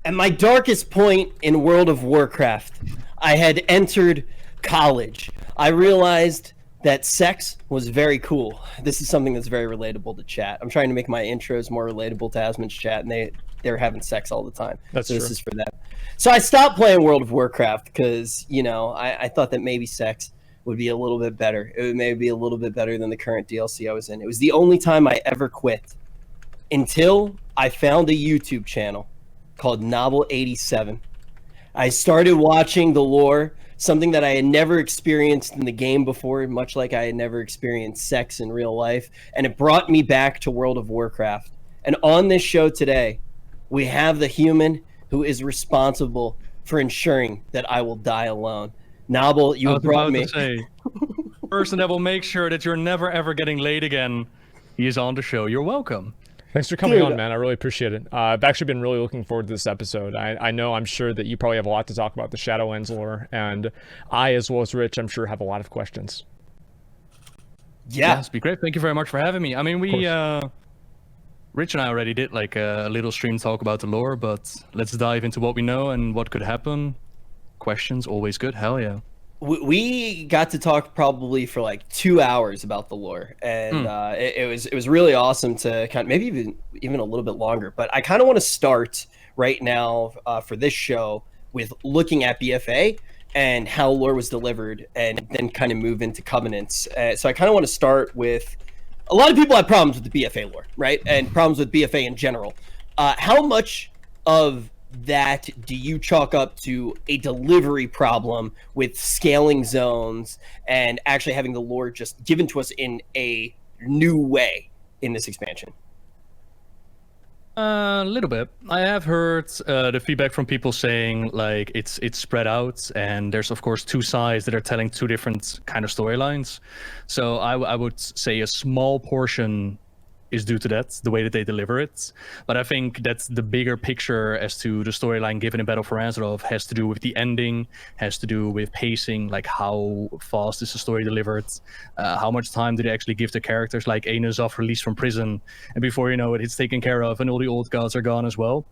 At my darkest point in World of Warcraft, I had entered college. I realized that sex was very cool. This is something that's very relatable to chat. I'm trying to make my intros more relatable to Asmon's chat, and they're having sex all the time. That's so true. This is for them. So I stopped playing World of Warcraft because, I thought that maybe sex would be a little bit better. It would maybe be a little bit better than the current DLC I was in. It was the only time I ever quit until I found a YouTube channel called Nobbel87. I started watching the lore, something that I had never experienced in the game before, much like I had never experienced sex in real life, and it brought me back to World of Warcraft. And on this show today, we have the human who is responsible for ensuring that I will die alone. Nobbel, you have brought me. Person that will make sure that you're never ever getting laid again. He is on the show. You're welcome. Thanks for coming on, man. I really appreciate it. I've actually been really looking forward to this episode. I'm sure that you probably have a lot to talk about the Shadowlands lore, and I, as well as Rich, I'm sure have a lot of questions. Yeah, it's be great. Thank you very much for having me. I mean, Rich and I already did like a little stream talk about the lore, but let's dive into what we know and what could happen. Questions, always good. Hell yeah. We got to talk probably for like 2 hours about the lore, and it was really awesome to kind of maybe even a little bit longer. But I kind of want to start right now for this show with looking at BFA and how lore was delivered, and then kind of move into covenants. So I kind of want to start with a lot of people have problems with the BFA lore, right, and problems with BFA in general. How much of that do you chalk up to a delivery problem with scaling zones and actually having the lore just given to us in a new way in this expansion? A little bit. I have heard the feedback from people saying like it's spread out, and there's of course two sides that are telling two different kind of storylines. So I would say a small portion is due to that, the way that they deliver it. But I think that's the bigger picture as to the storyline given in Battle for Azeroth has to do with the ending, has to do with pacing, like how fast is the story delivered, how much time did they actually give the characters, like Einazov released from prison, and before you know it, it's taken care of and all the old gods are gone as well.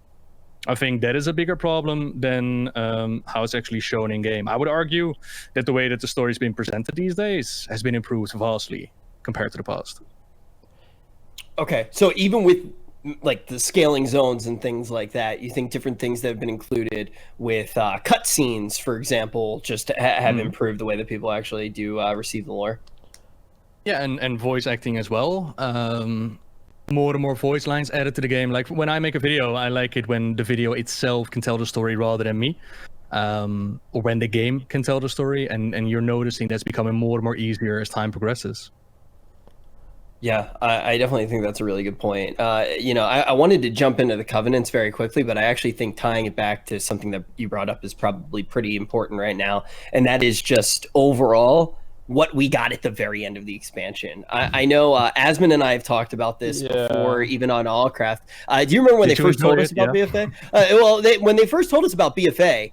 I think that is a bigger problem than how it's actually shown in game. I would argue that the way that the story's been presented these days has been improved vastly compared to the past. Okay, so even with like the scaling zones and things like that, you think different things that have been included with cutscenes, for example, just have improved the way that people actually do receive the lore? Yeah, and voice acting as well. More and more voice lines added to the game. Like when I make a video, I like it when the video itself can tell the story rather than me. Or when the game can tell the story, and you're noticing that's becoming more and more easier as time progresses. Yeah, I definitely think that's a really good point. I wanted to jump into the covenants very quickly, but I actually think tying it back to something that you brought up is probably pretty important right now, and that is just overall what we got at the very end of the expansion. I know Asmon and I have talked about this before, even on Allcraft. Do you remember when they first told us about BFA? When they first told us about BFA,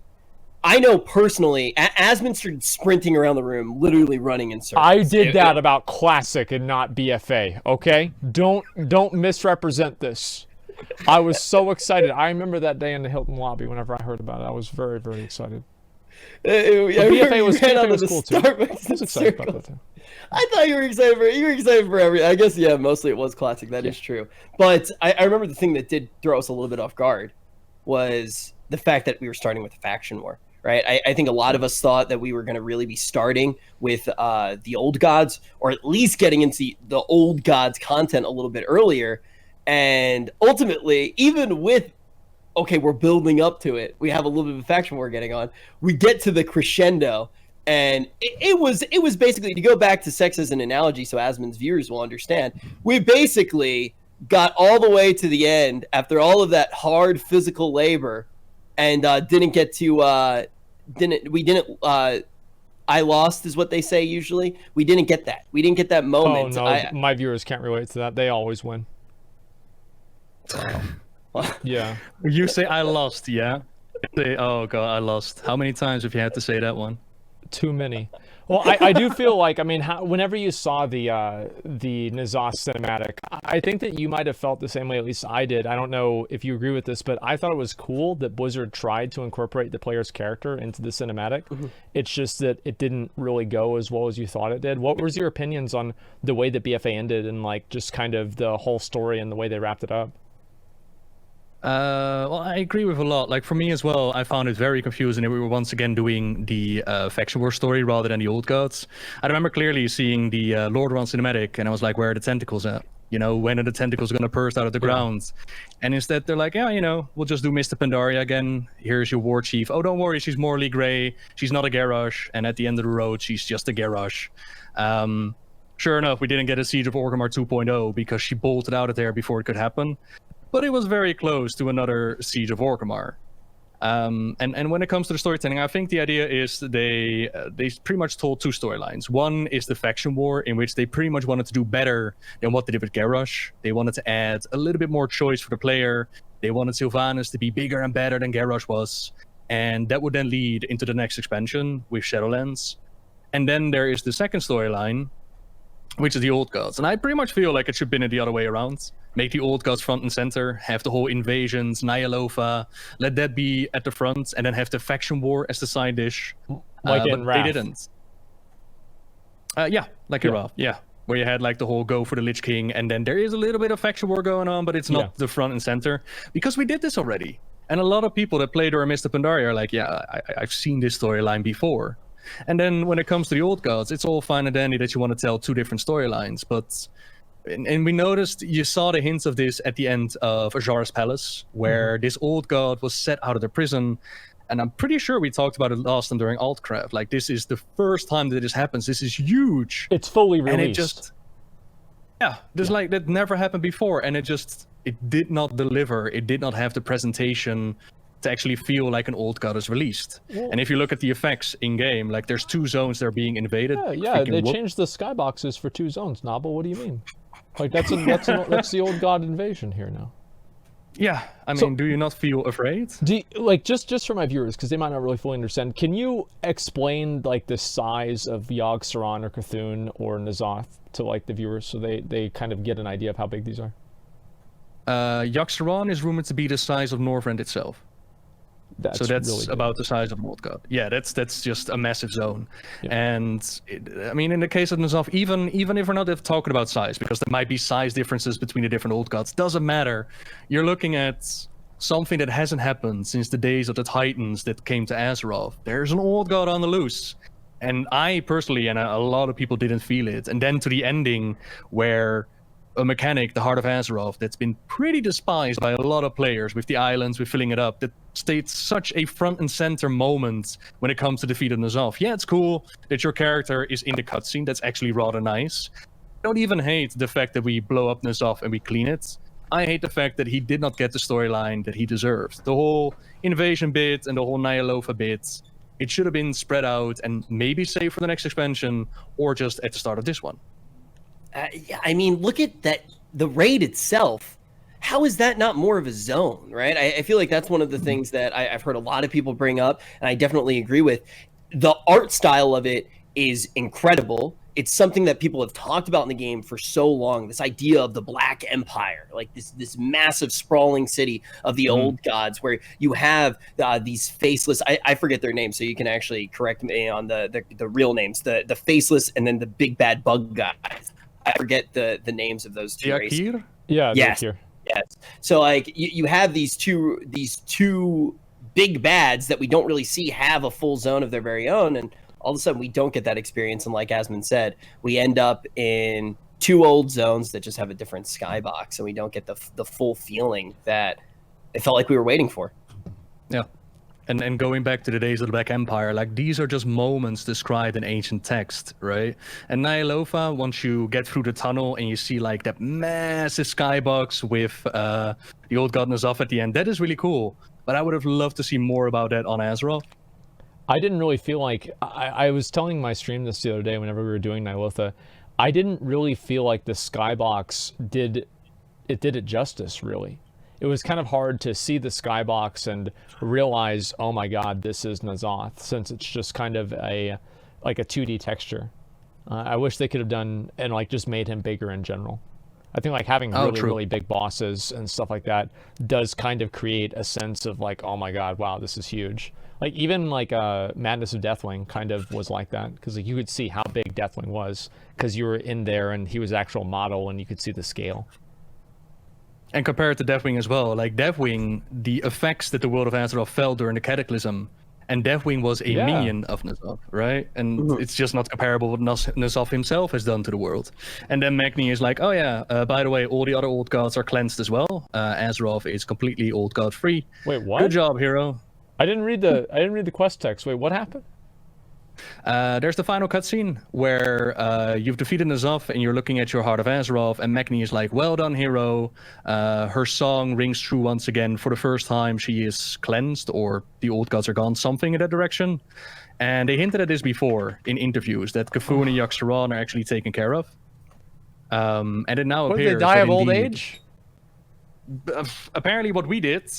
I know personally, Asmon started sprinting around the room, literally running in circles. I did that about Classic and not BFA, okay? Don't misrepresent this. I was so excited. I remember that day in the Hilton lobby whenever I heard about it. I was very, very excited. BFA was cool too. I was excited about that too. I thought you were excited for everything. I guess, yeah, mostly it was Classic. That is true. But I remember the thing that did throw us a little bit off guard was the fact that we were starting with a faction war. Right, I think a lot of us thought that we were going to really be starting with the old gods, or at least getting into the old gods content a little bit earlier. And ultimately, even with, okay, we're building up to it, we have a little bit of a faction war getting on, we get to the crescendo, and it was basically, to go back to sex as an analogy so Asmon's viewers will understand, we basically got all the way to the end after all of that hard physical labor, and didn't get to I lost is what they say usually. We didn't get that moment. Oh no, my viewers can't relate to that. They always win. Yeah. You say I lost, yeah? Say, oh god, I lost. How many times have you had to say that one? Too many. Well, I do feel like, I mean, whenever you saw the N'Zoth cinematic, I think that you might have felt the same way, at least I did. I don't know if you agree with this, but I thought it was cool that Blizzard tried to incorporate the player's character into the cinematic. It's just that it didn't really go as well as you thought it did. What was your opinions on the way that BFA ended and like just kind of the whole story and the way they wrapped it up? Well, I agree with a lot. Like for me as well, I found it very confusing that we were once again doing the faction war story rather than the old gods. I remember clearly seeing the Lord One cinematic, and I was like, "Where are the tentacles at? You know, when are the tentacles gonna burst out of the ground?" And instead, they're like, "Yeah, you know, we'll just do Mr. Pandaria again. Here's your war chief. Oh, don't worry, she's morally gray. She's not a Garrosh, and at the end of the road, she's just a Garrosh." Sure enough, we didn't get a Siege of Orgrimmar 2.0 because she bolted out of there before it could happen. But it was very close to another Siege of Orgrimmar. And when it comes to the storytelling, I think the idea is they pretty much told two storylines. One is the faction war, in which they pretty much wanted to do better than what they did with Garrosh. They wanted to add a little bit more choice for the player. They wanted Sylvanas to be bigger and better than Garrosh was. And that would then lead into the next expansion with Shadowlands. And then there is the second storyline, which is the old gods. And I pretty much feel like it should have been the other way around. Make the old gods front and center, have the whole invasions, Nyalova, let that be at the front, and then have the faction war as the side dish. Like in Wrath. They didn't. Yeah, like in Wrath, yeah. Where you had like the whole go for the Lich King, and then there is a little bit of faction war going on, but it's not the front and center. Because we did this already. And a lot of people that played or Mr. Pandaria are like, yeah, I've seen this storyline before. And then when it comes to the old gods, it's all fine and dandy that you want to tell two different storylines, but... And we noticed, you saw the hints of this at the end of Azara's Palace, where this old god was set out of the prison. And I'm pretty sure we talked about it last time during Allcraft. Like, this is the first time that this happens. This is huge. It's fully released. And it just... like, that never happened before. And it did not deliver. It did not have the presentation to actually feel like an old god is released. Yeah. And if you look at the effects in-game, like, there's 2 zones that are being invaded. Yeah, they changed the skyboxes for 2 zones, Nobbel. What do you mean? Like, that's the old god invasion here now. Yeah, I mean, do you not feel afraid? Just for my viewers, because they might not really fully understand, can you explain like the size of Yogg Saron or Cthulhu or N'Zoth to like the viewers so they kind of get an idea of how big these are? Yogg Saron is rumored to be the size of Northrend itself. That's really about the size of an old god. Yeah, that's just a massive zone. Yeah. And I mean, in the case of N'Zoth, even if we're not talking about size, because there might be size differences between the different old gods, doesn't matter. You're looking at something that hasn't happened since the days of the Titans that came to Azeroth. There's an old god on the loose. And I personally, and a lot of people didn't feel it. And then to the ending where a mechanic, the Heart of Azeroth, that's been pretty despised by a lot of players with the islands, with filling it up, that states such a front and center moment when it comes to defeat of N'Zoth. Yeah, it's cool that your character is in the cutscene. That's actually rather nice. I don't even hate the fact that we blow up N'Zoth and we clean it. I hate the fact that he did not get the storyline that he deserved. The whole invasion bit and the whole Nyalova bit, it should have been spread out and maybe saved for the next expansion or just at the start of this one. Yeah, I mean, look at that. The raid itself, how is that not more of a zone, right? I feel like that's one of the things that I've heard a lot of people bring up, and I definitely agree with. The art style of it is incredible. It's something that people have talked about in the game for so long, this idea of the Black Empire, like this massive sprawling city of the old gods, where you have these faceless, I forget their names, so you can actually correct me on the real names, the faceless and then the big bad bug guys. I forget the names of those two races. Yeah, yes. So like you have these two big bads that we don't really see have a full zone of their very own, and all of a sudden we don't get that experience. And like Asmon said, we end up in 2 old zones that just have a different skybox, and we don't get the full feeling that it felt like we were waiting for. Yeah. And going back to the days of the Black Empire, like, these are just moments described in ancient text, right? And Nyalova, once you get through the tunnel and you see like that massive skybox with the old god N'Zoth at the end, that is really cool. But I would have loved to see more about that on Azeroth. I didn't really feel like, I was telling my stream this the other day whenever we were doing Nyalotha, I didn't really feel like the skybox did it justice, really. It was kind of hard to see the skybox and realize, oh my god, this is N'Zoth, since it's just kind of a like a 2D texture. I wish they could have done and like just made him bigger in general. I think like having really big bosses and stuff like that does kind of create a sense of like, oh my god, wow, this is huge. Like even like Madness of Deathwing kind of was like that, because like you could see how big Deathwing was because you were in there and he was actual model and you could see the scale. And compared to Deathwing as well, like Deathwing, the effects that the world of Azeroth felt during the Cataclysm, and Deathwing was a minion of N'Zoth, right? And it's just not comparable what N'Zoth himself has done to the world. And then Magni is like, oh yeah, by the way, all the other old gods are cleansed as well. Azeroth is completely old god free. Wait, what? Good job, hero. I didn't read the quest text. Wait, what happened? There's the final cutscene where you've defeated N'Zoth and you're looking at your Heart of Azeroth, and Magni is like, well done, hero. Her song rings true once again. For the first time, she is cleansed, or the old gods are gone, something in that direction. And they hinted at this before in interviews, that K'Fun and Yogg-Saron are actually taken care of. And it now appears Did they die of old indeed, age? Apparently what we did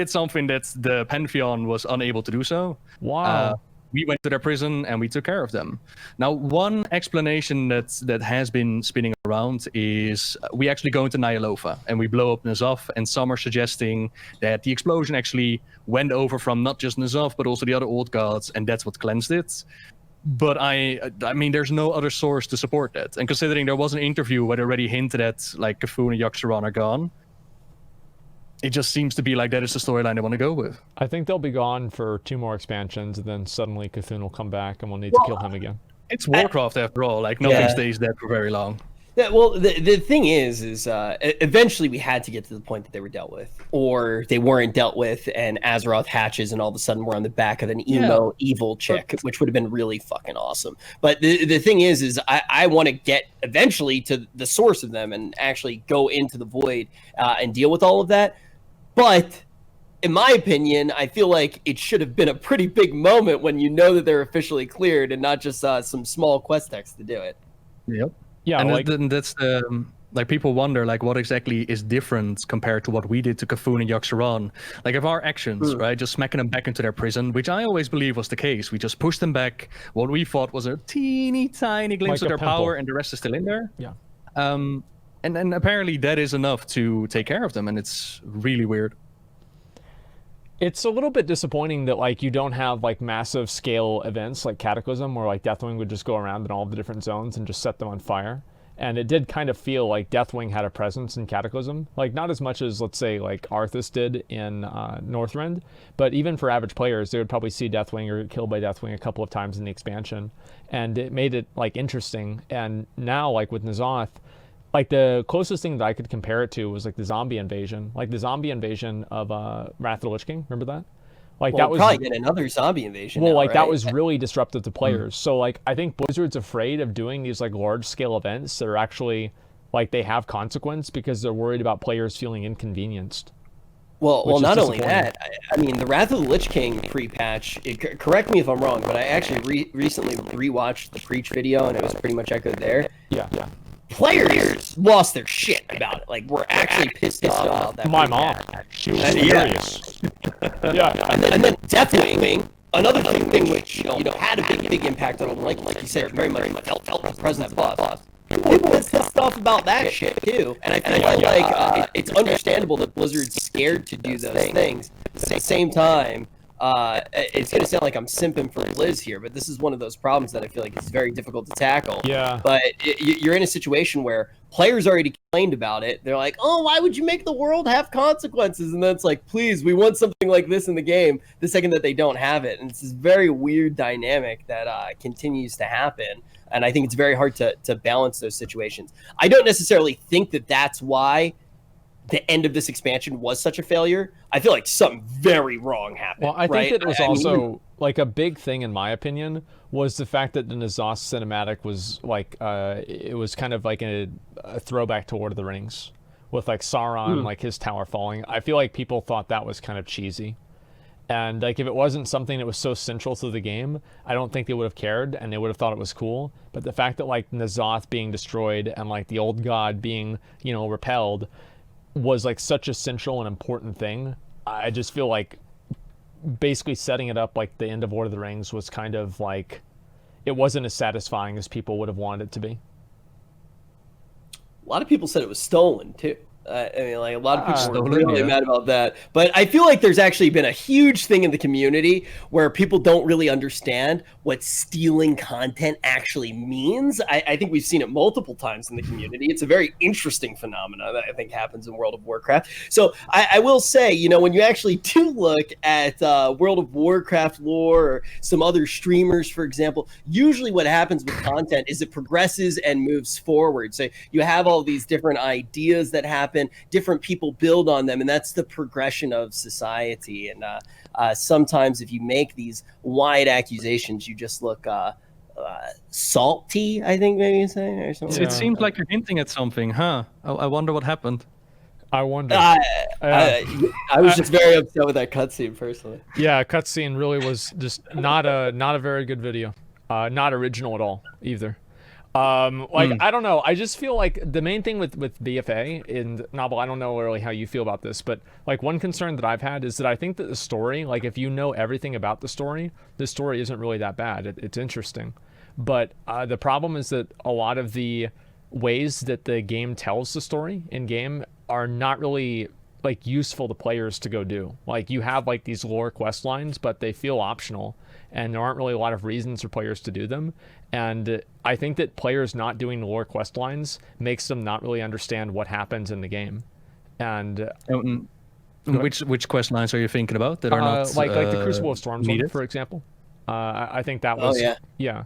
something that the Pantheon was unable to do so. Wow. We went to their prison and we took care of them. Now, one explanation that has been spinning around is we actually go into Nyalova and we blow up N'Zoth, and some are suggesting that the explosion actually went over from not just N'Zoth but also the other old gods, and that's what cleansed it. But I mean, there's no other source to support that. And considering there was an interview where they already hinted at like K'Fun and Yogg-Saron are gone, it just seems to be like that is the storyline they want to go with. I think they'll be gone for 2 more expansions, and then suddenly Cthulhu will come back, and we'll need to kill him again. It's Warcraft after all. Like nothing stays dead for very long. Yeah, well, the thing is eventually we had to get to the point that they were dealt with, or they weren't dealt with, and Azeroth hatches, and all of a sudden we're on the back of an emo evil chick, which would have been really fucking awesome. But the thing is I want to get eventually to the source of them and actually go into the void and deal with all of that. But in my opinion, I feel like it should have been a pretty big moment when you know that they're officially cleared, and not just some small quest text to do it. Yep. Yeah, and like, that's the like people wonder like what exactly is different compared to what we did to K'Fun and Yogg-Saron. Like if our actions, right, just smacking them back into their prison, which I always believe was the case. We just pushed them back. What we thought was a teeny tiny glimpse like of their pimple. power, and the rest is still in there. Yeah. And then apparently that is enough to take care of them, and it's really weird. It's a little bit disappointing that like you don't have like massive scale events like Cataclysm, where like Deathwing would just go around in all the different zones and just set them on fire. And it did kind of feel like Deathwing had a presence in Cataclysm, like not as much as let's say like Arthas did in Northrend, but even for average players, they would probably see Deathwing or get killed by Deathwing a couple of times in the expansion, and it made it like interesting. And now like with N'Zoth, like the closest thing that I could compare it to was like the zombie invasion, of Wrath of the Lich King. Remember that? Like that was probably get another zombie invasion. Well, now, like right? that was really disruptive to players. So like I think Blizzard's afraid of doing these like large scale events that are actually like they have consequence, because they're worried about players feeling inconvenienced. Well, not only that, I mean, the Wrath of the Lich King pre-patch, correct me if I'm wrong, but I actually recently rewatched the Preach video, and it was pretty much echoed there. Yeah. Players lost their shit about it. Like, we're actually pissed off. That My mom, she was furious. Yeah. And then Deathwing, another thing which you know had a big impact on them. Like you said, very much felt the presence of buff. People was pissed off about that shit too, and I feel like it's understandable that Blizzard's scared to do those things. At the same time, it's gonna sound like I'm simping for Blizz here, but this is one of those problems that I feel like is very difficult to tackle. Yeah. But you're in a situation where players already complained about it. They're like, "Oh, why would you make the world have consequences?" And then it's like, "Please, we want something like this in the game." The second that they don't have it, and it's this very weird dynamic that continues to happen. And I think it's very hard to balance those situations. I don't necessarily think that that's why the end of this expansion was such a failure. I feel like something very wrong happened. Well, I think that it was also like a big thing, in my opinion, was the fact that the N'Zoth cinematic was like it was kind of like a throwback to Lord of the Rings, with like Sauron, like his tower falling. I feel like people thought that was kind of cheesy. And like if it wasn't something that was so central to the game, I don't think they would have cared, and they would have thought it was cool. But the fact that like N'Zoth being destroyed and like the old god being, you know, repelled was like such a central and important thing, I just feel like basically setting it up like the end of Lord of the Rings was kind of like, it wasn't as satisfying as people would have wanted it to be. A lot of people said it was stolen too. I mean, like a lot of people were Stolen, really yeah. mad about that. But I feel like there's actually been a huge thing in the community where people don't really understand what stealing content actually means. I think we've seen it multiple times in the community. It's a very interesting phenomenon that I think happens in World of Warcraft. So I will say, you know, when you actually do look at World of Warcraft lore or some other streamers, for example, usually what happens with content is it progresses and moves forward. So you have all these different ideas that happen. Different people build on them, and that's the progression of society. And sometimes if you make these wide accusations, you just look salty, I think maybe you say, or something. It seems like you're hinting at something, huh? I wonder what happened. I wonder. I was just very upset with that cutscene personally. Yeah, cutscene really was just not a very good video. Not original at all either. I don't know. I just feel like the main thing with BFA and Nobbel, I don't know really how you feel about this, but like one concern that I've had is that I think that the story, like if you know everything about the story isn't really that bad. It's interesting. But the problem is that a lot of the ways that the game tells the story in game are not really like useful to players to go do. Like you have like these lore quest lines, but they feel optional and there aren't really a lot of reasons for players to do them. And I think that players not doing the lore quest lines makes them not really understand what happens in the game. And which quest lines are you thinking about that are not like the Crucible of Storms one, needed? for example? I think that was yeah.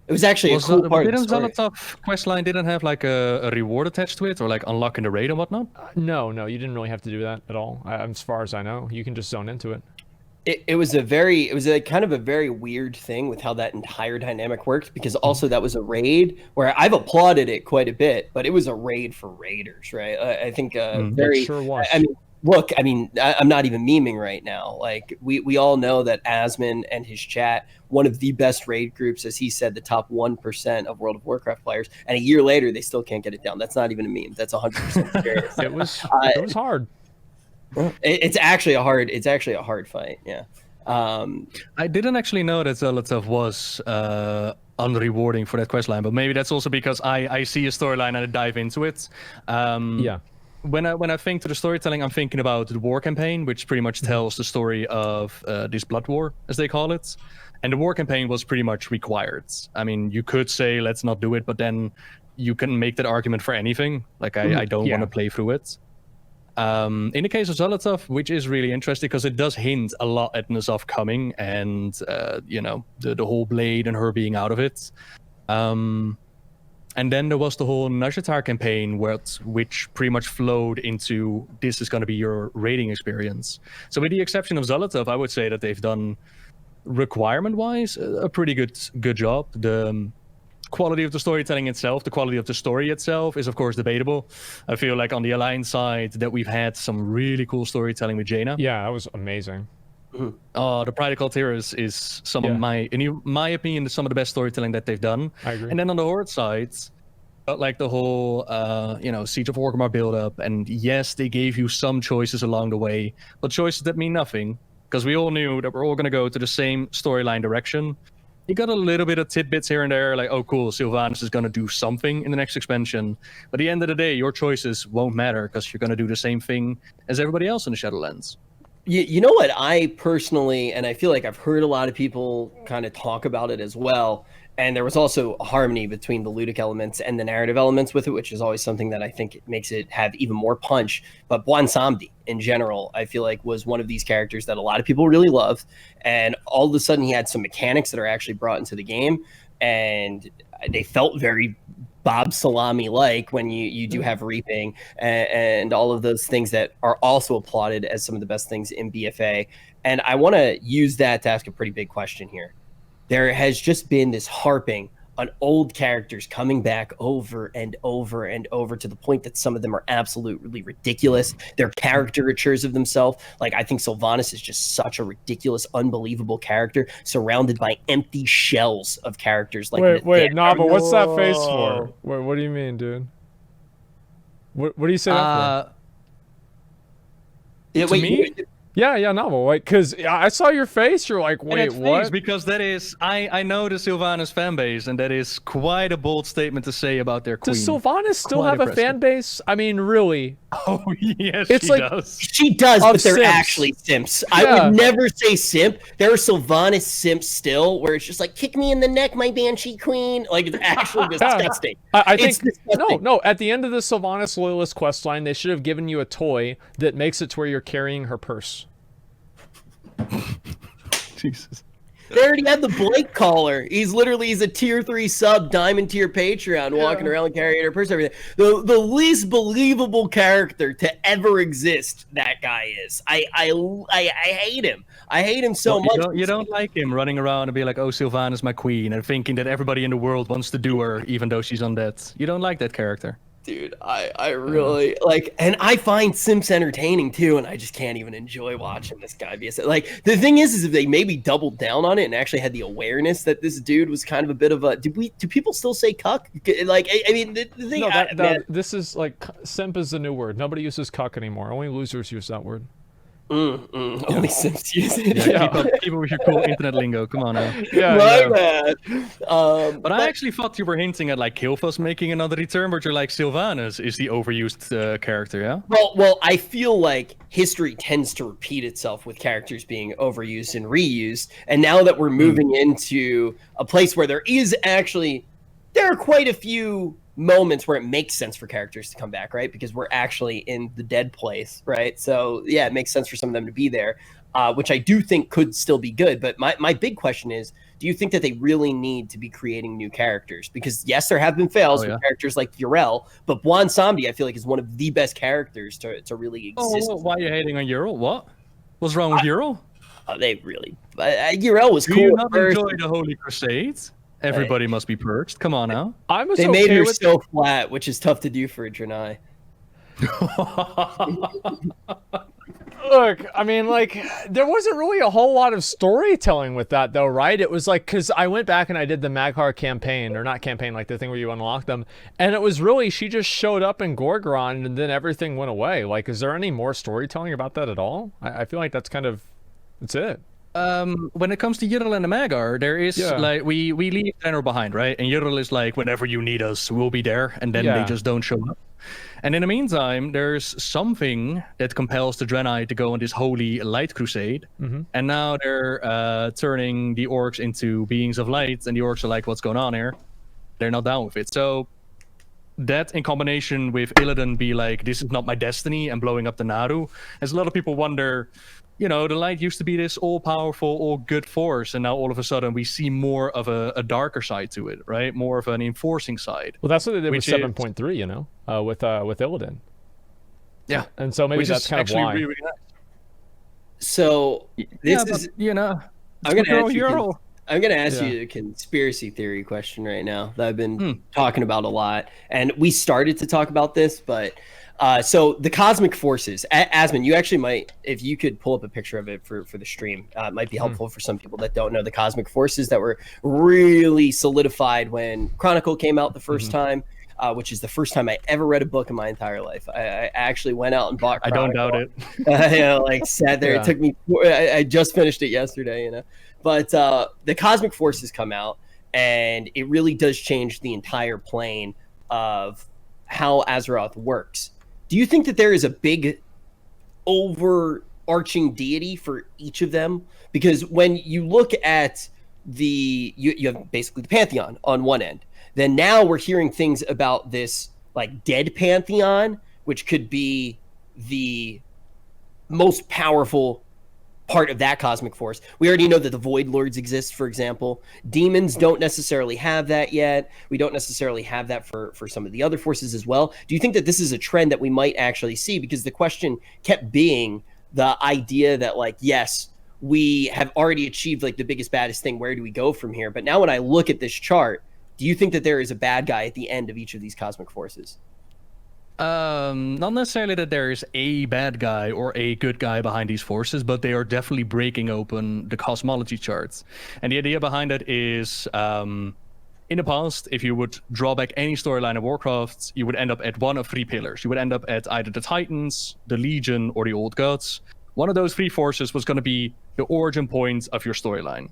It was actually a cool part of the story. Didn't Zolotov quest line didn't have like a reward attached to it, or like unlocking the raid and whatnot? No, you didn't really have to do that at all. As far as I know, you can just zone into it. It was a kind of a very weird thing with how that entire dynamic worked, because also that was a raid where I've applauded it quite a bit, but it was a raid for raiders, right? I think very. It sure was. I mean, look, I mean, I'm not even memeing right now. Like we all know that Asmon and his chat, one of the best raid groups, as he said, the top 1% of World of Warcraft players, and a year later they still can't get it down. That's not even a meme. That's 100% serious. It was hard. It's actually a hard fight. Yeah. I didn't actually know that Zolotov was unrewarding for that quest line, but maybe that's also because I see a storyline and I dive into it. Yeah. When I think to the storytelling, I'm thinking about the war campaign, which pretty much tells the story of this blood war, as they call it. And the war campaign was pretty much required. I mean, you could say, let's not do it, but then you can make that argument for anything. Like, I don't want to play through it. In the case of Zolotov, which is really interesting because it does hint a lot at Nazov coming and, the whole blade and her being out of it. And then there was the whole Nazhatar campaign, which pretty much flowed into this is going to be your raiding experience. So with the exception of Zolotov, I would say that they've done, requirement-wise, a pretty good job. The quality of the storytelling itself, the quality of the story itself is, of course, debatable. I feel like on the Alliance side that we've had some really cool storytelling with Jaina. Yeah, that was amazing. The Pride of Kaltira is some of in my opinion, some of the best storytelling that they've done. I agree. And then on the Horde side, like the whole Siege of Orgrimmar build-up, and yes, they gave you some choices along the way, but choices that mean nothing, because we all knew that we're all going to go to the same storyline direction. You got a little bit of tidbits here and there, like, oh cool, Sylvanas is going to do something in the next expansion. But at the end of the day, your choices won't matter because you're going to do the same thing as everybody else in the Shadowlands. You know what, I personally, and I feel like I've heard a lot of people kind of talk about it as well, and there was also a harmony between the ludic elements and the narrative elements with it, which is always something that I think it makes it have even more punch. But Bwan Samdi, in general, I feel like was one of these characters that a lot of people really loved, and all of a sudden he had some mechanics that are actually brought into the game, and they felt very Bob Salami-like when you do have reaping and all of those things that are also applauded as some of the best things in BFA. And I want to use that to ask a pretty big question here. There has just been this harping on old characters coming back over and over and over to the point that some of them are absolutely ridiculous. They're caricatures of themselves. Like, I think Sylvanas is just such a ridiculous, unbelievable character surrounded by empty shells of characters. Like, wait, Nobbel, what's that face for? What do you mean, dude? What do you say that for? To me? Yeah, Nobbel. Like, because I saw your face. You're like, And wait, it's what? nice because that is, I know the Sylvanas fan base, and that is quite a bold statement to say about their queen. Does Sylvanas still Quite have a impressive. fan base? I mean, really? Oh, yes, It's she like- does. She does, Of but they're simps. actually simps. Yeah. I would never say simp. There are Sylvanas simps still, where it's just like, kick me in the neck, my banshee queen. Like, it's actually disgusting. I It's think disgusting. no. At the end of the Sylvanas Loyalist questline, they should have given you a toy that makes it to where you're carrying her purse. Jesus. They already had the Blake collar. He's a tier 3 sub, diamond tier Patreon, walking around carrying her purse, everything. The least believable character to ever exist. That guy is. I hate him. I hate him so much. You don't like him running around and be like, oh, Sylvanas my queen, and thinking that everybody in the world wants to do her, even though she's undead. You don't like that character. Dude, I really like, and I find simps entertaining too, and I just can't even enjoy watching this guy be a, like, the thing is if they maybe doubled down on it and actually had the awareness that this dude was kind of a bit of a, do people still say cuck? Like, I mean, the thing, No, this is like simp is the new word. Nobody uses cuck anymore. Only losers use that word. only simps use it. Yeah, people with your cool internet lingo. Come on now. Yeah, bad. But I actually thought you were hinting at like Killfuss making another return, but you're like Sylvanas is the overused character, yeah? Well, I feel like history tends to repeat itself with characters being overused and reused. And now that we're moving into a place where there are quite a few moments where it makes sense for characters to come back, right? Because we're actually in the dead place, right? So yeah, it makes sense for some of them to be there, which I do think could still be good. But my big question is, do you think that they really need to be creating new characters? Because yes, there have been fails with characters like Yrel, but Bwan Samdi, I feel like, is one of the best characters to really exist. Oh, why are you hating on Yrel? What? What's wrong with Yrel? They really... Yrel was Do cool you at not first. enjoy the Holy Crusades? Everybody must be purged. Come on now. I was They okay made her with so flat, which is tough to do for a Draenei. Look, I mean, like, there wasn't really a whole lot of storytelling with that, though, right? It was like, because I went back and I did the Maghar campaign, or not campaign, like the thing where you unlock them, and it was really, she just showed up in Gorgrond, and then everything went away. Like, is there any more storytelling about that at all? I feel like that's it. When it comes to Yrel and the Maghar, there is like we leave Tenor behind, right? And Yrel is like, whenever you need us, we'll be there, and then they just don't show up. And in the meantime, there's something that compels the Draenei to go on this holy light crusade. And now they're turning the orcs into beings of light, and the orcs are like, what's going on here? They're not down with it. So that in combination with Illidan be like, this is not my destiny, and blowing up the Naru, as a lot of people wonder, you know, the light used to be this all-powerful, all-good force, and now all of a sudden we see more of a darker side to it, right? More of an enforcing side. Well, that's what they did with Which is- 7.3, you know, with Illidan. Yeah. And so maybe Which that's is kind of actually why. really nice. So this is... you know, I'm going to ask you... Yrel. I'm going to ask you a conspiracy theory question right now that I've been talking about a lot. And we started to talk about this, but so the cosmic forces, Asmon, you actually might, if you could pull up a picture of it for the stream, it might be helpful for some people that don't know the cosmic forces that were really solidified when Chronicle came out the first time. Which is the first time I ever read a book in my entire life. I actually went out and bought Chronicle. I don't doubt it. You know, like sat there. Yeah. It took me. I just finished it yesterday. You know, but the cosmic forces come out, and it really does change the entire plane of how Azeroth works. Do you think that there is a big overarching deity for each of them? Because when you look at you have basically the Pantheon on one end. Then now we're hearing things about this like dead Pantheon, which could be the most powerful part of that cosmic force. We already know that the Void Lords exist, for example. Demons don't necessarily have that yet. We don't necessarily have that for some of the other forces as well. Do you think that this is a trend that we might actually see? Because the question kept being the idea that, like, yes, we have already achieved like the biggest, baddest thing. Where do we go from here? But now when I look at this chart, do you think that there is a bad guy at the end of each of these cosmic forces? Not necessarily that there is a bad guy or a good guy behind these forces, but they are definitely breaking open the cosmology charts. And the idea behind it is, in the past, if you would draw back any storyline of Warcraft, you would end up at one of three pillars. You would end up at either the Titans, the Legion, or the Old Gods. One of those 3 forces was going to be the origin point of your storyline.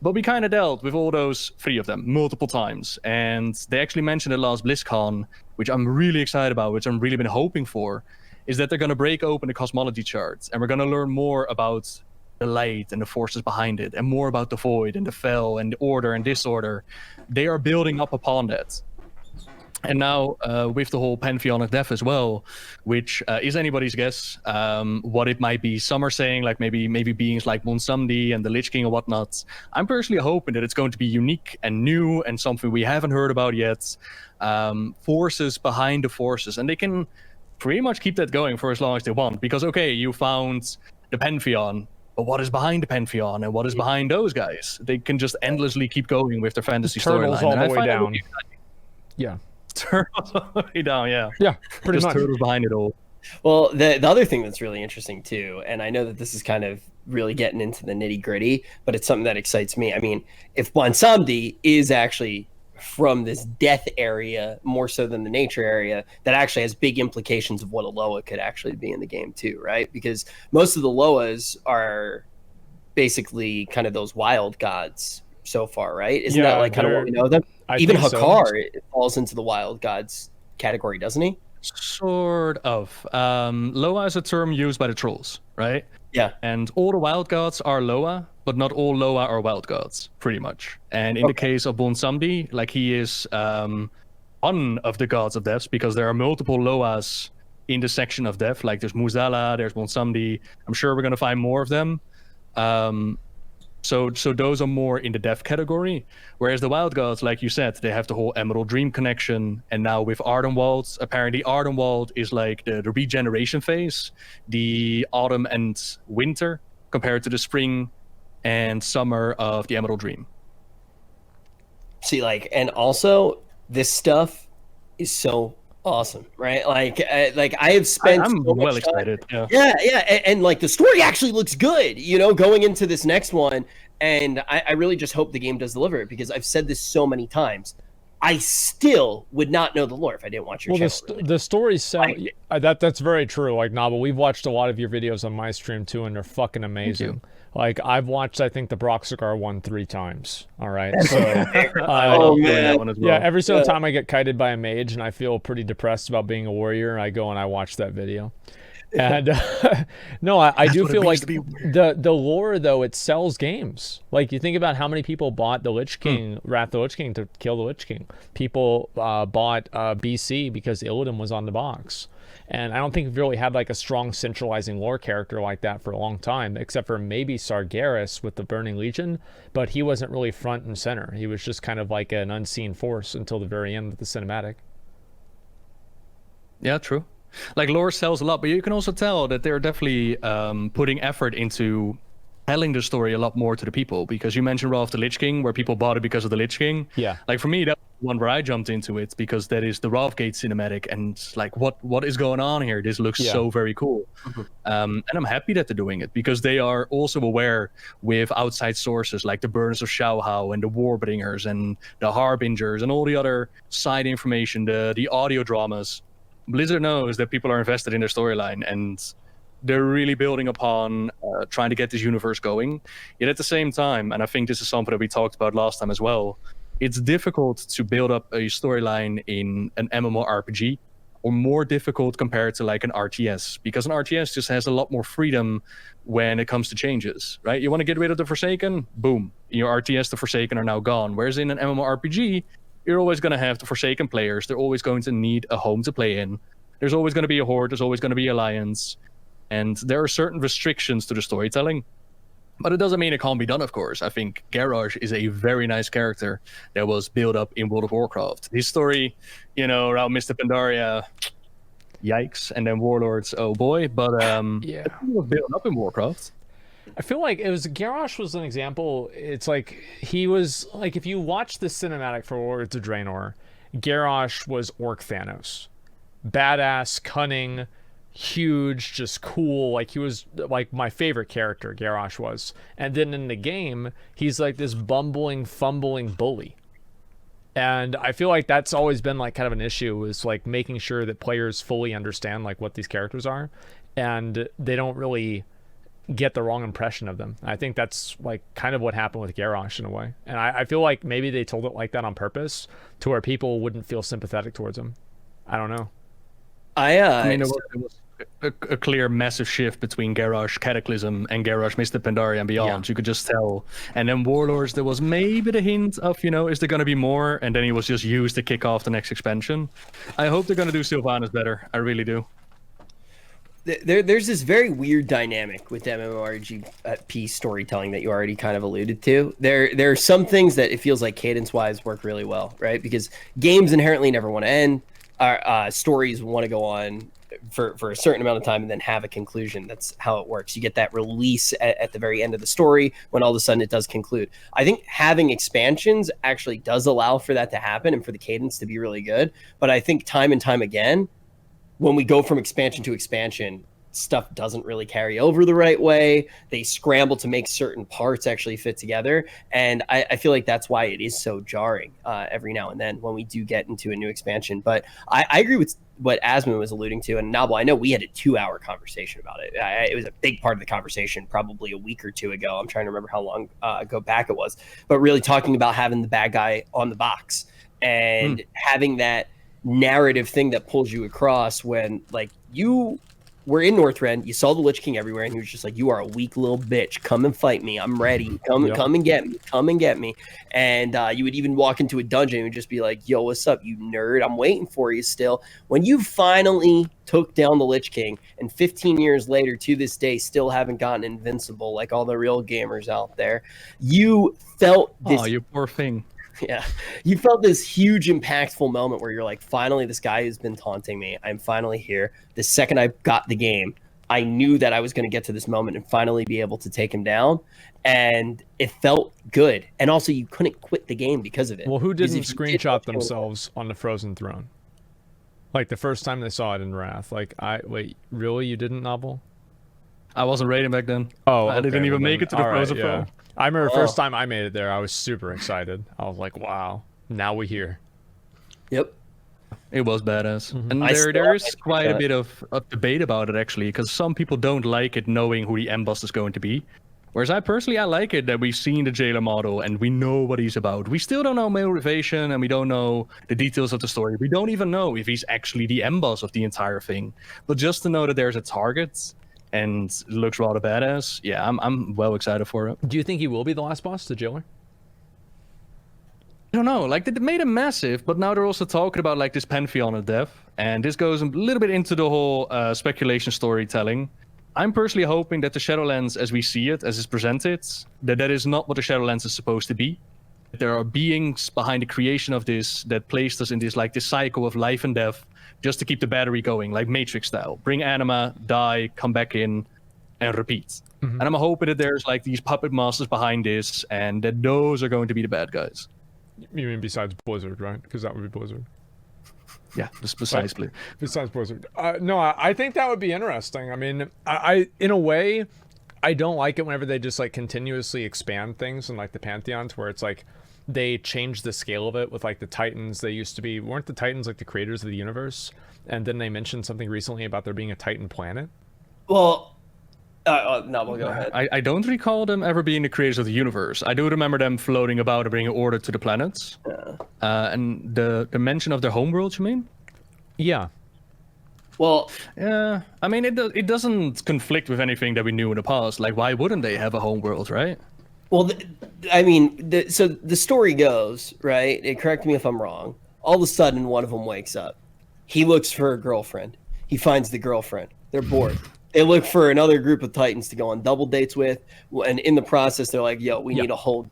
But we kind of dealt with all those 3 of them multiple times. And they actually mentioned at last BlizzCon, which I'm really excited about, which I'm really been hoping for, is that they're going to break open the cosmology charts. And we're going to learn more about the light and the forces behind it, and more about the void and the fel and the order and disorder. They are building up upon that. And now with the whole Pantheon of Death as well, which is anybody's guess what it might be. Some are saying like maybe beings like Bonsumdi and the Lich King and whatnot. I'm personally hoping that it's going to be unique and new and something we haven't heard about yet. Forces behind the forces, and they can pretty much keep that going for as long as they want. Because okay, you found the Pantheon, but what is behind the Pantheon and what is behind those guys? They can just endlessly keep going with their fantasy Turtles storyline. all the way down. Yeah. Turtles all the way down, yeah. Yeah, pretty just much. turtles behind it all. Well, the other thing that's really interesting too, and I know that this is kind of really getting into the nitty gritty, but it's something that excites me. I mean, if Bonsumdi is actually from this death area more so than the nature area, that actually has big implications of what a Loa could actually be in the game too, right? Because most of the Loas are basically kind of those wild gods so far, right? Isn't that like kind of what we know them? Even Hakar falls into the wild gods category, doesn't he? Sort of. Loa is a term used by the trolls, right? Yeah. And all the wild gods are Loa, but not all Loa are wild gods, pretty much. And in the case of Bonsumdi, like he is one of the gods of death, because there are multiple Loas in the section of death. Like there's Muzala, there's Bonsumdi. I'm sure we're going to find more of them. So those are more in the death category, whereas the wild gods, like you said, they have the whole Emerald Dream connection. And now with Ardenwald, apparently Ardenwald is like the regeneration phase, the autumn and winter compared to the spring and summer of the Emerald Dream. See, like, and also this stuff is so awesome, right? Like I have spent I'm so well much time. excited. Yeah, and like the story actually looks good, you know, going into this next one. And I really just hope the game does deliver it, because I've said this so many times. I still would not know the lore if I didn't watch your channel. The stories sound that's very true. Like Nobbel, we've watched a lot of your videos on my stream too, and they're fucking amazing. Like I've watched, I think, the Broxigar one 3 times. All right, so oh man, that one as well. Yeah, every single time I get kited by a mage and I feel pretty depressed about being a warrior, I go and I watch that video. And no, I do feel like the lore, though, it sells games. Like you think about how many people bought the Lich King, Wrath of the Lich King, to kill the Lich King. People bought BC because Illidan was on the box. And I don't think we've really had like a strong centralizing lore character like that for a long time, except for maybe Sargeras with the Burning Legion, but he wasn't really front and center. He was just kind of like an unseen force until the very end of the cinematic. Yeah, true. Like lore sells a lot, but you can also tell that they're definitely putting effort into telling the story a lot more to the people, because you mentioned Wrath of the Lich King, where people bought it because of the Lich King. Yeah. Like for me, that was the one where I jumped into it, because that is the Wrathgate cinematic, and like what is going on here? This looks so very cool. And I'm happy that they're doing it, because they are also aware with outside sources like the Burns of Shauhau and the Warbringers and the Harbingers and all the other side information, the audio dramas. Blizzard knows that people are invested in their storyline, and they're really building upon trying to get this universe going. Yet at the same time, and I think this is something that we talked about last time as well, it's difficult to build up a storyline in an MMORPG, or more difficult compared to like an RTS, because an RTS just has a lot more freedom when it comes to changes, right? You want to get rid of the Forsaken? Boom. In your RTS, the Forsaken are now gone. Whereas in an MMORPG, you're always going to have the Forsaken players. They're always going to need a home to play in. There's always going to be a Horde. There's always going to be Alliance. And there are certain restrictions to the storytelling. But it doesn't mean it can't be done, of course. I think Garrosh is a very nice character that was built up in World of Warcraft. His story, you know, around Mr. Pandaria, yikes. And then Warlords, oh boy. But yeah, it was built up in Warcraft. I feel like it was Garrosh was an example. It's like he was like, if you watch the cinematic for Warlords of Draenor, Garrosh was Orc Thanos, badass, cunning, huge, just cool. Like he was like my favorite character, Garrosh was. And then in the game, he's like this bumbling, fumbling bully. And I feel like that's always been like kind of an issue, is like making sure that players fully understand like what these characters are, and they don't really get the wrong impression of them. I think that's like kind of what happened with Garrosh in a way. And I feel like maybe they told it like that on purpose to where people wouldn't feel sympathetic towards him. I don't know. I mean, there was a clear massive shift between Garrosh Cataclysm and Garrosh Mr. Pandaria and Beyond. You could just tell. And then Warlords, there was maybe the hint of, is there going to be more? And then he was just used to kick off the next expansion. I hope they're going to do Sylvanas better. I really do. There's this very weird dynamic with MMORPG storytelling that you already kind of alluded to. There are some things that it feels like cadence-wise work really well, right? Because games inherently never want to end. Stories want to go on for a certain amount of time and then have a conclusion. That's how it works. You get that release at the very end of the story when all of a sudden it does conclude. I think having expansions actually does allow for that to happen and for the cadence to be really good. But I think time and time again, when we go from expansion to expansion, stuff doesn't really carry over the right way. They scramble to make certain parts actually fit together. And I feel like that's why it is so jarring every now and then when we do get into a new expansion. But I agree with what Asmon was alluding to. And Nobbel, I know we had a 2-hour conversation about it. It was a big part of the conversation probably a week or two ago. I'm trying to remember how long ago back it was. But really talking about having the bad guy on the box and having that narrative thing that pulls you across when like you were in Northrend, you saw the Lich King everywhere, and he was just like, "You are a weak little bitch. Come and fight me. I'm ready. Come and get me. Come and get me." And you would even walk into a dungeon and just be like, "Yo, what's up, you nerd? I'm waiting for you still." When you finally took down the Lich King, and 15 years later to this day still haven't gotten invincible like all the real gamers out there, you felt this. Oh, you poor thing. Yeah, you felt this huge impactful moment where you're like, finally, this guy who's been taunting me, I'm finally here. The second I got the game, I knew that I was going to get to this moment and finally be able to take him down. And it felt good. And also, you couldn't quit the game because of it. Well, who didn't screenshot themselves on the Frozen Throne? Like the first time they saw it in Wrath. Like, wait, really? You didn't, Nobbel? I wasn't raiding back then. Oh, I didn't even make it to the Frozen Throne. I remember the first time I made it there, I was super excited. I was like, wow, now we're here. Yep. It was badass. And there is quite a bit of debate about it, actually, because some people don't like it knowing who the end boss is going to be. Whereas I like it that we've seen the jailer model and we know what he's about. We still don't know motivation and we don't know the details of the story. We don't even know if he's actually the end boss of the entire thing. But just to know that there's a target and it looks rather badass. Yeah, I'm well excited for it. Do you think he will be the last boss, the jailer? I don't know. Like, they made him massive, but now they're also talking about like this pantheon of death, and this goes a little bit into the whole speculation storytelling. I'm personally hoping that the Shadowlands, as we see it, as it's presented, that is not what the Shadowlands is supposed to be. There are beings behind the creation of this that placed us in this like this cycle of life and death, just to keep the battery going, like Matrix style. Bring anima, die, come back in, and repeat. And I'm hoping that there's like these puppet masters behind this, and that those are going to be the bad guys. You mean besides Blizzard, right? Because that would be Blizzard. Yeah, just precisely. Besides Blizzard. No, I think that would be interesting. I mean, I in a way, I don't like it whenever they just like continuously expand things in like the pantheons, where it's like they change the scale of it with like the Titans. They used to be, weren't the Titans like the creators of the universe? And then they mentioned something recently about there being a Titan planet. Well, no, we'll go ahead. I don't recall them ever being the creators of the universe. I do remember them floating about and bringing order to the planets. And the mention of their homeworld, you mean? Yeah. Well, yeah. I mean, it doesn't conflict with anything that we knew in the past. Like, why wouldn't they have a homeworld, right? Well, I mean, so the story goes, right? And correct me if I'm wrong. All of a sudden, one of them wakes up. He looks for a girlfriend. He finds the girlfriend. They're bored. They look for another group of Titans to go on double dates with, and in the process, they're like, "Yo, we need a whole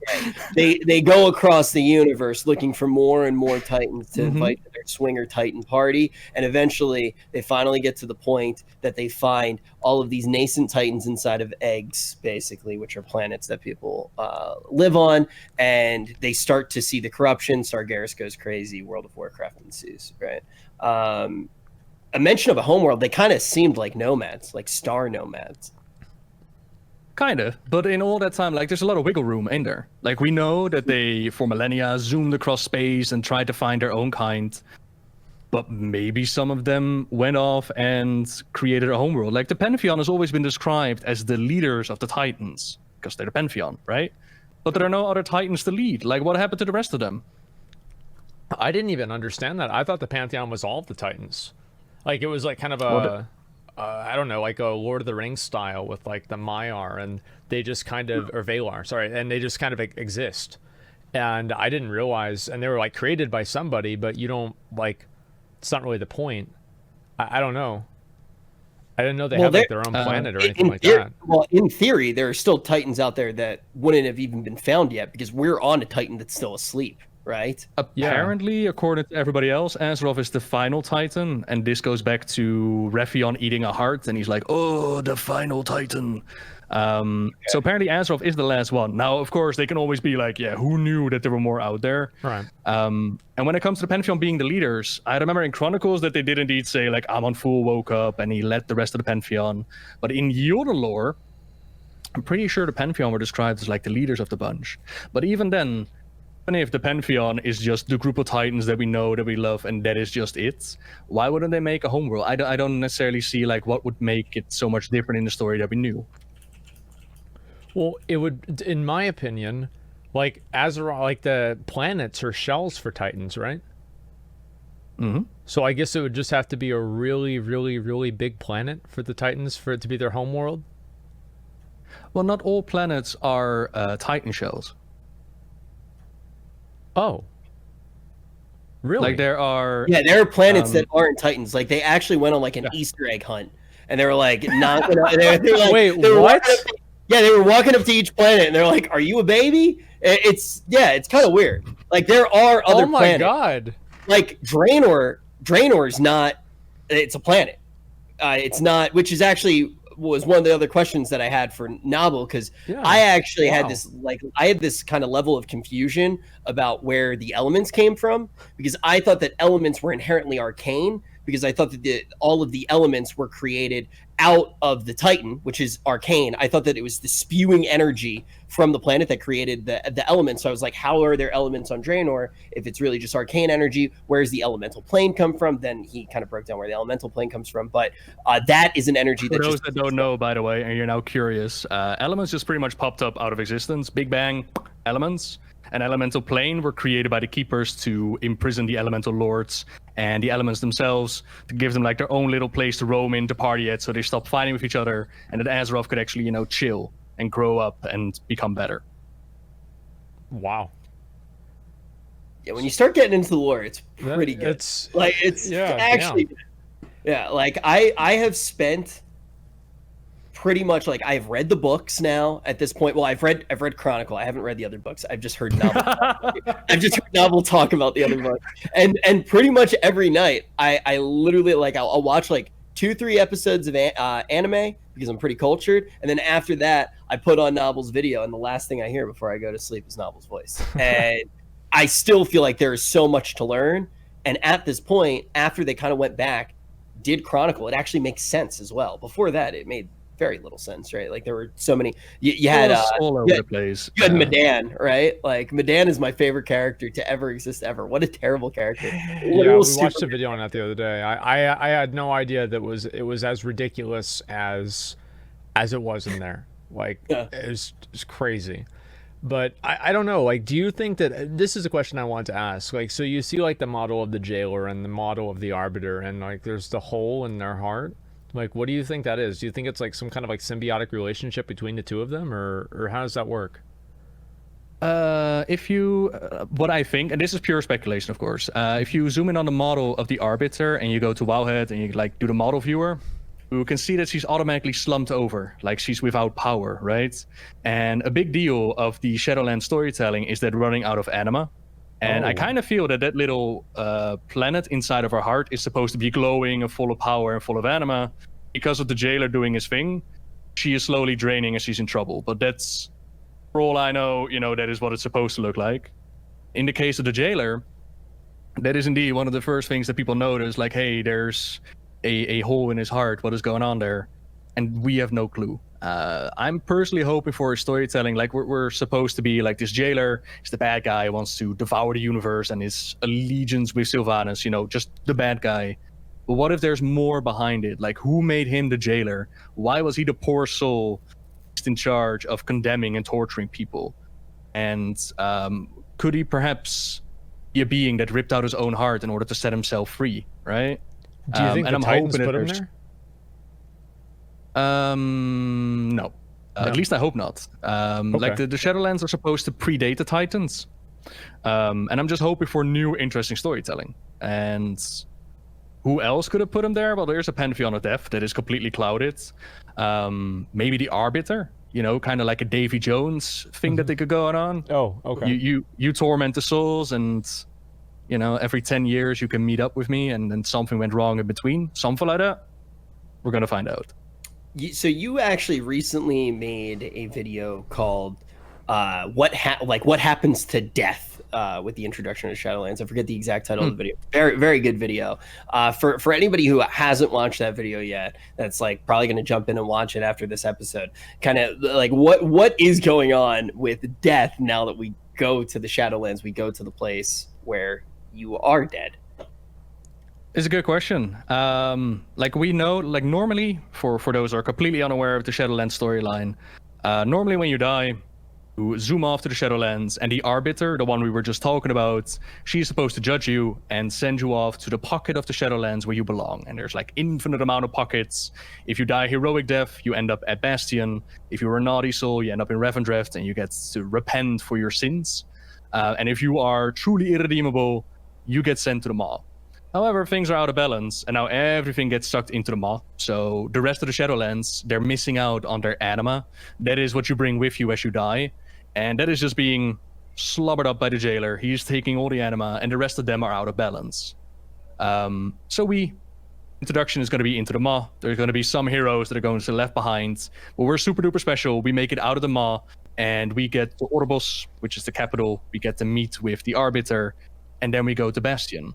day." They go across the universe looking for more and more Titans to invite to their swinger Titan party, and eventually, they finally get to the point that they find all of these nascent Titans inside of eggs, basically, which are planets that people live on, and they start to see the corruption. Sargeras goes crazy. World of Warcraft ensues, right? A mention of a homeworld, they kind of seemed like nomads, like star nomads. Kind of, but in all that time, like, there's a lot of wiggle room in there. Like, we know that they, for millennia, zoomed across space and tried to find their own kind. but maybe some of them went off and created a homeworld. Like the Pantheon has always been described as the leaders of the Titans, because they're the Pantheon, right? But there are no other Titans to lead. Like, what happened to the rest of them? I didn't even understand that. I thought the Pantheon was all of the Titans. Like, it was like kind of a, I don't know, like a Lord of the Rings style with like the Maiar, and they just kind of, or Valar, sorry, and they just kind of exist. And I didn't realize, and they were like created by somebody, but you don't like, it's not really the point. I don't know. I didn't know they had like their own planet or anything like that. Well, in theory, there are still Titans out there that wouldn't have even been found yet, because we're on a Titan that's still asleep, right? Apparently, according to everybody else, Azeroth is the final Titan, and this goes back to Rephion eating a heart, and he's like, "Oh, the final Titan." So apparently, Azeroth is the last one. Now, of course, they can always be like, "Yeah, who knew that there were more out there?" Right. And when it comes to the Pantheon being the leaders, I remember in Chronicles that they did indeed say like Amonful woke up and he led the rest of the Pantheon. But in Yoda lore, I'm pretty sure the Pantheon were described as like the leaders of the bunch. But even then, even if the Pantheon is just the group of Titans that we know, that we love, and that is just it, why wouldn't they make a homeworld? I don't necessarily see like what would make it so much different in the story that we knew. Well, it would, in my opinion, like Azeroth, like the planets are shells for Titans, right? Mm-hmm. So I guess it would just have to be a really, really, really big planet for the Titans for it to be their homeworld. Well, not all planets are Titan shells. Oh. Really? Like there are... Yeah, there are planets that aren't Titans. Like they actually went on like an Easter egg hunt, and they were like, not gonna, they were like, wait, they were what? Yeah, they were walking up to each planet, and they're like, "Are you a baby?" It's kind of weird. Like there are other planets. Oh my god! Like Draenor is not. It's a planet. It's not, which is actually was one of the other questions that I had for Nobbel, because I actually had this kind of level of confusion about where the elements came from, because I thought that elements were inherently arcane, because I thought that all of the elements were created out of the Titan, which is arcane. I thought that it was the spewing energy from the planet that created the elements. So I was like, how are there elements on Draenor if it's really just arcane energy? Where's the elemental plane come from? Then he kind of broke down where the elemental plane comes from. But that is an energy that for those that don't know, by the way, and you're now curious, elements just pretty much popped up out of existence. Big Bang, elements. An elemental plane were created by the keepers to imprison the elemental lords and the elements themselves, to give them like their own little place to roam in, to party at, so they stop fighting with each other, and that Azeroth could actually, chill and grow up and become better. Wow. Yeah, when you start getting into the lore, it's pretty good. It's actually good. Yeah, like I have spent pretty much, like, I've read the books now at this point. Well, I've read Chronicle. I haven't read the other books. I've just heard Nobbel. I've just heard Nobbel talk about the other book. And pretty much every night, I literally, like, I'll watch like 2-3 episodes of anime, because I'm pretty cultured, and then after that, I put on Nobbel's video, and the last thing I hear before I go to sleep is Nobbel's voice. And I still feel like there is so much to learn. And at this point, after they kind of went back, did Chronicle, it actually makes sense as well. Before that, it made very little sense, right? Like there were so many. You had all over the place. You had Medan, right? Like Medan is my favorite character to ever exist ever. What a terrible character. Yeah, we watched a video on that the other day. I had no idea that it was as ridiculous as it was in there. Like it was crazy. But I don't know. Like, do you think that this is a question I want to ask? Like, so you see like the model of the jailer and the model of the arbiter, and like there's the hole in their heart. Like, what do you think that is? Do you think it's like some kind of like symbiotic relationship between the two of them, or how does that work? If you, what I think, and this is pure speculation, of course, if you zoom in on the model of the arbiter and you go to Wowhead and you like do the model viewer, you can see that she's automatically slumped over, like she's without power, right? And a big deal of the Shadowlands storytelling is that running out of anima. And I kind of feel that little planet inside of her heart is supposed to be glowing and full of power and full of anima. Because of the jailer doing his thing, she is slowly draining and she's in trouble. But that's, for all I know, that is what it's supposed to look like. In the case of the jailer, that is indeed one of the first things that people notice, like, hey, there's a hole in his heart. What is going on there? And we have no clue. I'm personally hoping for a storytelling like we're supposed to be like this jailer is the bad guy, wants to devour the universe and his allegiance with Sylvanas, just the bad guy. But what if there's more behind it? Like, who made him the jailer? Why was he the poor soul in charge of condemning and torturing people? And could he perhaps be a being that ripped out his own heart in order to set himself free, right? Do you think the Titans put him there? No. At least I hope not. Okay. Like the Shadowlands are supposed to predate the Titans. And I'm just hoping for new, interesting storytelling. And who else could have put him there? Well, there's a Pantheon of Death that is completely clouded. Maybe the Arbiter, kind of like a Davy Jones thing that they could go on. Oh, okay. You torment the souls, and every 10 years you can meet up with me, and then something went wrong in between. Something like that. We're gonna find out. So you actually recently made a video called what happens to death with the introduction of Shadowlands. I forget the exact title of the video. Very, very good video. For anybody who hasn't watched that video yet, that's like probably going to jump in and watch it after this episode. Kind of like what is going on with death now that we go to the Shadowlands, we go to the place where you are dead. It's a good question. Like we know, like normally, for those who are completely unaware of the Shadowlands storyline, normally when you die, you zoom off to the Shadowlands, and the Arbiter, the one we were just talking about, she's supposed to judge you and send you off to the pocket of the Shadowlands where you belong. And there's like infinite amount of pockets. If you die a heroic death, you end up at Bastion. If you're a naughty soul, you end up in Revendreth, and you get to repent for your sins. And if you are truly irredeemable, you get sent to the Maw. However, things are out of balance, and now everything gets sucked into the Maw. So the rest of the Shadowlands, they're missing out on their anima. That is what you bring with you as you die. And that is just being slobbered up by the jailer. He's taking all the anima, and the rest of them are out of balance. Introduction is going to be into the Maw. There's going to be some heroes that are going to be left behind. But we're super duper special. We make it out of the Maw, and we get to Oribos, which is the capital. We get to meet with the Arbiter, and then we go to Bastion.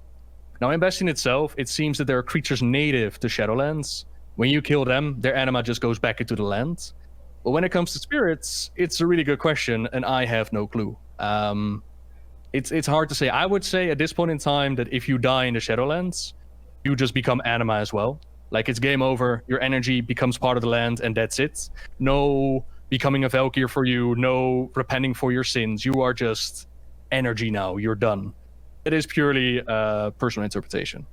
Now, in Bastion itself, it seems that there are creatures native to Shadowlands. When you kill them, their anima just goes back into the land. But when it comes to spirits, it's a really good question, and I have no clue. It's hard to say. I would say at this point in time that if you die in the Shadowlands, you just become anima as well. Like, it's game over, your energy becomes part of the land, and that's it. No becoming a Valkyr for you, no repenting for your sins. You are just energy now, you're done. It is purely personal interpretation.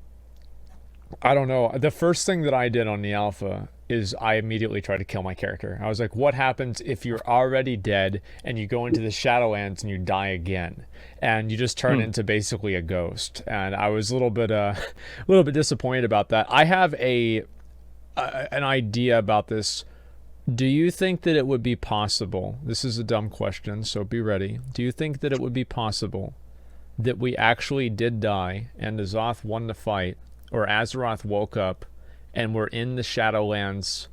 I don't know. The first thing that I did on the alpha is I immediately tried to kill my character. I was like, what happens if you're already dead and you go into the Shadowlands and you die again? And you just turn into basically a ghost. And I was a little bit disappointed about that. I have an idea about this. Do you think that it would be possible? This is a dumb question, so be ready. Do you think that it would be possible that we actually did die and Azoth won the fight, or Azeroth woke up and we're in the Shadowlands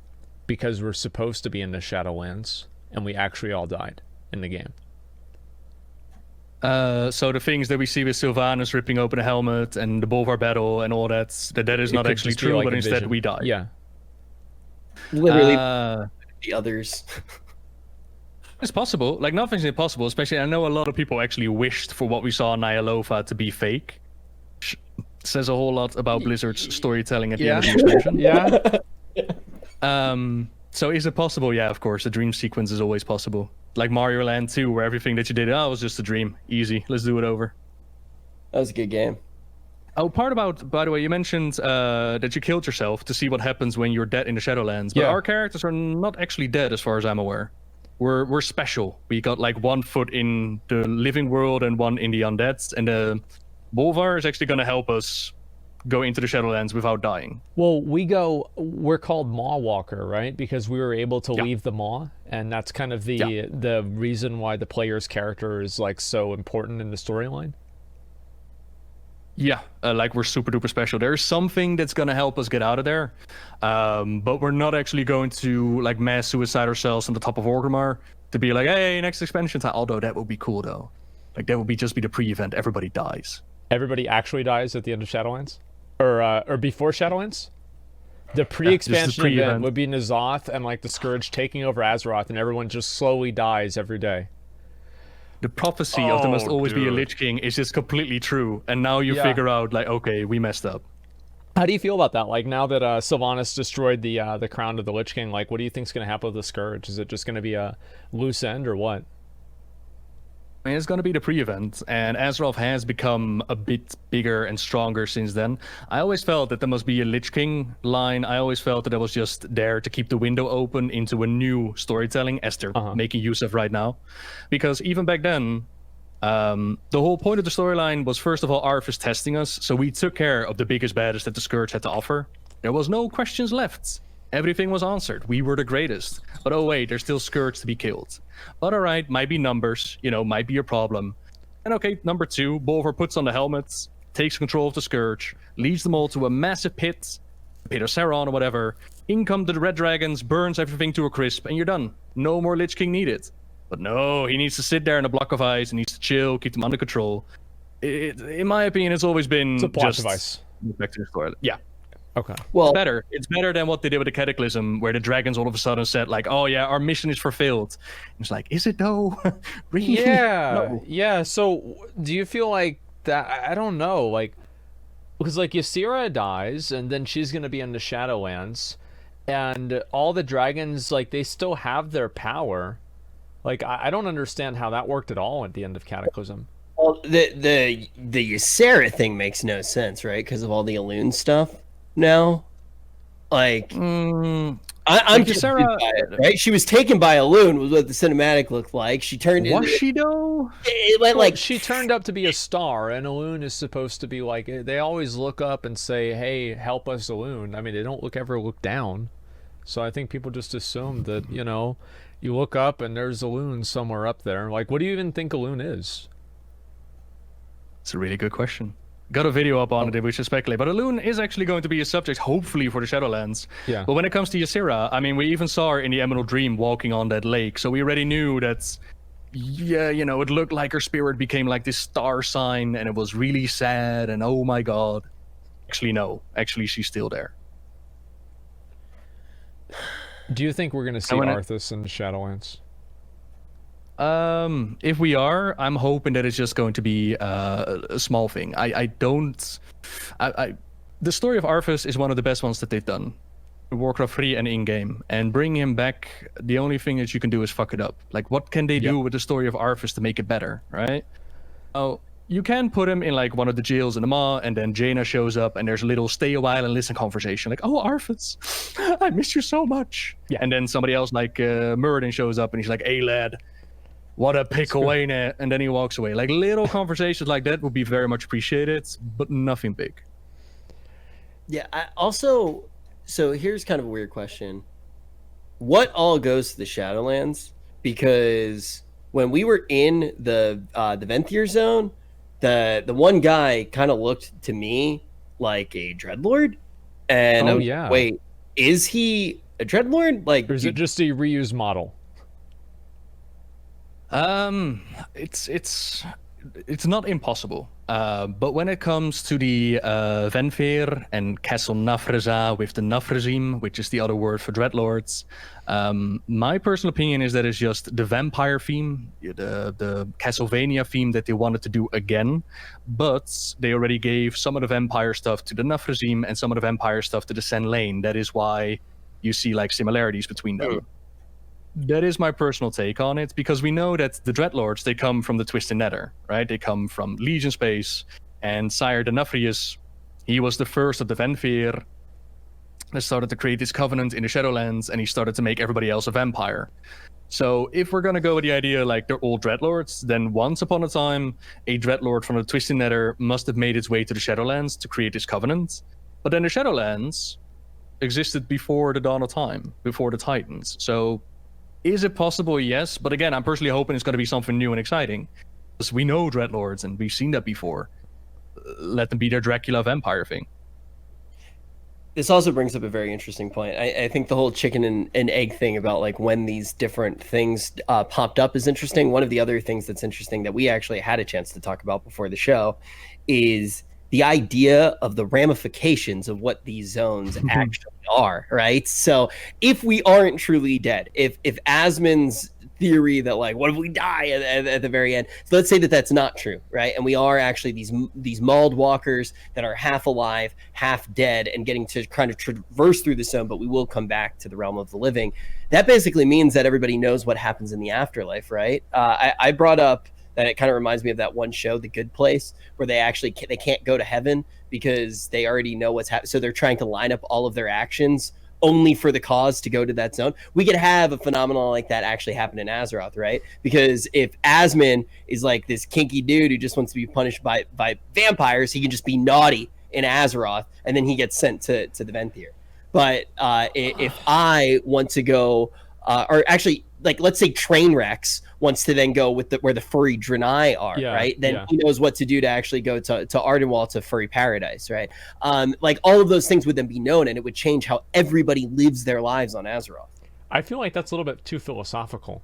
because we're supposed to be in the Shadowlands and we actually all died in the game? So the things that we see with Sylvanas ripping open a helmet and the Bolvar battle and all that is not actually true, like, but instead we die. Yeah. Literally the others. It's possible. Like, nothing's impossible, especially I know a lot of people actually wished for what we saw in Nyalova to be fake. Says a whole lot about Blizzard's storytelling at the end of the expansion. So is it possible? Yeah, of course. A dream sequence is always possible. Like Mario Land 2, where everything that you did, was just a dream. Easy. Let's do it over. That was a good game. Oh, by the way, you mentioned that you killed yourself to see what happens when you're dead in the Shadowlands. But our characters are not actually dead, as far as I'm aware. We're special. We got like 1 foot in the living world and 1 in the undead, and the Bolvar is actually going to help us go into the Shadowlands without dying. Well, we're called Maw Walker, right? Because we were able to leave the Maw, and that's kind of the reason why the player's character is like so important in the storyline. Yeah, like we're super duper special. There's something that's going to help us get out of there, but we're not actually going to like mass suicide ourselves on the top of Orgrimmar to be like, hey, next expansion time. Although that would be cool though. Like that would just be the pre-event. Everybody dies. Everybody actually dies at the end of Shadowlands, or before Shadowlands. The pre-expansion event pre-event. would be N'Zoth and like the Scourge taking over Azeroth, and everyone just slowly dies every day. The prophecy of there must Oh, always be a dude. Lich King is just completely true, and now you Yeah. figure out like, okay, we messed up. How do you feel about that? Like now that Sylvanas destroyed the crown of the Lich King, like what do you think's going to happen with the Scourge? Is it just going to be a loose end or what? I mean, it's going to be the pre-event, and Azeroth has become a bit bigger and stronger since then. I always felt that there must be a Lich King line. I always felt that it was just there to keep the window open into a new storytelling, as they're making use of right now. Because even back then, the whole point of the storyline was, first of all, Arthas testing us, so we took care of the biggest baddest that the Scourge had to offer. There was no questions left. Everything was answered. We were the greatest. But oh wait, there's still Scourge to be killed. But alright, might be numbers, might be a problem. And okay, number 2, Bolvar puts on the helmets, takes control of the Scourge, leads them all to a massive pit of Sauron or whatever. In come the Red Dragons, burns everything to a crisp, and you're done. No more Lich King needed. But no, he needs to sit there in a block of ice, he needs to chill, keep them under control. In my opinion, it's always been It's a plot just device. back to the story. Yeah. Okay. Well, It's better than what they did with the Cataclysm, where the dragons all of a sudden said, like, oh yeah, our mission is fulfilled. It's like, is it though? Really? Yeah. No. Yeah. So do you feel like that? I don't know. Like, because like Ysera dies, and then she's going to be in the Shadowlands, and all the dragons, like, they still have their power. Like, I don't understand how that worked at all at the end of Cataclysm. well, the Ysera thing makes no sense, right? Because of all the Elune stuff now. Like, I'm confused by it, right? She was taken by Elune, was what the cinematic looked like. She turned Was into she though? it went Well, like she turned up to be a star, and Elune is supposed to be like, they always look up and say, hey, help us, Elune. I mean, they don't ever look down. So I think people just assume that, you look up and there's Elune somewhere up there. Like, what do you even think Elune is? It's a really good question. Got a video up on it, we should speculate. But Elune is actually going to be a subject, hopefully, for the Shadowlands. Yeah. But when it comes to Ysera, I mean, we even saw her in the Emerald Dream walking on that lake. So we already knew that, yeah, it looked like her spirit became like this star sign, and it was really sad, and oh my god. Actually, no. Actually, she's still there. Do you think we're going to see Arthas in the Shadowlands? If we are, I'm hoping that it's just going to be a small thing. The story of Arthas is one of the best ones that they've done. Warcraft 3 and in-game. And bringing him back, the only thing that you can do is fuck it up. Like, what can they do with the story of Arthas to make it better, right? Oh, you can put him in, like, one of the jails in the Maw, and then Jaina shows up, and there's a little stay a while and listen conversation. Like, oh, Arthas, I miss you so much. Yeah. And then somebody else, like Muradin, shows up, and he's like, hey, lad, what a pickle, ain't it? And then he walks away. Like, little conversations like that would be very much appreciated, but nothing big. Yeah, so here's kind of a weird question. What all goes to the Shadowlands? Because when we were in the Venthyr zone, the one guy kind of looked to me like a Dreadlord. And wait, is he a Dreadlord? Like, or is it just a reused model? It's not impossible. But when it comes to the Venthyr and Castle Nafreza with the Nafrezim, which is the other word for Dreadlords, my personal opinion is that it's just the vampire theme, the Castlevania theme that they wanted to do again, but they already gave some of the vampire stuff to the Nafrezim and some of the vampire stuff to the Sen Lane. That is why you see like similarities between them. That is my personal take on it, because we know that the Dreadlords, they come from the Twisted Nether, right? They come from Legion space, and Sire Denethrius, he was the first of the Venthyr that started to create this covenant in the Shadowlands, and he started to make everybody else a vampire. So if we're going to go with the idea like they're all Dreadlords, then once upon a time, a Dreadlord from the Twisted Nether must have made its way to the Shadowlands to create this covenant. But then the Shadowlands existed before the dawn of time, before the Titans. So is it possible? Yes. But again, I'm personally hoping it's going to be something new and exciting. Because we know Dreadlords, and we've seen that before. Let them be their Dracula vampire thing. This also brings up a very interesting point. I think the whole chicken and egg thing about like when these different things popped up is interesting. One of the other things that's interesting that we actually had a chance to talk about before the show is the idea of the ramifications of what these zones actually are, right? So if we aren't truly dead, if Asmon's theory that like what if we die at the very end, so let's say that that's not true, right, and we are actually these mauled walkers that are half alive, half dead, and getting to kind of traverse through the zone, but we will come back to the realm of the living. That basically means that everybody knows what happens in the afterlife, right? I brought up that it kind of reminds me of that one show, The Good Place, where they can't go to heaven because they already know what's happening, so they're trying to line up all of their actions only for the cause to go to that zone. We could have a phenomenon like that actually happen in Azeroth, right? Because if Asmon is like this kinky dude who just wants to be punished by vampires, he can just be naughty in Azeroth, and then he gets sent to the Venthyr. But if I want to go, or actually, like, let's say Trainwrecks wants to then go with where the furry Draenei are, right? Then he knows what to do to actually go to Ardenwall, to Furry Paradise, right? Like, all of those things would then be known, and it would change how everybody lives their lives on Azeroth. I feel like that's a little bit too philosophical.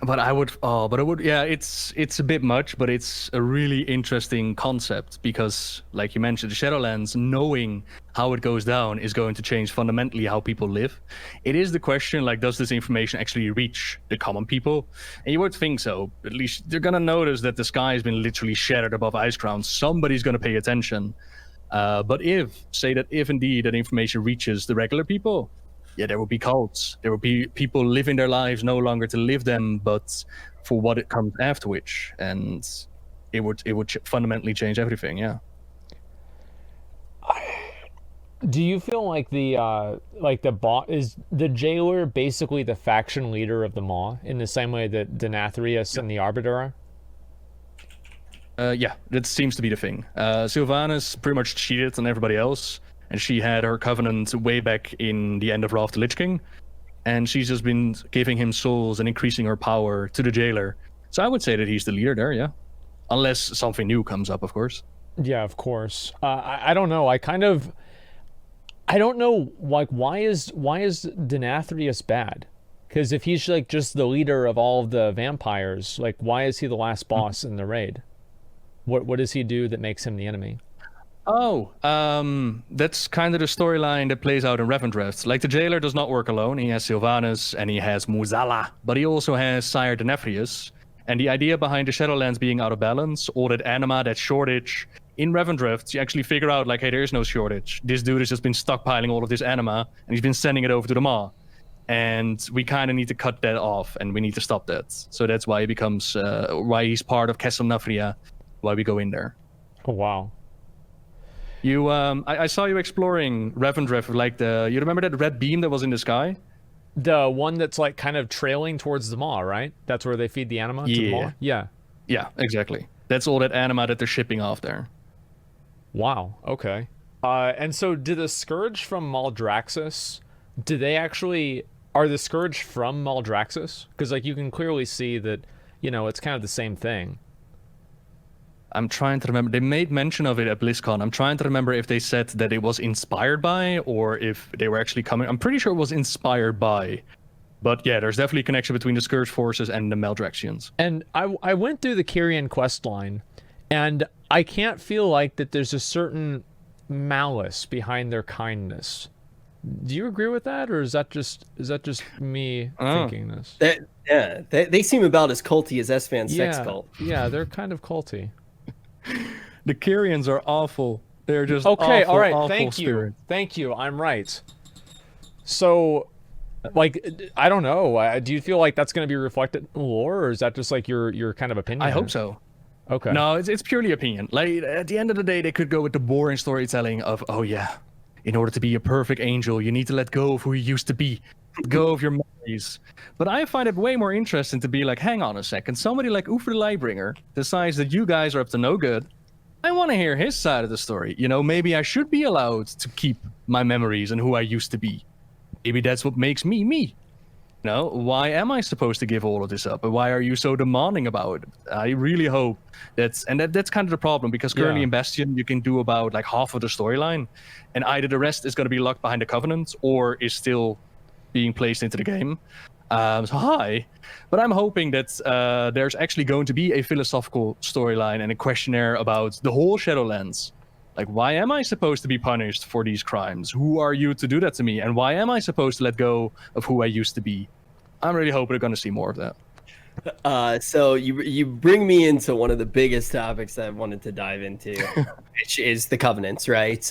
But I would, yeah, it's a bit much, but it's a really interesting concept because, like you mentioned, the Shadowlands, knowing how it goes down is going to change fundamentally how people live. It is the question, like, does this information actually reach the common people? And you would think so. At least they're gonna notice that the sky has been literally shattered above Icecrown. Somebody's gonna pay attention. But if indeed that information reaches the regular people, yeah, there will be cults. There will be people living their lives no longer to live them, but for what it comes after which, and it would fundamentally change everything. Yeah. Do you feel like the bot is the jailer basically the faction leader of the Maw in the same way that Denathrius and the Arbiter are? Yeah, that seems to be the thing. Sylvanas pretty much cheated on everybody else. And she had her covenant way back in the end of Wrath of the Lich King. And she's just been giving him souls and increasing her power to the jailer. So I would say that he's the leader there, yeah. Unless something new comes up, of course. Yeah, of course. I don't know. I don't know, like, why is Denathrius bad? Because if he's like just the leader of all of the vampires, like, why is he the last boss in the raid? What does he do that makes him the enemy? Oh, that's kind of the storyline that plays out in Revendreth. Like, the jailer does not work alone. He has Sylvanas and he has Muzala, but he also has Sire Denathrius. And the idea behind the Shadowlands being out of balance, all that anima, that shortage, in Revendreth, you actually figure out, like, hey, there is no shortage. This dude has just been stockpiling all of this anima, and he's been sending it over to the Maw. And we kind of need to cut that off, and we need to stop that. So that's why he becomes, why he's part of Castle Nafria, why we go in there. Oh, wow. You, I saw you exploring Revendreth, like you remember that red beam that was in the sky? The one that's like kind of trailing towards the Maw, right? That's where they feed the anima to the Maw? Yeah. Yeah, exactly. That's all that anima that they're shipping off there. Wow, okay. And so do the Scourge from Maldraxxus, are the Scourge from Maldraxxus? Because, like, you can clearly see that, you know, it's kind of the same thing. I'm trying to remember. They made mention of it at BlizzCon. I'm trying to remember if they said that it was inspired by or if they were actually coming. I'm pretty sure it was inspired by. But yeah, there's definitely a connection between the Scourge forces and the Maldraxxians. And I went through the Kyrian quest line, and I can't feel like that there's a certain malice behind their kindness. Do you agree with that, or is that just me thinking this? They seem about as culty as S-Fan's sex cult. Yeah, they're kind of culty. The Kyrians are awful. They're just okay. Awful, all right, awful thank you. I'm right. So, like, I don't know. Do you feel like that's going to be reflected in lore, or is that just like your kind of opinion? I hope so. Okay. No, it's purely opinion. Like, at the end of the day, they could go with the boring storytelling of, oh yeah, in order to be a perfect angel, you need to let go of who you used to be. Let go of your memories. But I find it way more interesting to be like, hang on a second, somebody like Uther the Lightbringer decides that you guys are up to no good. I want to hear his side of the story. You know, maybe I should be allowed to keep my memories and who I used to be. Maybe that's what makes me me. No, why am I supposed to give all of this up? And why are you so demanding about it? I really hope that's kind of the problem, because currently in Bastion you can do about like half of the storyline, and either the rest is going to be locked behind the Covenant or is still being placed into the game. So hi. But I'm hoping that there's actually going to be a philosophical storyline and a questionnaire about the whole Shadowlands. Like, why am I supposed to be punished for these crimes? Who are you to do that to me? And why am I supposed to let go of who I used to be? I'm really hoping we're going to see more of that. So you bring me into one of the biggest topics that I wanted to dive into, which is the covenants, right?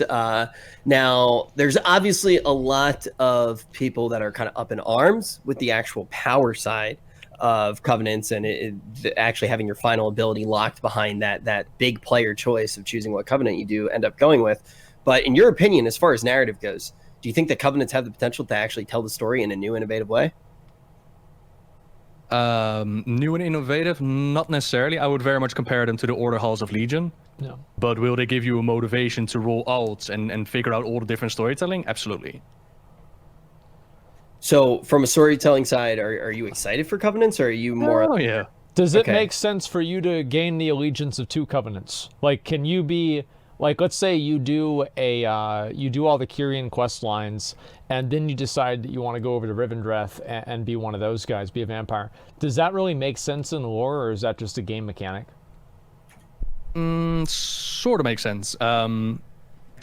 Now, there's obviously a lot of people that are kind of up in arms with the actual power side of covenants and actually having your final ability locked behind that big player choice of choosing what covenant you do end up going with. But in your opinion, as far as narrative goes, do you think that covenants have the potential to actually tell the story in a new, innovative way? New and innovative, not necessarily. I would very much compare them to the Order Halls of Legion. No. But will they give you a motivation to roll alts and figure out all the different storytelling? Absolutely. So from a storytelling side, are you excited for covenants, or are you more... Oh, yeah. Does it make sense for you to gain the allegiance of two covenants? Like, can you be... Like, let's say you do you do all the Kyrian quest lines, and then you decide that you want to go over to Rivendreth and be one of those guys, be a vampire. Does that really make sense in the lore, or is that just a game mechanic? Sort of makes sense. Turn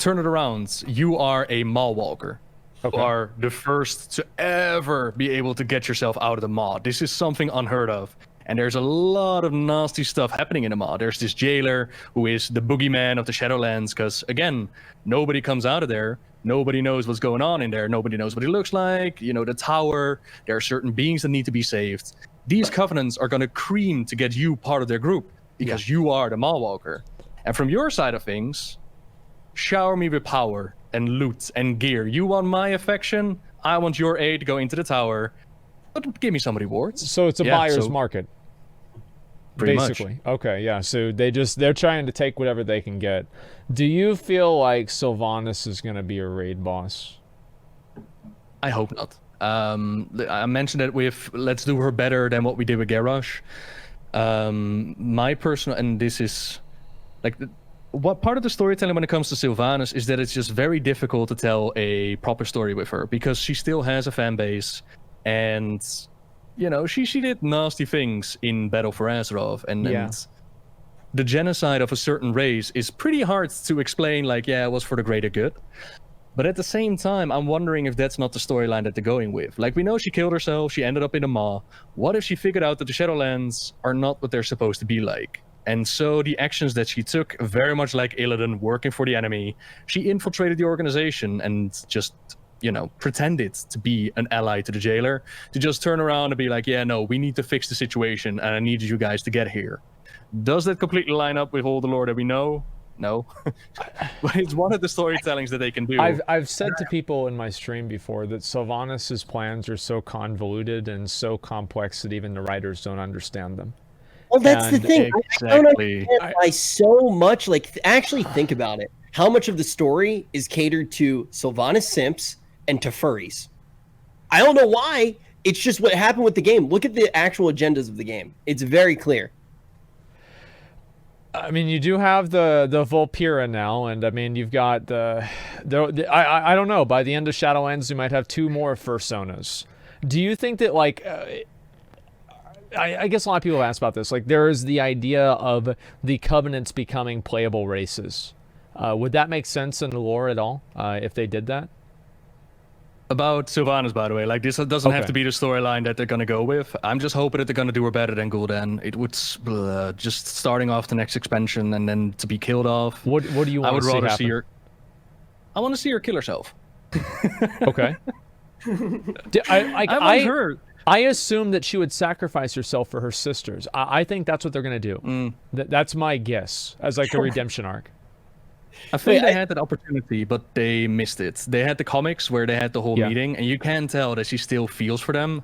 it around. You are a Maw Walker. Okay. You are the first to ever be able to get yourself out of the Maw. This is something unheard of. And there's a lot of nasty stuff happening in the Maw. There's this jailer who is the boogeyman of the Shadowlands, because, again, nobody comes out of there. Nobody knows what's going on in there. Nobody knows what he looks like. You know, the tower. There are certain beings that need to be saved. These covenants are going to cream to get you part of their group, because you are the Maw Walker. And from your side of things, shower me with power and loot and gear. You want my affection? I want your aid to go into the tower. But give me some rewards. So it's a buyer's market. Pretty basically. much. Okay, yeah. So they're trying to take whatever they can get. Do you feel like Sylvanas is going to be a raid boss? I hope not. I mentioned it with let's do her better than what we did with Garrosh. My personal, and this is like what part of the storytelling when it comes to Sylvanas is that it's just very difficult to tell a proper story with her, because she still has a fan base, and you know, she did nasty things in Battle for Azeroth, and the genocide of a certain race is pretty hard to explain, like, yeah, it was for the greater good. But at the same time, I'm wondering if that's not the storyline that they're going with. Like, we know she killed herself, she ended up in a Maw. What if she figured out that the Shadowlands are not what they're supposed to be like? And so the actions that she took, very much like Illidan working for the enemy, she infiltrated the organization and just, you know, pretended to be an ally to the jailer, to just turn around and be like, yeah, no, we need to fix the situation and I need you guys to get here. Does that completely line up with all the lore that we know? No. But it's one of the storytellings that they can do. I've said to people in my stream before that Sylvanas' plans are so convoluted and so complex that even the writers don't understand them. Well, that's the thing. Exactly. I don't understand why so much, like, actually think about it. How much of the story is catered to Sylvanas simps and to furries? I don't know why. It's just what happened with the game. Look at the actual agendas of the game. It's very clear. I mean, you do have the Volpira now, and I mean, you've got I don't know. By the end of Shadowlands, you might have 2 more fursonas. Do you think that, like, I guess a lot of people have asked about this. Like, there is the idea of the Covenants becoming playable races. Would that make sense in the lore at all if they did that? About Sylvanas, by the way, like, this doesn't have to be the storyline that they're going to go with. I'm just hoping that they're going to do her better than Gul'dan. It would just starting off the next expansion and then to be killed off. What do you want to see happen? See her. I want to see her kill herself. Okay. I assume that she would sacrifice herself for her sisters. I think that's what they're going to do. That's my guess as like a redemption arc. I think they had that opportunity, but they missed it. They had the comics where they had the whole meeting, and you can tell that she still feels for them,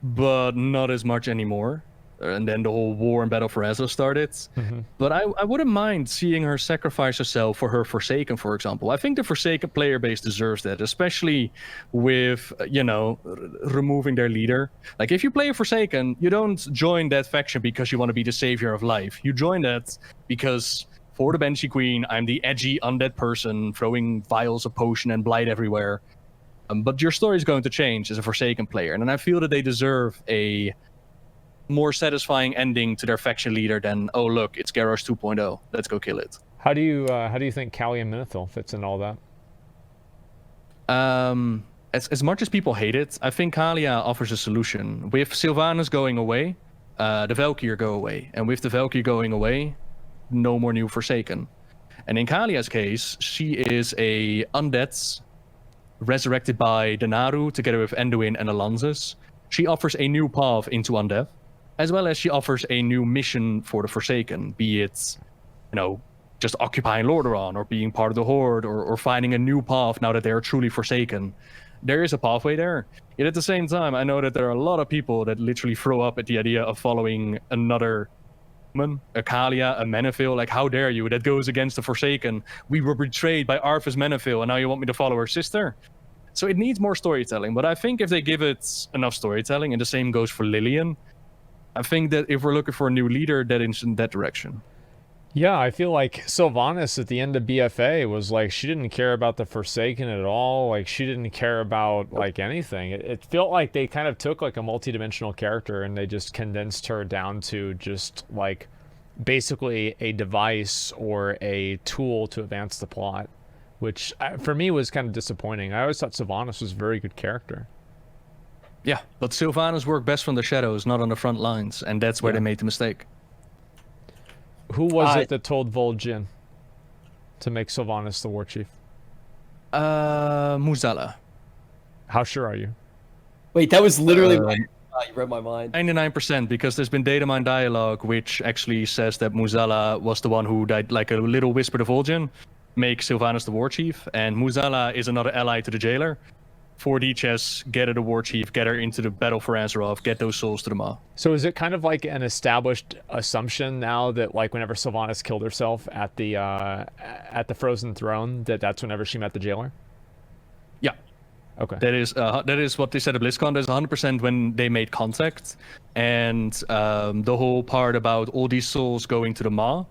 but not as much anymore. And then the whole war and Battle for Azeroth started. Mm-hmm. But I wouldn't mind seeing her sacrifice herself for her Forsaken, for example. I think the Forsaken player base deserves that, especially with, you know, removing their leader. Like, if you play a Forsaken, you don't join that faction because you want to be the savior of life. You join that because, for the Banshee Queen, I'm the edgy undead person throwing vials of potion and blight everywhere. But your story is going to change as a Forsaken player, and I feel that they deserve a more satisfying ending to their faction leader than, oh look, it's Garrosh 2.0, let's go kill it. How do you think Callie Minithil fits in all that? As much as people hate it, I think Kalia offers a solution. With Sylvanas going away, the Valkyrie go away, and with the Valkyrie going away, no more new Forsaken. And in Kalia's case, she is a undead resurrected by Denaru together with Enduin and Alonzus. She offers a new path into undeath, as well as she offers a new mission for the Forsaken, be it, just occupying Lordaeron, or being part of the Horde, or finding a new path now that they are truly Forsaken. There is a pathway there. Yet at the same time, I know that there are a lot of people that literally throw up at the idea of following another woman, a Kalia, a Menethil. Like, how dare you? That goes against the Forsaken. We were betrayed by Arthas Menethil, and now you want me to follow her sister? So it needs more storytelling. But I think if they give it enough storytelling, and the same goes for Lillian, I think that if we're looking for a new leader, that is in that direction. Yeah, I feel like Sylvanas at the end of BFA was like, she didn't care about the Forsaken at all. Like, she didn't care about, like, anything. It felt like they kind of took, like, a multidimensional character and they just condensed her down to just, like, basically a device or a tool to advance the plot, which, for me, was kind of disappointing. I always thought Sylvanas was a very good character. Yeah, but Sylvanas worked best from the shadows, not on the front lines, and that's where they made the mistake. Who was it that told Vol'jin to make Sylvanas the war chief? Muzala. How sure are you? Wait, that was literally you read my mind. 99%, because there's been data mine dialogue which actually says that Muzala was the one who died, like a little whisper to Vol'jin, make Sylvanas the war chief, and Muzala is another ally to the jailer. 4D chess, get her the war chief, get her into the battle for Azeroth, get those souls to the Maw. So is it kind of like an established assumption now that, like, whenever Sylvanas killed herself at the Frozen Throne, that's whenever she met the jailer? Yeah. Okay. That is what they said at BlizzCon. That's 100% when they made contact, and the whole part about all these souls going to the Maw.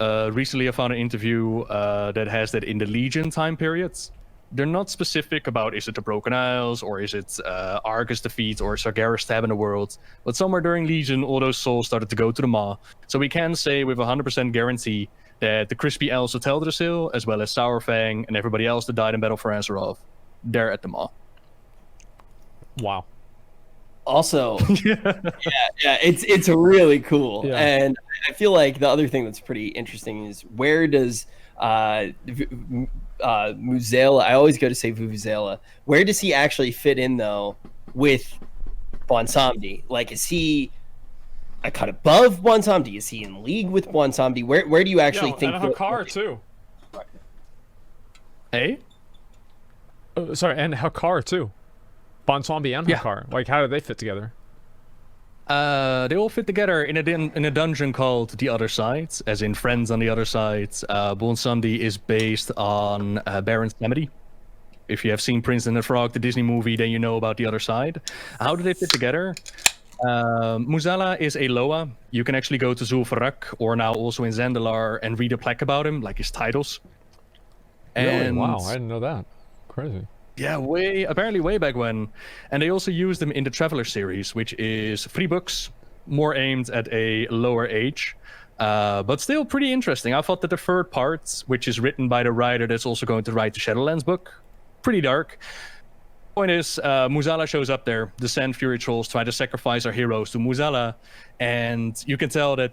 Recently, I found an interview that has that in the Legion time periods. They're not specific about, is it the Broken Isles, or is it Argus defeat, or Sargeras stab in the world. But somewhere during Legion, all those souls started to go to the Maw. So we can say with 100% guarantee that the Crispy Elves of Teldrassil, as well as Sourfang, and everybody else that died in Battle for Azeroth, they're at the Maw. Wow. Also, yeah, it's really cool. Yeah. And I feel like the other thing that's pretty interesting is, where does Muzela, I always go to say Vuvuzela, where does he actually fit in though with Bwonsamdi? Like, is he a cut above Bwonsamdi? Is he in league with Bwonsamdi? Where do you actually think? And Hakar too. Hey? Sorry, and Hakar too. Bwonsamdi and Hakar. Like, how do they fit together? They all fit together in a dungeon called The Other Side, as in Friends on the Other Side. Bwonsamdi is based on Baron's Amity. If you have seen Prince and the Frog, the Disney movie, then you know about The Other Side. How do they fit together? Muzala is a Loa. You can actually go to Zul'Farrak, or now also in Zandalar, and read a plaque about him, like his titles. Really? And wow, I didn't know that. Crazy. Yeah, apparently way back when. And they also used them in the Traveler series, which is 3 books, more aimed at a lower age, but still pretty interesting. I thought that the third part, which is written by the writer that's also going to write the Shadowlands book, pretty dark. Point is, Muzala shows up there. The Sand Fury Trolls try to sacrifice our heroes to Muzala, and you can tell that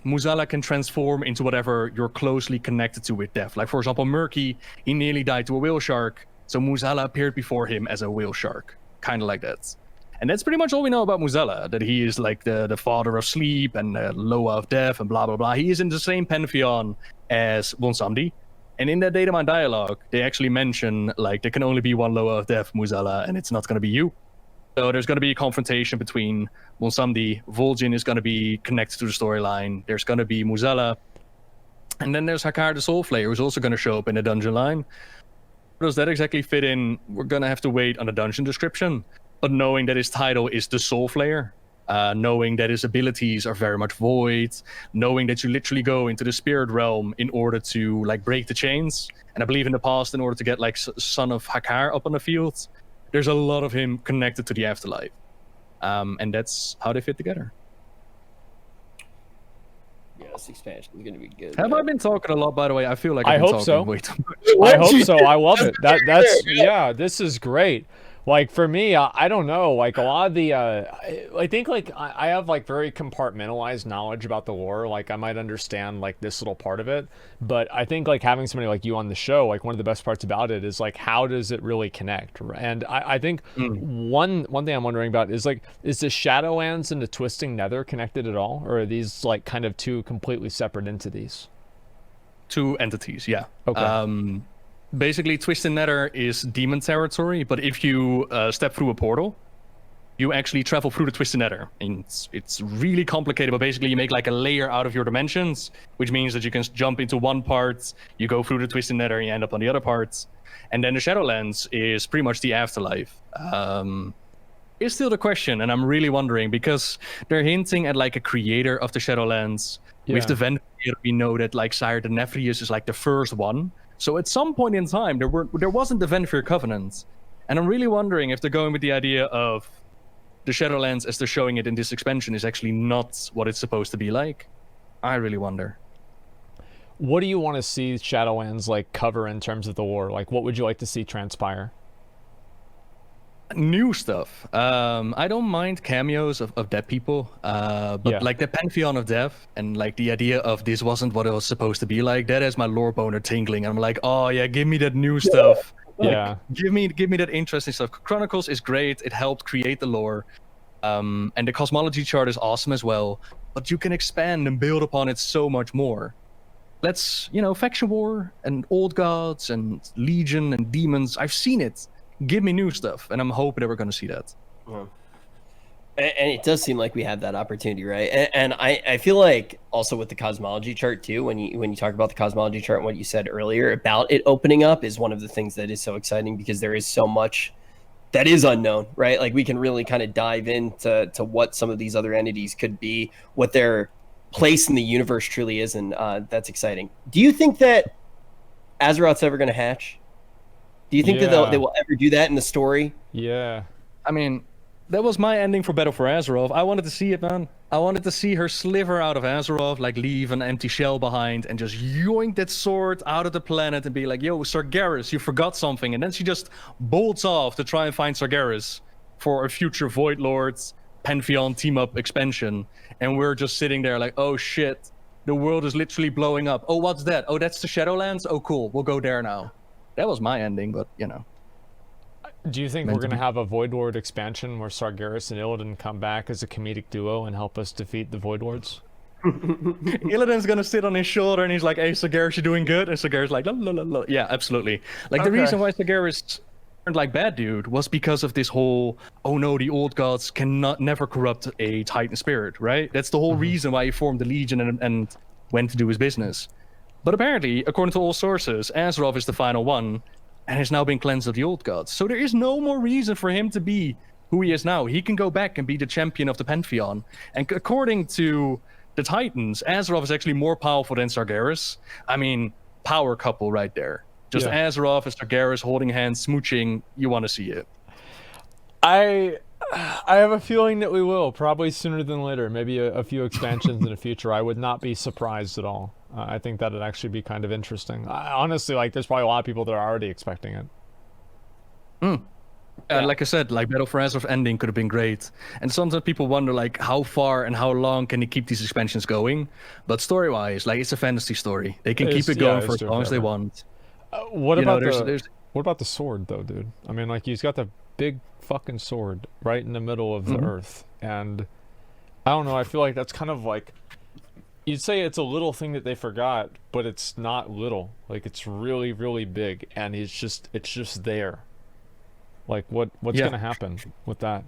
Muzala can transform into whatever you're closely connected to with death. Like, for example, Murky, he nearly died to a whale shark. So Muzala appeared before him as a whale shark, kind of like that. And that's pretty much all we know about Muzala, that he is like the father of sleep and Loa of death and blah, blah, blah. He is in the same pantheon as Bwonsamdi. And in that Datamine dialogue, they actually mention, like, there can only be one Loa of death, Muzala, and it's not going to be you. So there's going to be a confrontation between Bwonsamdi. Vol'jin is going to be connected to the storyline. There's going to be Muzala. And then there's Hakar the Soulflayer, who's also going to show up in the dungeon line. Does that exactly fit in? We're gonna have to wait on the dungeon description. But knowing that his title is the Soulflayer, knowing that his abilities are very much void, knowing that you literally go into the spirit realm in order to like break the chains. And I believe in the past, in order to get like Son of Hakar up on the field, there's a lot of him connected to the afterlife. And that's how they fit together. Yeah, this expansion is going to be good. Have I been talking a lot, by the way? I feel like I I've been hope so. talking way too much. I hope so. I love it. That's yeah. This is great. Like for me, I don't know. Like a lot of the, I think like I have like very compartmentalized knowledge about the lore. Like I might understand like this little part of it, but I think like having somebody like you on the show, like one of the best parts about it is like how does it really connect? And I think one thing I'm wondering about is like is the Shadowlands and the Twisting Nether connected at all, or are these like kind of two completely separate entities? Two entities, yeah. Okay. Basically, Twisted Nether is demon territory, but if you step through a portal, you actually travel through the Twisted Nether. And it's really complicated, but basically you make like a layer out of your dimensions, which means that you can jump into one part, you go through the Twisted Nether, and you end up on the other parts. And then the Shadowlands is pretty much the afterlife. It's still the question, and I'm really wondering, because they're hinting at like a creator of the Shadowlands. Yeah. With the Vendor, we know that like Sire the Nephrius is like the first one. So at some point in time, there wasn't the Vengefyr Covenant. And I'm really wondering if they're going with the idea of the Shadowlands as they're showing it in this expansion is actually not what it's supposed to be like. I really wonder. What do you want to see Shadowlands like cover in terms of the lore? Like what would you like to see transpire? New stuff. I don't mind cameos of dead people, but like the Pantheon of Death and like the idea of this wasn't what it was supposed to be like, that has my lore boner tingling. I'm like, oh yeah, give me that new stuff. Yeah. Give me that interesting stuff. Chronicles is great. It helped create the lore. And the cosmology chart is awesome as well. But you can expand and build upon it so much more. Let's, faction war and old gods and legion and demons. I've seen it. Give me new stuff, and I'm hoping that we're going to see that. Yeah. And it does seem like we have that opportunity, right? And I feel like also with the cosmology chart too, when you talk about the cosmology chart and what you said earlier about it opening up is one of the things that is so exciting, because there is so much that is unknown, right? Like we can really kind of dive into what some of these other entities could be, what their place in the universe truly is, and that's exciting. Do you think that Azeroth's ever going to hatch? Do you think that they will ever do that in the story? Yeah. I mean, that was my ending for Battle for Azeroth. I wanted to see it, man. I wanted to see her sliver out of Azeroth, like leave an empty shell behind and just yoink that sword out of the planet and be like, yo, Sargeras, you forgot something. And then she just bolts off to try and find Sargeras for a future Void Lords Pantheon team-up expansion. And we're just sitting there like, oh shit, the world is literally blowing up. Oh, what's that? Oh, that's the Shadowlands? Oh, cool. We'll go there now. That was my ending, but, Do you think we're going to have a Void Lord expansion where Sargeras and Illidan come back as a comedic duo and help us defeat the Void Lords? Illidan's going to sit on his shoulder and he's like, hey, Sargeras, you doing good? And Sargeras like, la, la, la, la. Yeah, absolutely. Like, the reason why Sargeras turned like bad dude was because of this whole, oh no, the old gods never corrupt a Titan spirit, right? That's the whole reason why he formed the Legion and went to do his business. But apparently, according to all sources, Azeroth is the final one, and has now been cleansed of the old gods. So there is no more reason for him to be who he is now. He can go back and be the champion of the Pantheon. And according to the Titans, Azeroth is actually more powerful than Sargeras. I mean, power couple right there. Just Azeroth and Sargeras holding hands, smooching. You want to see it. I have a feeling that we will, probably sooner than later. Maybe a few expansions in the future. I would not be surprised at all. I think that would actually be kind of interesting. Honestly, like, there's probably a lot of people that are already expecting it. Like I said, like Battle for Azeroth ending could have been great. And sometimes people wonder, like, how far and how long can they keep these expansions going? But story-wise, like, it's a fantasy story. They can keep it going for as long as they want. What about the sword, though, dude? I mean, like, he's got the big fucking sword right in the middle of the earth. And I don't know, I feel like that's kind of like... You'd say it's a little thing that they forgot, but it's not little. Like, it's really, really big, and it's just there. Like, what's gonna happen with that?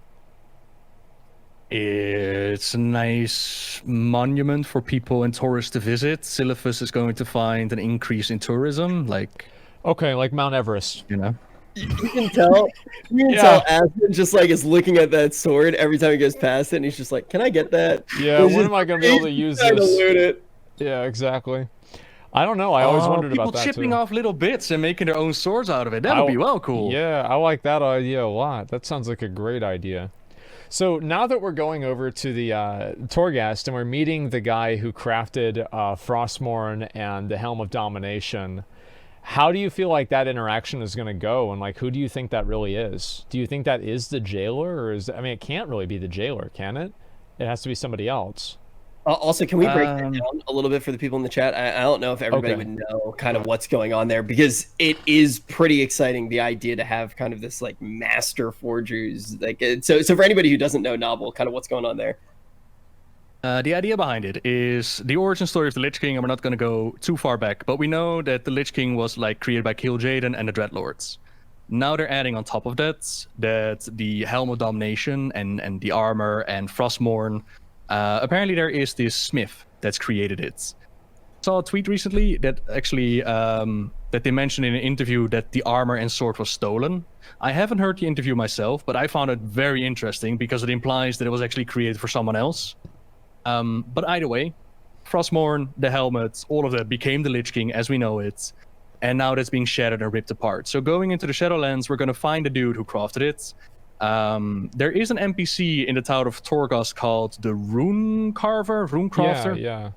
It's a nice monument for people and tourists to visit. Silphus is going to find an increase in tourism, like... Okay, like Mount Everest. You can tell. You can tell Aspen just like is looking at that sword every time he goes past it, and he's just like, "Can I get that?" Yeah, when am I gonna be able to use trying this? to loot it. Yeah, exactly. I don't know. I always wondered about that People chipping too. off little bits and making their own swords out of it. That would be well cool. Yeah, I like that idea a lot. That sounds like a great idea. So now that we're going over to the Torghast and we're meeting the guy who crafted Frostmourne and the Helm of Domination, how do you feel like that interaction is going to go? And like, who do you think that really is? Do you think that is the jailer, or is, I mean, it can't really be the jailer, can it? It has to be somebody else. Also, can we break that down a little bit for the people in the chat? I don't know if everybody would know kind of what's going on there, because it is pretty exciting, the idea to have kind of this like master forgers. Like, so for anybody who doesn't know Nobbel, kind of what's going on there. The idea behind it is the origin story of the Lich King, and we're not going to go too far back, but we know that the Lich King was like created by Kil'jaeden and the Dreadlords. Now they're adding on top of that the Helm of Domination and the armor and Frostmourne. Apparently there is this smith that's created it. I saw a tweet recently that actually that they mentioned in an interview that the armor and sword was stolen. I haven't heard the interview myself, but I found it very interesting because it implies that it was actually created for someone else. But either way, Frostmourne, the helmet, all of that became the Lich King as we know it, and now that's being shattered and ripped apart. So going into the Shadowlands, we're going to find the dude who crafted it. There is an NPC in the town of Torghast called the Rune Crafter. Yeah.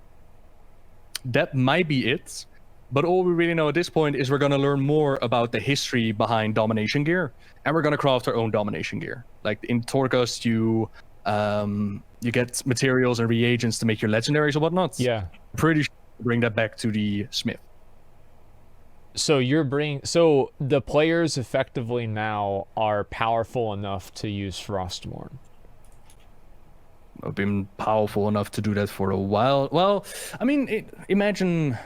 That might be it. But all we really know at this point is we're going to learn more about the history behind Domination gear, and we're going to craft our own Domination gear. Like in Torghast, you get materials and reagents to make your legendaries and whatnot. Yeah. Pretty sure bring that back to the smith. So so the players effectively now are powerful enough to use Frostmourne. I've been powerful enough to do that for a while. Well, I mean, imagine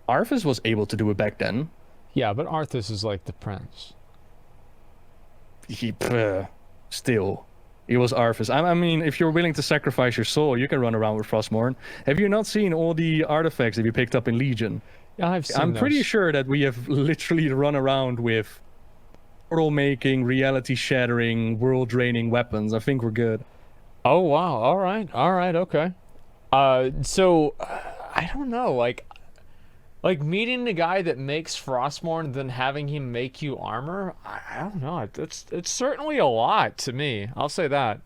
Arthas was able to do it back then. Yeah, but Arthas is like the prince. He was Arthas. I mean, if you're willing to sacrifice your soul, you can run around with Frostmourne. Have you not seen all the artifacts that you picked up in Legion? Yeah, I've seen I'm those. pretty sure that we have literally run around with portal-making, reality-shattering, world-draining weapons. I think we're good. Oh, wow. All right, okay. So, I don't know, like meeting the guy that makes Frostmourne, then having him make you armor, I don't know. It's certainly a lot to me. I'll say that.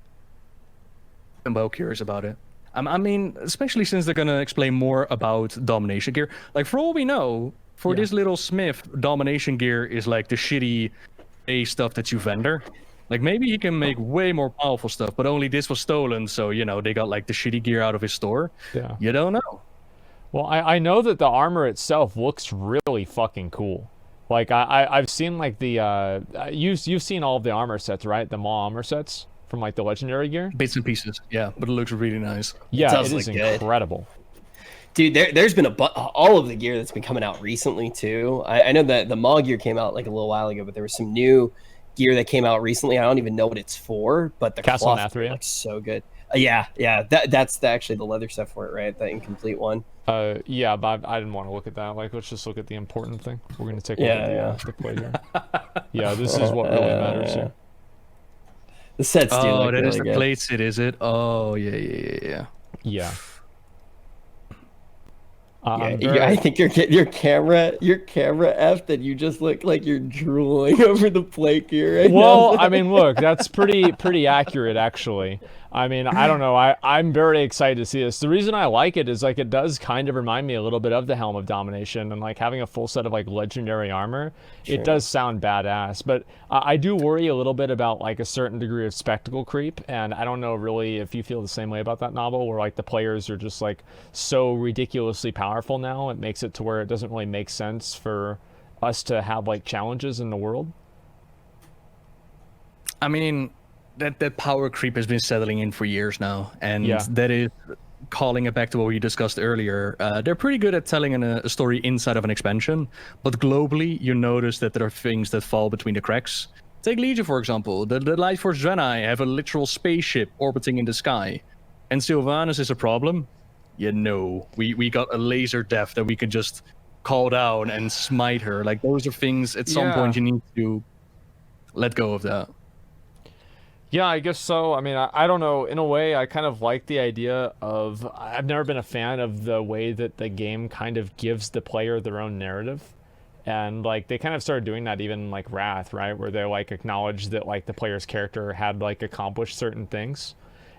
I'm well curious about it. I mean, especially since they're gonna explain more about Domination gear. Like, for all we know, for this little smith, Domination gear is like the shitty A stuff that you vendor. Like, maybe he can make way more powerful stuff, but only this was stolen, so, you know, they got like the shitty gear out of his store. Yeah. You don't know. Well, I know that the armor itself looks really fucking cool. Like, I've seen like the you've seen all of the armor sets, right? The Maw armor sets from like the legendary gear. Bits and pieces, yeah, but it looks really nice. Yeah, it is incredible. Dude, there's been all of the gear that's been coming out recently too. I know that the Maw gear came out like a little while ago, but there was some new gear that came out recently. I don't even know what it's for, but the Castle cloth Nathria looks so good. Yeah, that's actually the leather stuff for it, right? The incomplete one. Yeah, but I didn't want to look at that. Like, let's just look at the important thing. We're gonna take a look at the plate here. Yeah, this is what really matters here. The sets do look that really is the good. plate set, is it? Oh, yeah. Yeah. I think your camera F that you just look like you're drooling over the plate gear right now. Well, I mean, look, that's pretty accurate, actually. I mean, I don't know. I'm very excited to see this. The reason I like it is like it does kind of remind me a little bit of the Helm of Domination, and like having a full set of like legendary armor. Sure. It does sound badass, but I do worry a little bit about like a certain degree of spectacle creep, and I don't know really if you feel the same way about that novel, where like the players are just like so ridiculously powerful now. It makes it to where it doesn't really make sense for us to have like challenges in the world. I mean, that power creep has been settling in for years now, and that is calling it back to what we discussed earlier. They're pretty good at telling a story inside of an expansion, but globally, you notice that there are things that fall between the cracks. Take Legion, for example. The Lightforce Draenei have a literal spaceship orbiting in the sky, and Sylvanas is a problem. You know, we got a laser depth that we can just call down and smite her. Like, those are things at some point you need to let go of that. Yeah, I guess so. I mean, I don't know. In a way, I kind of like the idea of... I've never been a fan of the way that the game kind of gives the player their own narrative. And, like, they kind of started doing that even, like, Wrath, right? Where they, like, acknowledge that, like, the player's character had, like, accomplished certain things.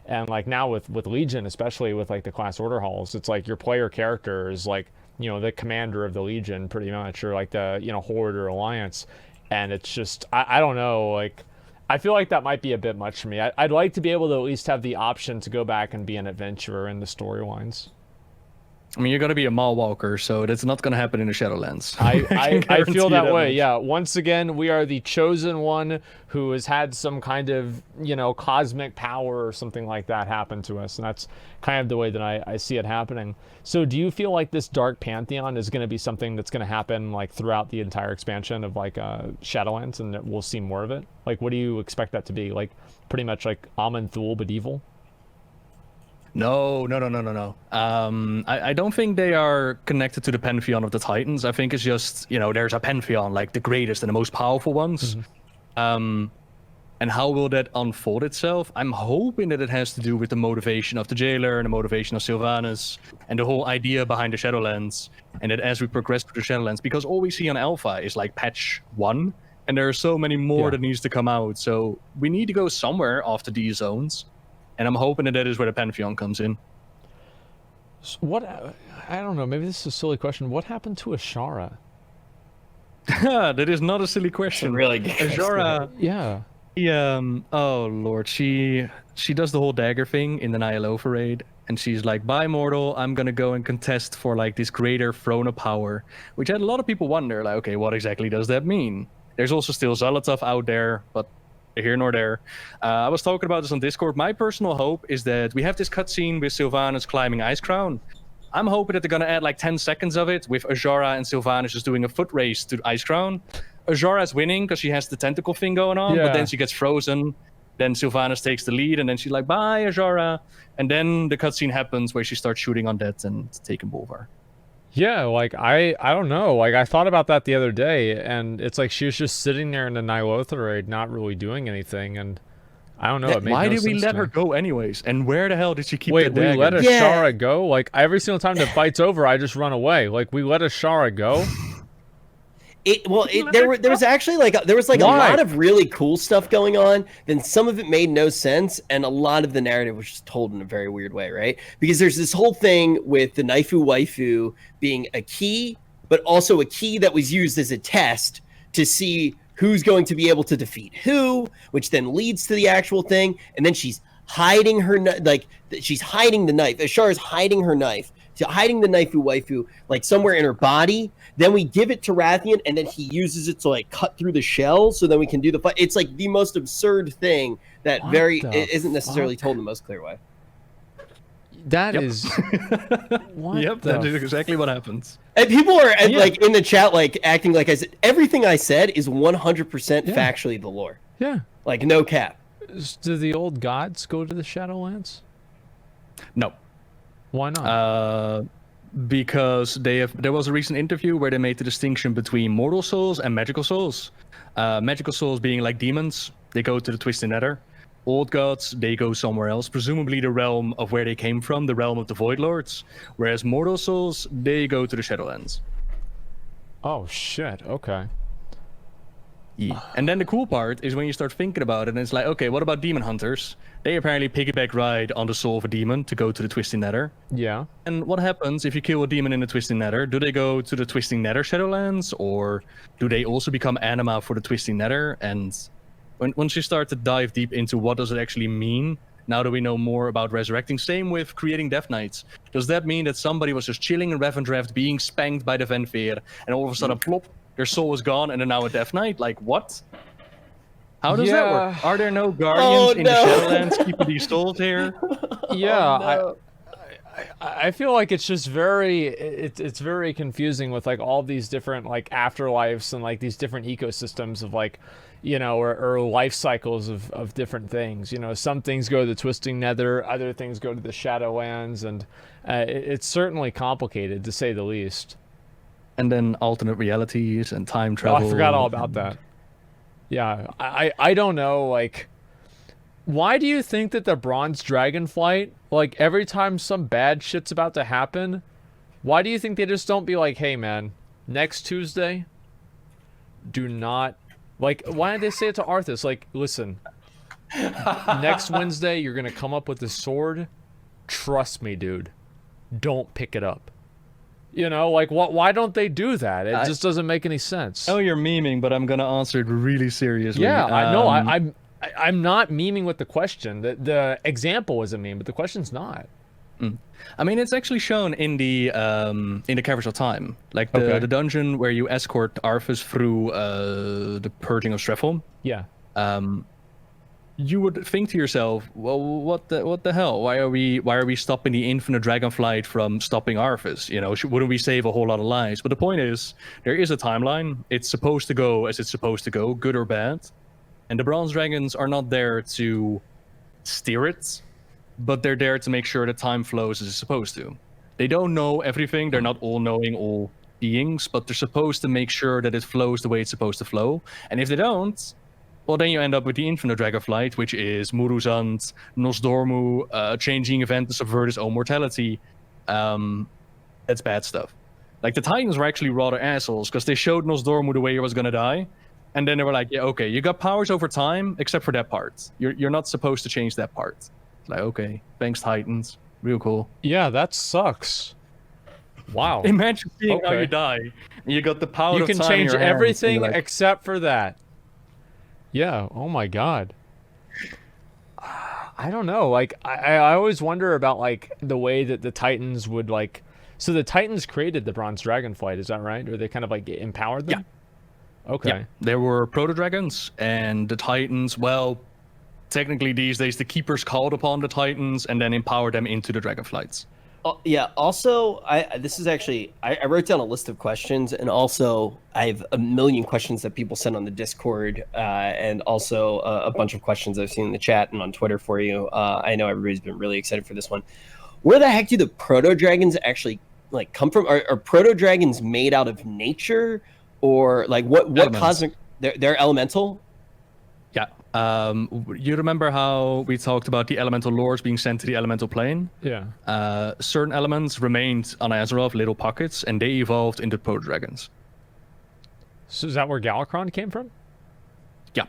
And, like, now with Legion, especially with, like, the class order halls, it's like your player character is, like, you know, the commander of the Legion, pretty much, or, like, the, you know, Horde or Alliance. And it's just... I don't know, like... I feel like that might be a bit much for me. I'd like to be able to at least have the option to go back and be an adventurer in the storylines. I mean, you're going to be a mall walker, so that's not going to happen in the Shadowlands. I feel that way, yeah. Once again, we are the chosen one who has had some kind of, you know, cosmic power or something like that happen to us, and that's kind of the way that I see it happening. So do you feel like this Dark Pantheon is going to be something that's going to happen, like, throughout the entire expansion of, like, Shadowlands, and that we'll see more of it? Like, what do you expect that to be? Like, pretty much like Amon Thul, but evil? No. I don't think they are connected to the pantheon of the Titans. I think it's just, you know, there's a pantheon, like the greatest and the most powerful ones. And how will that unfold itself? I'm hoping that it has to do with the motivation of the jailer and the motivation of Sylvanas and the whole idea behind the Shadowlands. And that as we progress through the Shadowlands, because all we see on Alpha is like patch 1, and there are so many more that needs to come out. So we need to go somewhere after these zones. And I'm hoping that is where the Pantheon comes in. So what? I don't know. Maybe this is a silly question. What happened to Ashara? That is not a silly question. It's a really good Ashara. Yeah. Oh lord, she does the whole dagger thing in the Nihilova raid, and she's like, "Bye, mortal. I'm gonna go and contest for like this greater throne of power," which had a lot of people wonder, like, okay, what exactly does that mean? There's also still Zolotov out there, but here nor there. I was talking about this on Discord. My personal hope is that we have this cutscene with Sylvanas climbing Ice Crown. I'm hoping that they're going to add like 10 seconds of it with Azara and Sylvanas just doing a foot race to Ice Crown. Azara's winning because she has the tentacle thing going on, but then she gets frozen. Then Sylvanas takes the lead, and then she's like, bye, Azara. And then the cutscene happens where she starts shooting on that and taking Bolvar. Yeah, like, I don't know. Like, I thought about that the other day, and it's like she was just sitting there in the Nihilotha raid, not really doing anything, and I don't know. It made Why no did we sense let to her me. go anyways? And where the hell did she keep Wait, that we dagger? let Ashara go? Like, every single time the fight's over, I just run away. Like, we let Ashara go? There was actually like a lot of really cool stuff going on. Then some of it made no sense, and a lot of the narrative was just told in a very weird way, right? Because there's this whole thing with the Naifu Waifu being a key, but also a key that was used as a test to see who's going to be able to defeat who, which then leads to the actual thing. And then she's hiding her she's hiding the knife. Ashara's hiding her knife. She's hiding the Naifu Waifu like somewhere in her body. Then we give it to Rathian, and then he uses it to like cut through the shell, so then we can do the fight. It's like the most absurd thing that isn't necessarily told in the most clear way. That is. Yep, that is exactly what happens. And people are like in the chat, like acting like I said. Everything I said is 100% factually the lore. Yeah. Like no cap. Do the old gods go to the Shadowlands? No. Why not? Because there was a recent interview where they made the distinction between mortal souls and magical souls. Magical souls being like demons, they go to the Twisted Nether. Old gods, they go somewhere else, presumably the realm of where they came from, the realm of the Void Lords. Whereas mortal souls, they go to the Shadowlands. Oh shit, okay. Yeah. And then the cool part is when you start thinking about it, and it's like, okay, what about demon hunters? They apparently piggyback ride on the soul of a demon to go to the Twisting Nether. Yeah. And what happens if you kill a demon in the Twisting Nether? Do they go to the Twisting Nether Shadowlands, or do they also become anima for the Twisting Nether? And once you start to dive deep into what does it actually mean, now that we know more about resurrecting, same with creating Death Knights. Does that mean that somebody was just chilling in Revendreth, being spanked by the Venfeir, and all of a sudden, plop, their soul is gone, and they're now a Death Knight? Like, what? How does that work? Are there no guardians in the Shadowlands keeping these souls here? Yeah, I feel like it's just it's very confusing with like all these different like afterlives and like these different ecosystems of like, you know, or life cycles of different things. You know, some things go to the Twisting Nether, other things go to the Shadowlands, and it's certainly complicated to say the least. And then alternate realities and time Oh, travel. I forgot all about that. Yeah, I don't know, like, why do you think that the Bronze Dragon flight, like, every time some bad shit's about to happen, why do you think they just don't be like, hey, man, next Tuesday, do not, like, why did they say it to Arthas? Like, listen, next Wednesday, you're going to come up with this sword. Trust me, dude. Don't pick it up. You know, like, why don't they do that? It just doesn't make any sense. Oh, you're memeing, but I'm going to answer it really seriously. Yeah, I know. I'm not memeing with the question. The example is a meme, but the question's not. I mean, it's actually shown in the Caverns of Time, like the dungeon where you escort Arthas through the purging of Strefholm. Yeah. You would think to yourself, well, what the hell? Why are we stopping the infinite dragonflight from stopping Arthas? You know, wouldn't we save a whole lot of lives? But the point is, there is a timeline. It's supposed to go as it's supposed to go, good or bad. And the Bronze Dragons are not there to steer it, but they're there to make sure that time flows as it's supposed to. They don't know everything. They're not all-knowing, all beings, but they're supposed to make sure that it flows the way it's supposed to flow. And if they don't, well, then you end up with the Infinite Dragonflight, which is Muruzand, Nosdormu, changing event to subvert his own mortality. That's bad stuff. Like, the Titans were actually rather assholes, because they showed Nosdormu the way he was going to die. And then they were like, yeah, okay, you got powers over time, except for that part. You're not supposed to change that part. It's like, okay, thanks, Titans. Real cool. Yeah, that sucks. Wow. Imagine seeing how you die. And you got the power You of can time change in your hands, everything like, except for that. Yeah, oh my god. I don't know, like, I always wonder about, like, the way that the Titans would, like... So the Titans created the Bronze Dragonflight, is that right? Or they kind of, like, empowered them? Yeah. Okay. Yeah. There were Proto Dragons, and the Titans, well, technically these days the Keepers called upon the Titans and then empowered them into the Dragonflights. Yeah. Also, this is actually I wrote down a list of questions, and also I have a million questions that people sent on the Discord, and also a bunch of questions I've seen in the chat and on Twitter for you. I know everybody's been really excited for this one. Where the heck do the Proto Dragons actually like come from? Are Proto Dragons made out of nature, or like what cosmic? They're elemental. Yeah. You remember how we talked about the elemental lords being sent to the elemental plane? Yeah. Certain elements remained on Azeroth, little pockets, and they evolved into Proto Dragons. So is that where Galakrond came from? Yeah.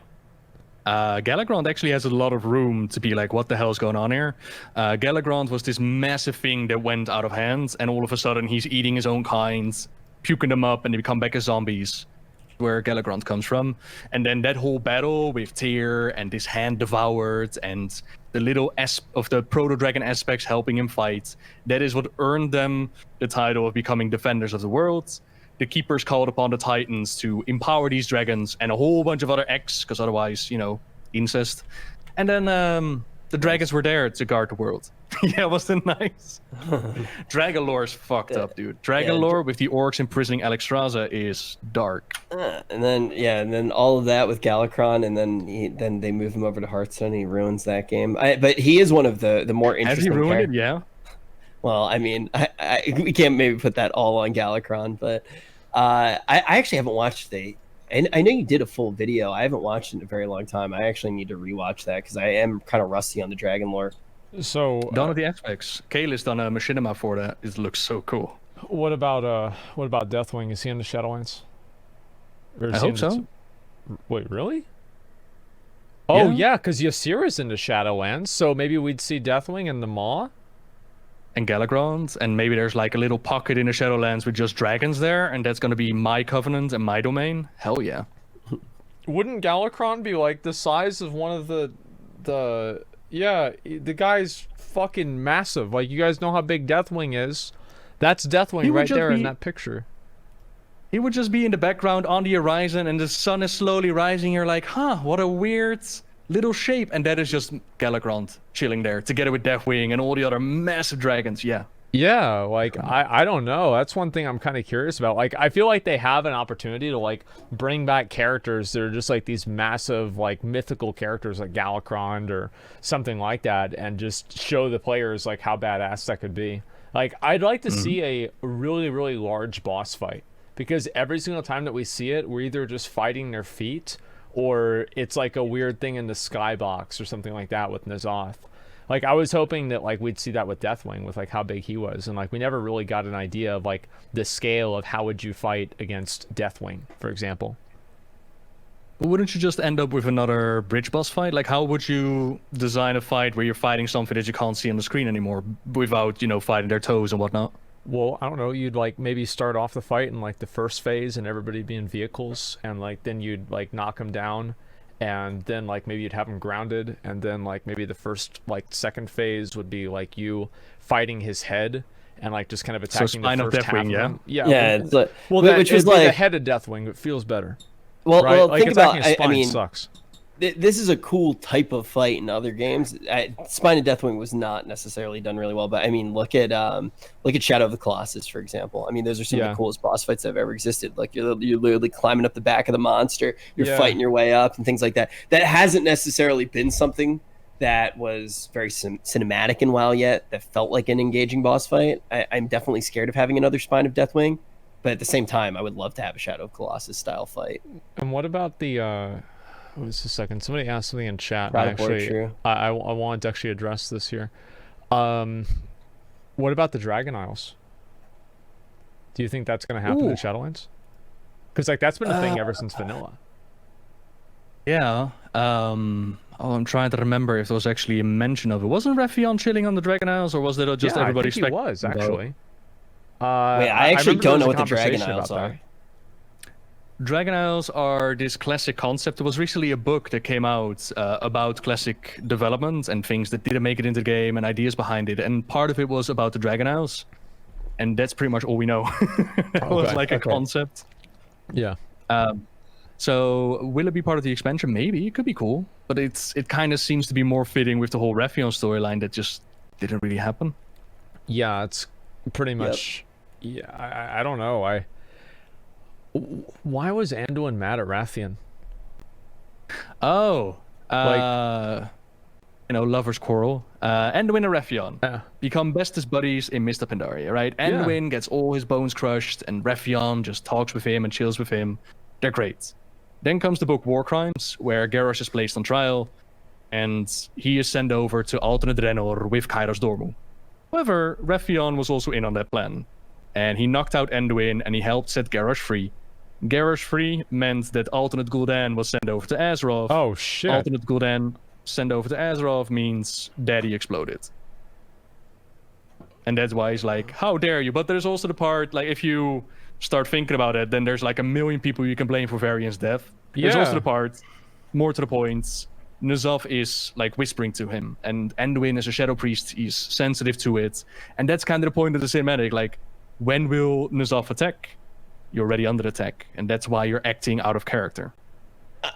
Galakrond actually has a lot of room to be like, what the hell is going on here? Galakrond was this massive thing that went out of hand, and all of a sudden he's eating his own kind, puking them up, and they become back as zombies. Where Galakrond comes from, and then that whole battle with Tyr and this hand devoured and the little of the Proto Dragon aspects helping him fight, that is what earned them the title of becoming defenders of the world. The Keepers called upon the Titans to empower these dragons and a whole bunch of other X, because otherwise, you know, incest. And then the dragons were there to guard the world. Yeah, wasn't it nice? Dragon lore's fucked up, dude. Dragon lore with the orcs imprisoning Alexstrasza is dark. And then all of that with Galakrond, and then they move him over to Hearthstone, and he ruins that game. But he is one of the more interesting. Has he ruined it? Yeah. Well, I mean, we can't maybe put that all on Galakrond, but I actually haven't watched and I know you did a full video. I haven't watched it in a very long time. I actually need to rewatch that because I am kind of rusty on the Dragon lore. So Dawn of the Aspects. Kayla's done a machinima for that. It looks so cool. What about Deathwing? Is he in the Shadowlands? I hope so. Wait, really? Oh yeah, because Ysera's in the Shadowlands, so maybe we'd see Deathwing and the Maw. And Galakrond, and maybe there's like a little pocket in the Shadowlands with just dragons there, and that's gonna be my covenant and my domain. Hell yeah. Wouldn't Galakrond be like the size of one of the yeah, the guy's fucking massive. Like, you guys know how big Deathwing is. That's Deathwing right there in that picture. He would just be in the background on the horizon, and the sun is slowly rising. You're like, huh, what a weird little shape. And that is just Galakrond chilling there, together with Deathwing and all the other massive dragons. Yeah. Yeah, like, I don't know. That's one thing I'm kind of curious about. Like, I feel like they have an opportunity to, like, bring back characters that are just, like, these massive, like, mythical characters like Galakrond or something like that, and just show the players, like, how badass that could be. Like, I'd like to see a really, really large boss fight. because every single time that we see it, we're either just fighting their feet, or it's like a weird thing in the skybox or something like that with N'Zoth. Like, I was hoping that, like, we'd see that with Deathwing, with, like, how big he was. And, like, we never really got an idea of, like, the scale of how would you fight against Deathwing, for example. But wouldn't you just end up with another bridge boss fight? Like, how would you design a fight where you're fighting something that you can't see on the screen anymore without, you know, fighting their toes and whatnot? Well, I don't know. You'd, like, maybe start off the fight in, like, the first phase and everybody be in vehicles. And, like, then you'd, like, knock them down. And then, like, maybe you'd have them grounded, and then, like, maybe the first, like, second phase would be, like, you fighting his head and, like, just kind of attacking the first half of him. Yeah, it's like, well, which was like the head of Deathwing. It feels better. Well, right? well, like, think about. I mean, sucks. This is a cool type of fight in other games. Spine of Deathwing was not necessarily done really well, but I mean, look at Shadow of the Colossus, for example. I mean, those are some of the coolest boss fights that have ever existed. Like, you're literally climbing up the back of the monster, you're fighting your way up, and things like that. That hasn't necessarily been something that was very cinematic in WoW yet. That felt like an engaging boss fight. I'm definitely scared of having another Spine of Deathwing, but at the same time, I would love to have a Shadow of Colossus style fight. And what about the? Wait just a second. Somebody asked something in chat. I wanted to actually address this here. What about the Dragon Isles? Do you think that's going to happen in Shadowlands? Because, like, that's been a thing ever since vanilla. Yeah. I'm trying to remember if there was actually a mention of it. Wasn't Raffion chilling on the Dragon Isles, or was it just everybody? I think he was actually. Wait, I actually don't know what the Dragon Isles are. Dragon Isles are this classic concept. There was recently a book that came out about classic development and things that didn't make it into the game and ideas behind it. And part of it was about the Dragon Isles. And that's pretty much all we know. It was like a concept. Yeah. So will it be part of the expansion? Maybe. It could be cool. But it kind of seems to be more fitting with the whole Raffion storyline that just didn't really happen. Yeah, it's pretty much... Yep. Yeah, I don't know. Why was Anduin mad at Raffion? Oh, lovers quarrel. Anduin and Raffion become bestest buddies in Mist of Pandaria, right? Anduin gets all his bones crushed, and Raffion just talks with him and chills with him. They're great. Then comes the book War Crimes, where Garrosh is placed on trial, and he is sent over to alternate Draenor with Kairos Dormu. However, Raffion was also in on that plan, and he knocked out Anduin, and he helped set Garrosh free. Garrosh free meant that alternate Gul'dan was sent over to Azeroth. Oh, shit. Alternate Gul'dan sent over to Azeroth means Daddy exploded. And that's why he's like, how dare you? But there's also the part, like, if you start thinking about it, then there's like a million people you can blame for Varian's death. There's also the part, more to the point, N'Zoth is like whispering to him, and Anduin as a Shadow Priest is sensitive to it. And that's kind of the point of the cinematic, like, when will N'Zoth attack? You're already under attack, and that's why you're acting out of character.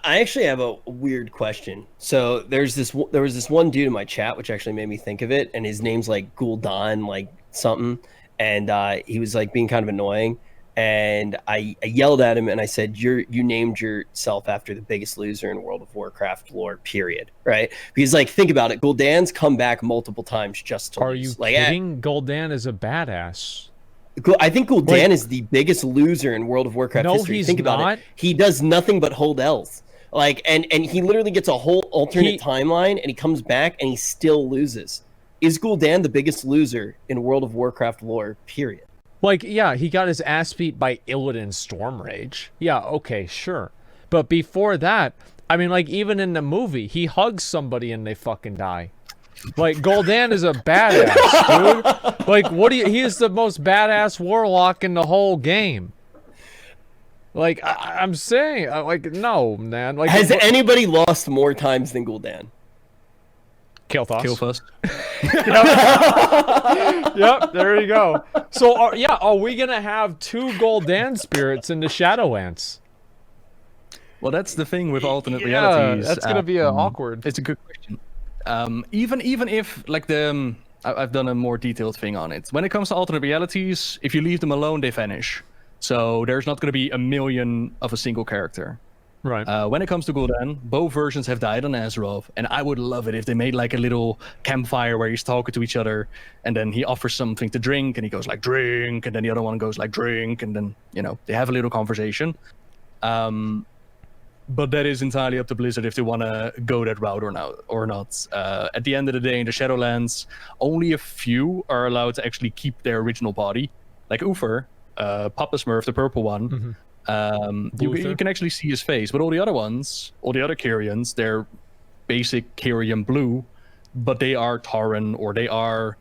I actually have a weird question. So there was this one dude in my chat which actually made me think of it, and his name's like Gul'dan like something, and he was like being kind of annoying, and I yelled at him and I said, you named yourself after the biggest loser in World of Warcraft lore, period, right? Because, like, think about it, Gul'dan's come back multiple times just to lose. Are you kidding? Gul'dan is a badass. I think Gul'dan is the biggest loser in World of Warcraft history. Think about it. He does nothing but hold L's. Like, and he literally gets a whole alternate timeline, and he comes back and he still loses. Is Gul'dan the biggest loser in World of Warcraft lore, period? Like, yeah, he got his ass beat by Illidan Stormrage. Yeah, okay, sure. But before that, I mean, like, even in the movie, he hugs somebody and they fucking die. Like, Gul'dan is a badass, dude. Like, he is the most badass warlock in the whole game. Like, I'm saying, like, no, man. Like, has anybody lost more times than Gul'dan? Kael'thas. Yep, there you go. So, are we gonna have 2 Gul'dan spirits in the Shadowlands? Well, that's the thing with alternate realities. That's gonna be awkward. It's a good question. Even if, like, I've done a more detailed thing on it. When it comes to alternate realities, if you leave them alone, they vanish. So there's not going to be a million of a single character. Right. When it comes to Gul'dan, both versions have died on Azeroth, and I would love it if they made like a little campfire where he's talking to each other, and then he offers something to drink, and he goes like drink, and then the other one goes like drink, and then they have a little conversation. But that is entirely up to Blizzard if they want to go that route or not. At the end of the day, in the Shadowlands, only a few are allowed to actually keep their original body, like Uther, Papa Smurf, the purple one. Mm-hmm. You can actually see his face, but all the other ones, all the other Kyrians, they're basic Kyrian blue, but they are Tauren or they are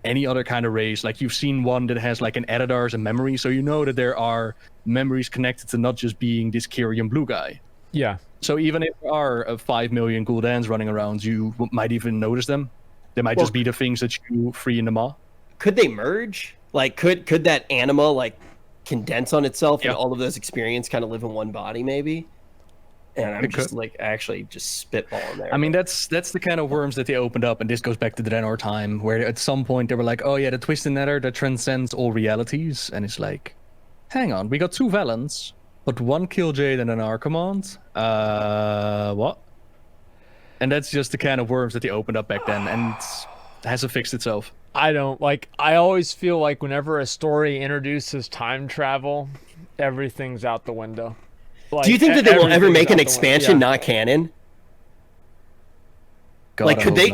any other kind of race. Like you've seen one that has like an editor as a memory, so you know that there are memories connected to not just being this Kyrian blue guy. Yeah. So even if there are 5 million Gul'dans running around, you might even notice them. They might just be the things that you free in the maw. Could they merge? Like, could that anima like condense on itself and all of those experience kind of live in one body maybe? And I'm just like actually just spitballing there. I mean, that's the kind of worms that they opened up, and this goes back to the Draenor time, where at some point they were like, oh yeah, the Twisted Nether that transcends all realities, and it's like, hang on, we got 2 Valens, but 1 Killjade and an Archimonde? What? And that's just the kind of worms that they opened up back then, and it hasn't fixed itself. I always feel like whenever a story introduces time travel, everything's out the window. Like, do you think that they will ever make an expansion not canon? God, like, could they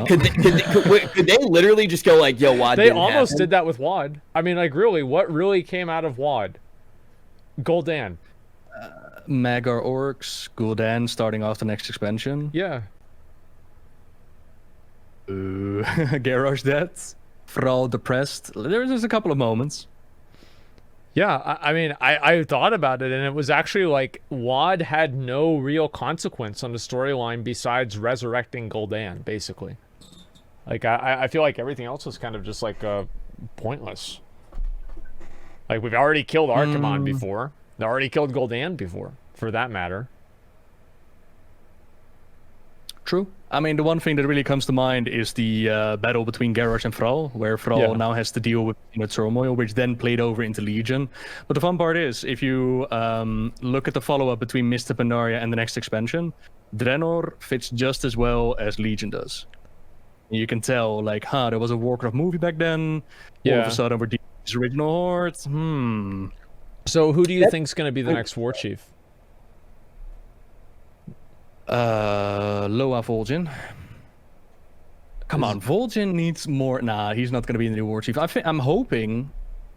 literally just go like, yo, WoD They almost did that with WoD. I mean, like, really, what really came out of WoD? Gul'dan. Magar Orcs, Gul'dan starting off the next expansion. Yeah. Garrosh death. Thrall depressed. There's a couple of moments. Yeah, I mean, I thought about it, and it was actually like WoD had no real consequence on the storyline besides resurrecting Gul'dan, basically. Like, I feel like everything else was kind of just like pointless. Like, we've already killed Archimonde before. They already killed Gul'dan before, for that matter. True. I mean, the one thing that really comes to mind is the battle between Garrosh and Thrall, where Thrall now has to deal with turmoil, which then played over into Legion. But the fun part is, if you look at the follow-up between Mist of Pandaria and the next expansion, Draenor fits just as well as Legion does. You can tell, like, there was a Warcraft movie back then. All of a sudden, we're dealing with these original hordes. So who do you think's going to be the next war chief? Loa Vol'jin. Come on, Vol'jin needs more. Nah, he's not going to be the new war chief. I'm hoping,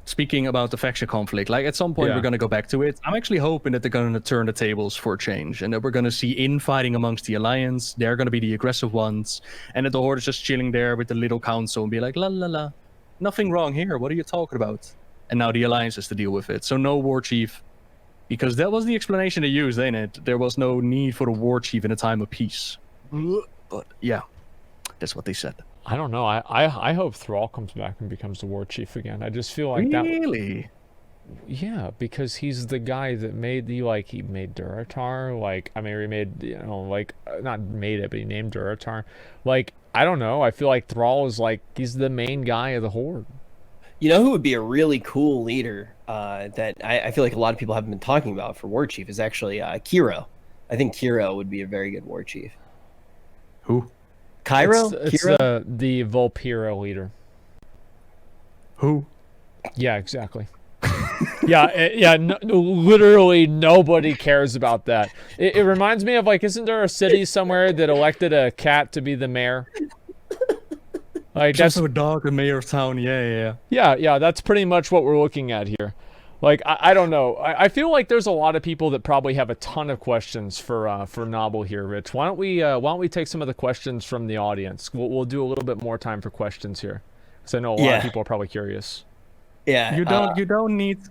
speaking about the faction conflict, like at some point we're going to go back to it. I'm actually hoping that they're going to turn the tables for a change, and that we're going to see infighting amongst the alliance. They're going to be the aggressive ones, and that the horde is just chilling there with the little council and be like, la la la, nothing wrong here. What are you talking about? And now the alliance has to deal with it. So no war chief. Because that was the explanation they used, ain't it? There was no need for a war chief in a time of peace. But yeah, that's what they said. I don't know. I hope Thrall comes back and becomes the war chief again. I just feel like that. Really? Yeah, because he's the guy that made he made Durotar. Like, I mean, he made, not made it, but he named Durotar. Like, I don't know. I feel like Thrall is he's the main guy of the horde. You know who would be a really cool leader that I feel like a lot of people haven't been talking about for war chief is actually Kiro. I think Kiro would be a very good war chief. Who? Cairo? It's the Volpira leader. Who? Yeah, exactly. Literally nobody cares about that. It reminds me of isn't there a city somewhere that elected a cat to be the mayor? Like, that's a dog, the mayor of town. Yeah. That's pretty much what we're looking at here. Like, I don't know. I feel like there's a lot of people that probably have a ton of questions for Nobbel here, Rich. Why don't we take some of the questions from the audience? We'll do a little bit more time for questions here, because I know a lot of people are probably curious. Yeah. You don't need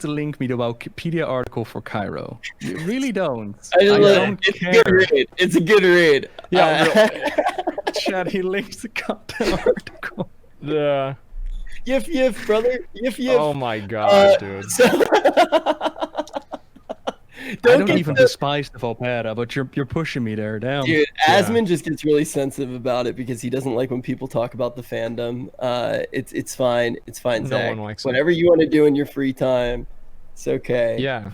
to link me to the Wikipedia article for Cairo. You really don't. I don't care. It's a good read. Yeah. Chad, he linked the goddamn article. Yeah. Yif, brother. Yif. Oh my god, dude. I don't even despise the Volpera, but you're pushing me there. Damn. Dude, Asmon just gets really sensitive about it because he doesn't like when people talk about the fandom. It's fine. It's fine, Zach. No one likes Whatever you want to do in your free time, it's okay. Yeah.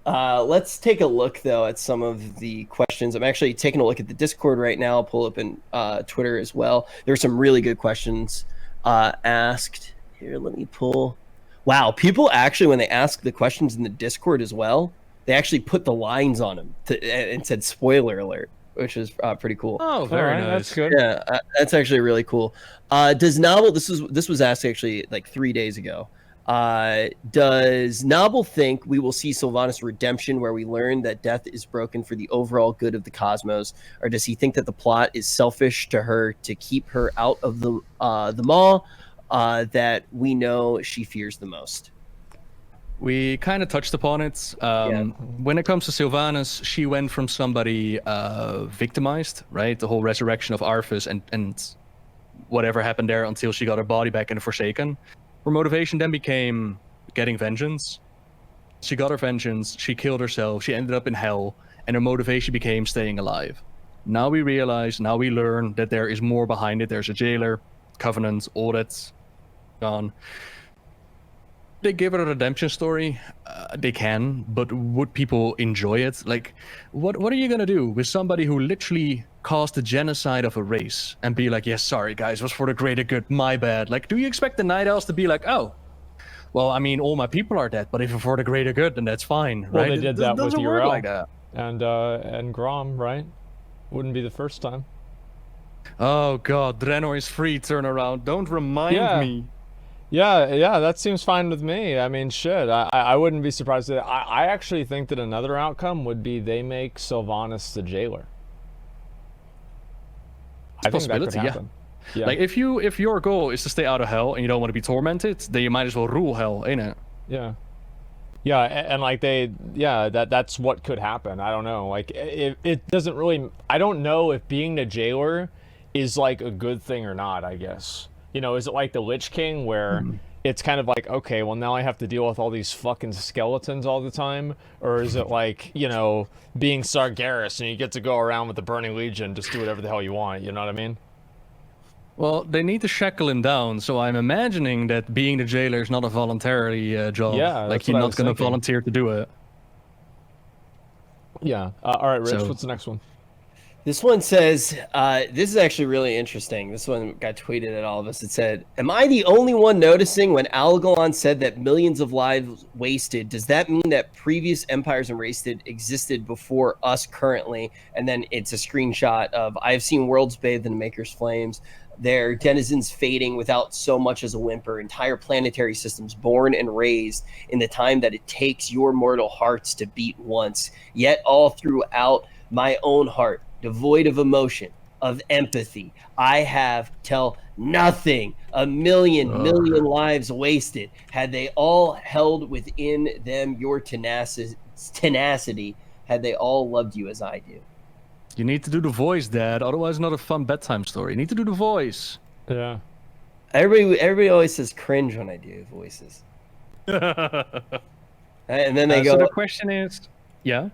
Let's take a look though at some of the questions. I'm actually taking a look at the Discord right now. I'll pull up in Twitter as well. There are some really good questions asked. Here, let me pull. Wow, people actually, when they ask the questions in the Discord as well, they actually put the lines on them and said "spoiler alert," which is pretty cool. Oh, very nice. That's good. Yeah, that's actually really cool. Does Nobbel? This was asked actually like 3 days ago. Does Nobbel think we will see Sylvanas' redemption, where we learn that death is broken for the overall good of the cosmos, or does he think that the plot is selfish to her to keep her out of the maw that we know she fears the most? We kind of touched upon it. When it comes to Sylvanas, she went from somebody victimized, right? The whole resurrection of Arthas and whatever happened there until she got her body back in the Forsaken. Her motivation then became getting vengeance. She got her vengeance, she killed herself, she ended up in hell, and her motivation became staying alive. Now we realize, now we learn that there is more behind it. There's a jailer, covenant, all that's gone. They give it a redemption story, they can, but would people enjoy it? Like, what are you gonna do with somebody who literally caused the genocide of a race and be like, yes, sorry guys, it was for the greater good, my bad? Like, do you expect the Night Elves to be like, oh, well, I mean, all my people are dead, but if it's for the greater good, then that's fine, right? Well, they did that with Urel like that. and Grom, right? Wouldn't be the first time. Oh god, Draenor's free turnaround. Don't remind me. Yeah, that seems fine with me. I mean, shit, I wouldn't be surprised. I actually think that another outcome would be they make Sylvanas the jailer. I think that could happen. Yeah. Like, if your goal is to stay out of hell and you don't want to be tormented, then you might as well rule hell, innit? Yeah. Yeah, and like that's what could happen. I don't know. Like, it doesn't really. I don't know if being the jailer is like a good thing or not, I guess. You know, is it like the Lich King where it's kind of like, okay, well, now I have to deal with all these fucking skeletons all the time? Or is it like, you know, being Sargeras and you get to go around with the Burning Legion, just do whatever the hell you want, you know what I mean? Well, they need to shackle him down, so I'm imagining that being the jailer is not a voluntary job. Yeah, like, you're not going to volunteer to do it. Yeah. All right, Rich, So- what's the next one? This one says, this is actually really interesting. This one got tweeted at all of us. It said, am I the only one noticing when Algalon said that millions of lives wasted? Does that mean that previous empires and races existed before us currently? And then it's a screenshot of, I have seen worlds bathed in Maker's flames, their denizens fading without so much as a whimper, entire planetary systems born and raised in the time that it takes your mortal hearts to beat once. Yet all throughout my own heart, devoid of emotion, of empathy, I have till nothing. A million lives wasted. Had they all held within them your tenacity, had they all loved you as I do. You need to do the voice, Dad. Otherwise, not a fun bedtime story. You need to do the voice. Yeah. Everybody always says cringe when I do voices. And then they go. So the question is, yeah.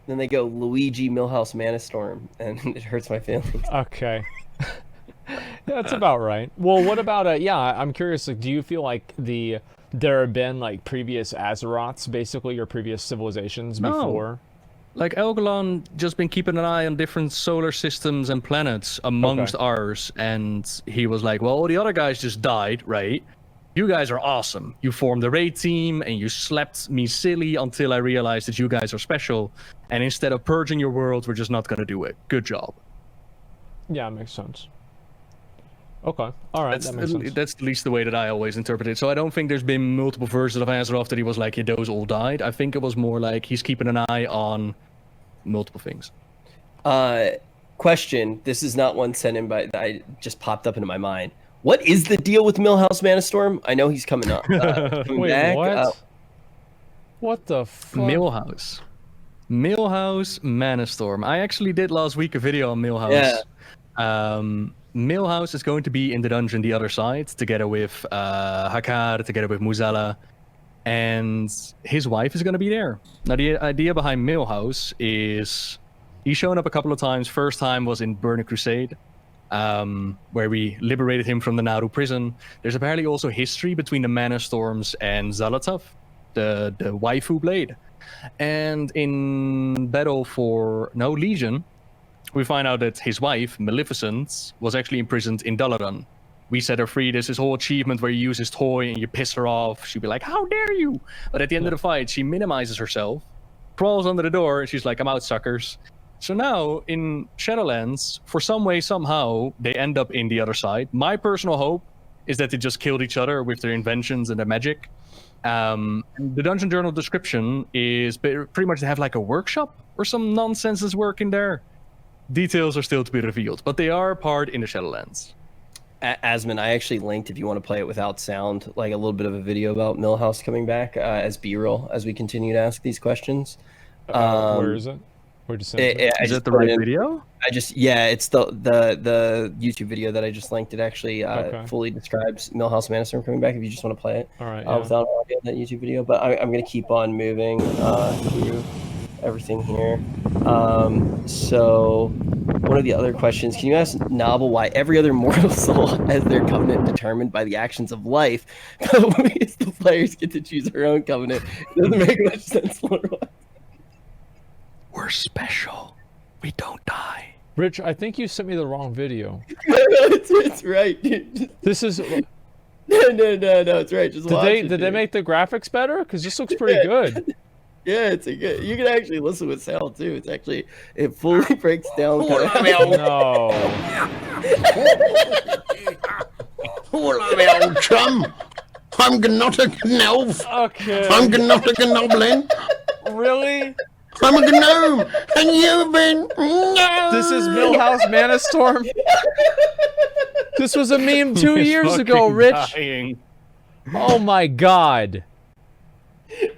Then they go Luigi Millhouse Manastorm, and it hurts my feelings. Okay. That's about right. Well, what about I'm curious, like, do you feel like there have been like previous Azeroths, basically, or previous civilizations before? Like, Algalon just been keeping an eye on different solar systems and planets amongst ours, and he was like, well, the other guys just died, right? You guys are awesome. You formed a raid team, and you slapped me silly until I realized that you guys are special, and instead of purging your world, we're just not going to do it. Good job. Yeah, makes sense. Okay, all right, that makes sense. That's at least the way that I always interpret it. So I don't think there's been multiple versions of Azeroth that he was like, yeah, those all died. I think it was more like he's keeping an eye on multiple things. Question. This is not one sent in, but I just popped up into my mind. What is the deal with Millhouse Manastorm? I know he's coming up. Coming Wait, back. what? What the fuck? Millhouse Manastorm. I actually did last week a video on Millhouse. Yeah. Millhouse is going to be in the dungeon the other side, together with Hakar, together with Muzala, and his wife is going to be there. Now, the idea behind Millhouse is he's shown up a couple of times. First time was in Burning Crusade, where we liberated him from the Naru prison. There's apparently also history between the Manastorms and Zalatov, the waifu blade. And in Battle for Legion, we find out that his wife, Maleficent, was actually imprisoned in Dalaran. We set her free. There's this whole achievement where you use his toy and you piss her off. She'd be like, how dare you? But at the end of the fight, she minimizes herself, crawls under the door, and she's like, I'm out, suckers. So now, in Shadowlands, for some way, somehow, they end up in the other side. My personal hope is that they just killed each other with their inventions and their magic. The Dungeon Journal description is pretty much they have like a workshop or some nonsense is working there. Details are still to be revealed, but they are part in the Shadowlands. Asmon, I actually linked, if you want to play it without sound, like a little bit of a video about Millhouse coming back as B-roll as we continue to ask these questions. Where is it? Where'd you send it? Is that the right video? It's the YouTube video that I just linked. It actually fully describes Millhouse Manastorm coming back. If you just want to play it, all right, without audio, that YouTube video. But I'm gonna keep on moving through everything here. So one of the other questions: can you ask Nobbel why every other mortal soul has their covenant determined by the actions of life, but we as the players get to choose our own covenant? It doesn't make much sense. We're special. We don't die. Rich, I think you sent me the wrong video. it's right, dude. This is... No, it's right. Just watch it, did they make the graphics better? Because this looks pretty good. Yeah, it's a good. You can actually listen with sound too. It's actually it fully breaks down. No. Hola, me old chum. I'm not a gnolf. Okay. I'm not a gnoblin. Really? I'm a gnome, and you've been. No. This is Millhouse Manastorm. This was a meme 2 years ago, Rich. Dying. Oh my god.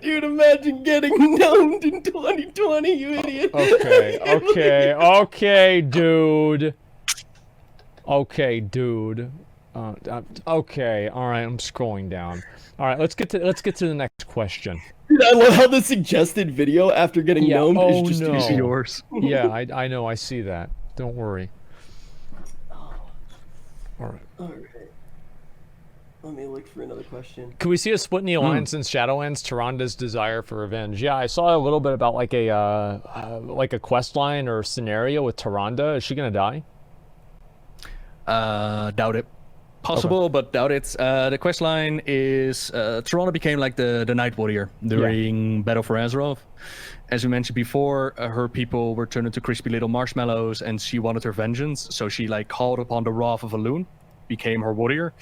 Dude, imagine getting gnomed in 2020, you idiot. Okay, dude. Okay, dude. Okay, all right. I'm scrolling down. All right, let's get to the next question. Dude, I love how the suggested video after getting gnomed is just yours. Yeah, I know. I see that. Don't worry. All right. Let me look for another question. Can we see a split in the alliance in Shadowlands? Tyranda's desire for revenge. Yeah, I saw a little bit about like a quest line or scenario with Tyranda. Is she gonna die? Doubt it. Possible, but doubt it. The quest line is Tyranda became like the Night Warrior during Battle for Azeroth. As we mentioned before, her people were turned into crispy little marshmallows, and she wanted her vengeance. So she like called upon the wrath of a loon, became her warrior.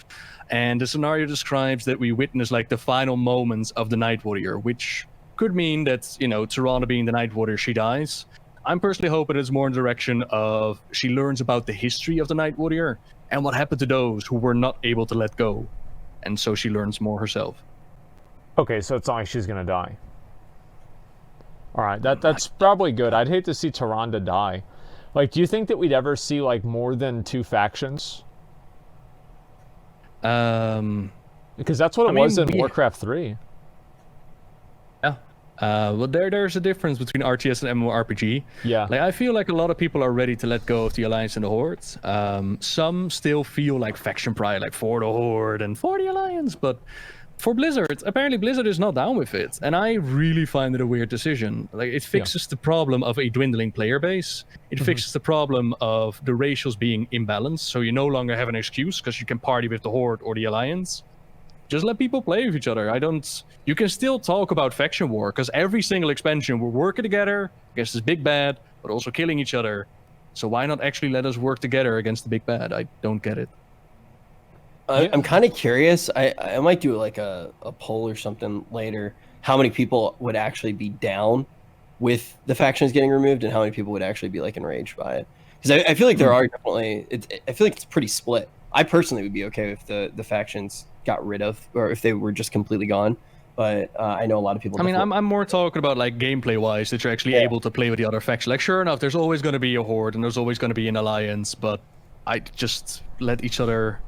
And the scenario describes that we witness like the final moments of the Night Warrior, which could mean that, you know, Tyranda being the Night Warrior, she dies. I'm personally hoping it's more in the direction of she learns about the history of the Night Warrior and what happened to those who were not able to let go. And so she learns more herself. Okay, so it's not like she's gonna die. Alright, that's probably good. I'd hate to see Tyranda die. Like, do you think that we'd ever see like more than 2 factions? Because that's what it was in Warcraft 3. Yeah. Well, there's a difference between RTS and MMORPG. Yeah. Like, I feel like a lot of people are ready to let go of the Alliance and the Horde. Some still feel like faction pride, like for the Horde and for the Alliance, but for Blizzard, apparently Blizzard is not down with it, and I really find it a weird decision. Like, it fixes the problem of a dwindling player base. It fixes the problem of the ratios being imbalanced, so you no longer have an excuse because you can party with the Horde or the Alliance. Just let people play with each other. You can still talk about faction war, because every single expansion we're working together against this big bad, but also killing each other. So why not actually let us work together against the big bad? I don't get it. I'm kind of curious. I might do like a poll or something later. How many people would actually be down with the factions getting removed, and how many people would actually be like enraged by it? Because I feel like there are definitely. I feel like it's pretty split. I personally would be okay if the factions got rid of, or if they were just completely gone. But I know a lot of people. I mean, I'm more talking about like gameplay wise, that you're actually able to play with the other faction. Like, sure enough, there's always going to be a Horde and there's always going to be an Alliance, but I just let each other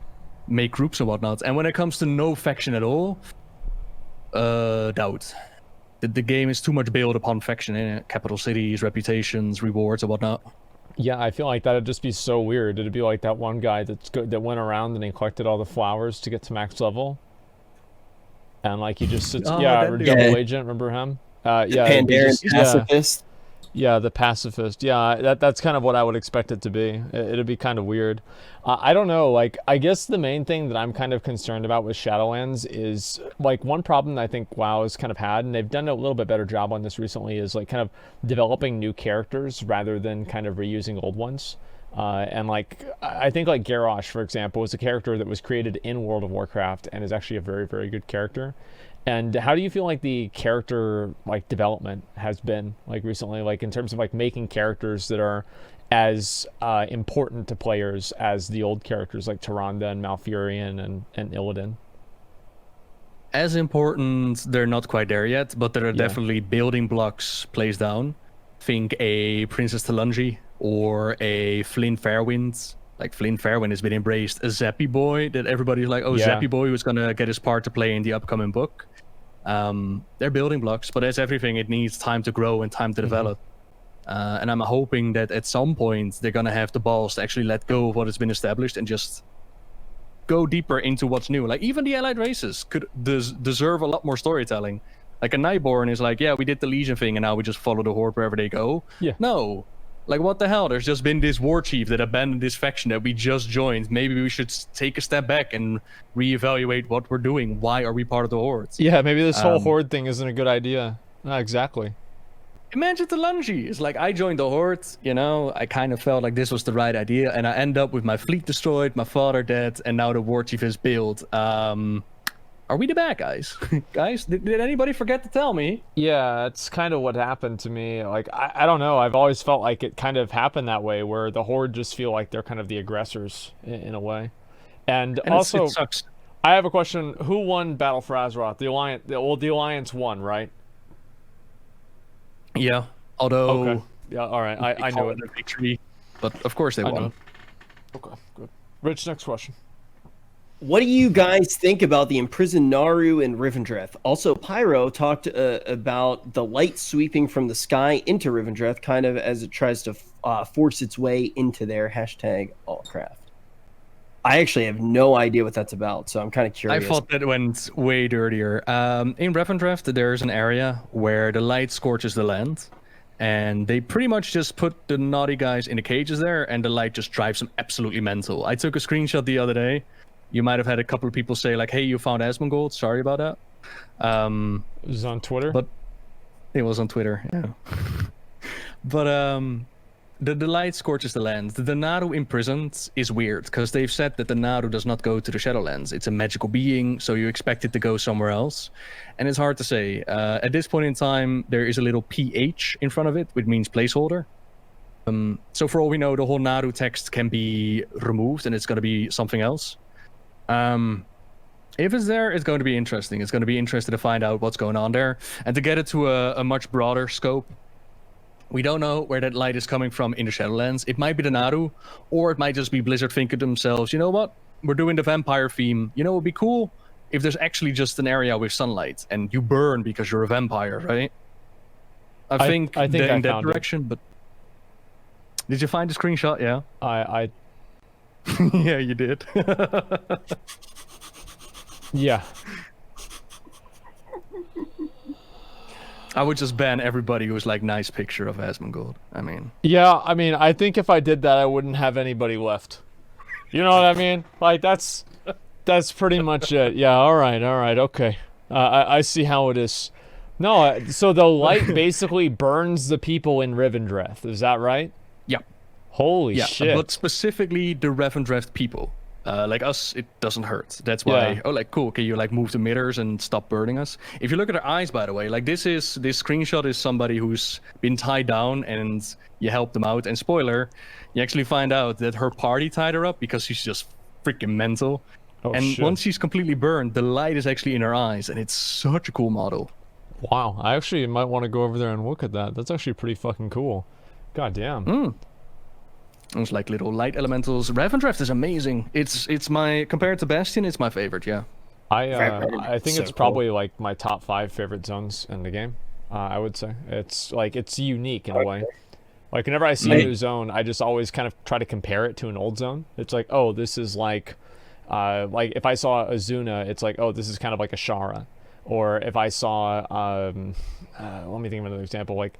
make groups and whatnot. And when it comes to no faction at all, doubt. The game is too much built upon faction in it. Capital cities, reputations, rewards, and whatnot. Yeah, I feel like that'd just be so weird. It'd be like that one guy that went around and he collected all the flowers to get to max level. And like he just sits, double agent, remember him? Yeah, it'd be Pandaren just- pacifist. Yeah, the pacifist. Yeah, that's kind of what I would expect it to be. It'd be kind of weird. I don't know. Like, I guess the main thing that I'm kind of concerned about with Shadowlands is, like, one problem that I think WoW has kind of had, and they've done a little bit better job on this recently, is, like, kind of developing new characters rather than kind of reusing old ones. And, like, I think, like, Garrosh, for example, is a character that was created in World of Warcraft and is actually a very, very good character. And how do you feel like the character like development has been like recently, like in terms of like making characters that are as important to players as the old characters like Tyrande and Malfurion and Illidan? As important, they're not quite there yet, but there are definitely building blocks placed down. Think a Princess Talungi or a Flynn Fairwind. Like, Flynn Fairwind has been embraced. A Zappy Boy that everybody's like, oh, Zappy Boy was going to get his part to play in the upcoming book. They're building blocks, but as everything, it needs time to grow and time to develop. And I'm hoping that at some point they're going to have the balls to actually let go of what has been established and just go deeper into what's new. Like, even the allied races could deserve a lot more storytelling. Like, a Nightborn is like, yeah, we did the Legion thing and now we just follow the Horde wherever they go. Yeah. No. Like, what the hell? There's just been this war chief that abandoned this faction that we just joined. Maybe we should take a step back and reevaluate what we're doing. Why are we part of the Hordes? Yeah, maybe this whole Horde thing isn't a good idea. Not exactly. Imagine the Lungi. It's like, I joined the Horde, you know, I kind of felt like this was the right idea, and I end up with my fleet destroyed, my father dead, and now the war chief is built. Are we the bad guys? Guys, did anybody forget to tell me? Yeah, it's kind of what happened to me. Like, I don't know. I've always felt like it kind of happened that way, where the Horde just feel like they're kind of the aggressors in a way. And also, it sucks. I have a question. Who won Battle for Azeroth? The Alliance. Well, the Alliance won, right? Yeah, although... Okay. Yeah, all right. I know it. A victory, but of course they won. Okay, good. Rich, next question. What do you guys think about the imprisoned Naru and Rivendreth? Also, Pyro talked about the light sweeping from the sky into Rivendreth, kind of as it tries to force its way into their hashtag Allcraft. I actually have no idea what that's about, so I'm kind of curious. I thought that went way dirtier. In Revendreth, there's an area where the light scorches the land, and they pretty much just put the naughty guys in the cages there, and the light just drives them absolutely mental. I took a screenshot the other day. You might have had a couple of people say, like, hey, you found Asmongold. Sorry about that. It was on Twitter? But it was on Twitter, yeah. But the light scorches the land. The Naru imprisoned is weird, because they've said that the Naru does not go to the Shadowlands. It's a magical being, so you expect it to go somewhere else. And it's hard to say. At this point in time, there is a little PH in front of it, which means placeholder. So for all we know, the whole Naru text can be removed, and it's going to be something else. If it's there, it's going to be interesting. It's going to be interesting to find out what's going on there. And to get it to a much broader scope, we don't know where that light is coming from in the Shadowlands. It might be the Naru, or it might just be Blizzard thinking to themselves, you know what? We're doing the vampire theme. You know, it would be cool if there's actually just an area with sunlight, and you burn because you're a vampire, right? I think in that direction, but... Did you find the screenshot? Yeah. I yeah, you did. Yeah. I would just ban everybody who's like, nice picture of Asmongold. I mean... Yeah, I mean, I think if I did that, I wouldn't have anybody left. You know what I mean? Like, that's pretty much it. Yeah, all right, okay. I see how it is. No, so the light basically burns the people in Rivendreth. Is that right? Yeah. Holy shit. But specifically the Revendreth people. Like us, it doesn't hurt. That's why, Yeah. oh, like, cool, can you like move the mirrors and stop burning us? If you look at her eyes, by the way, like this screenshot is somebody who's been tied down and you help them out. And spoiler, you actually find out that her party tied her up because she's just freaking mental. Oh, and shit. once she's completely burned, the light is actually in her eyes, and it's such a cool model. Wow, I actually might want to go over there and look at that. That's actually pretty fucking cool. God damn. It's like little light elementals. Revendreth is amazing. It's my, compared to Bastion, it's my favorite, yeah. I think So it's cool. probably like my top 5 favorite zones in the game. I would say it's like it's unique in a way. Like whenever I see a new zone, I just always kind of try to compare it to an old zone. It's like, oh, this is like if I saw Azuna, it's like, oh, this is kind of like a Shara. Or if I saw, let me think of another example, like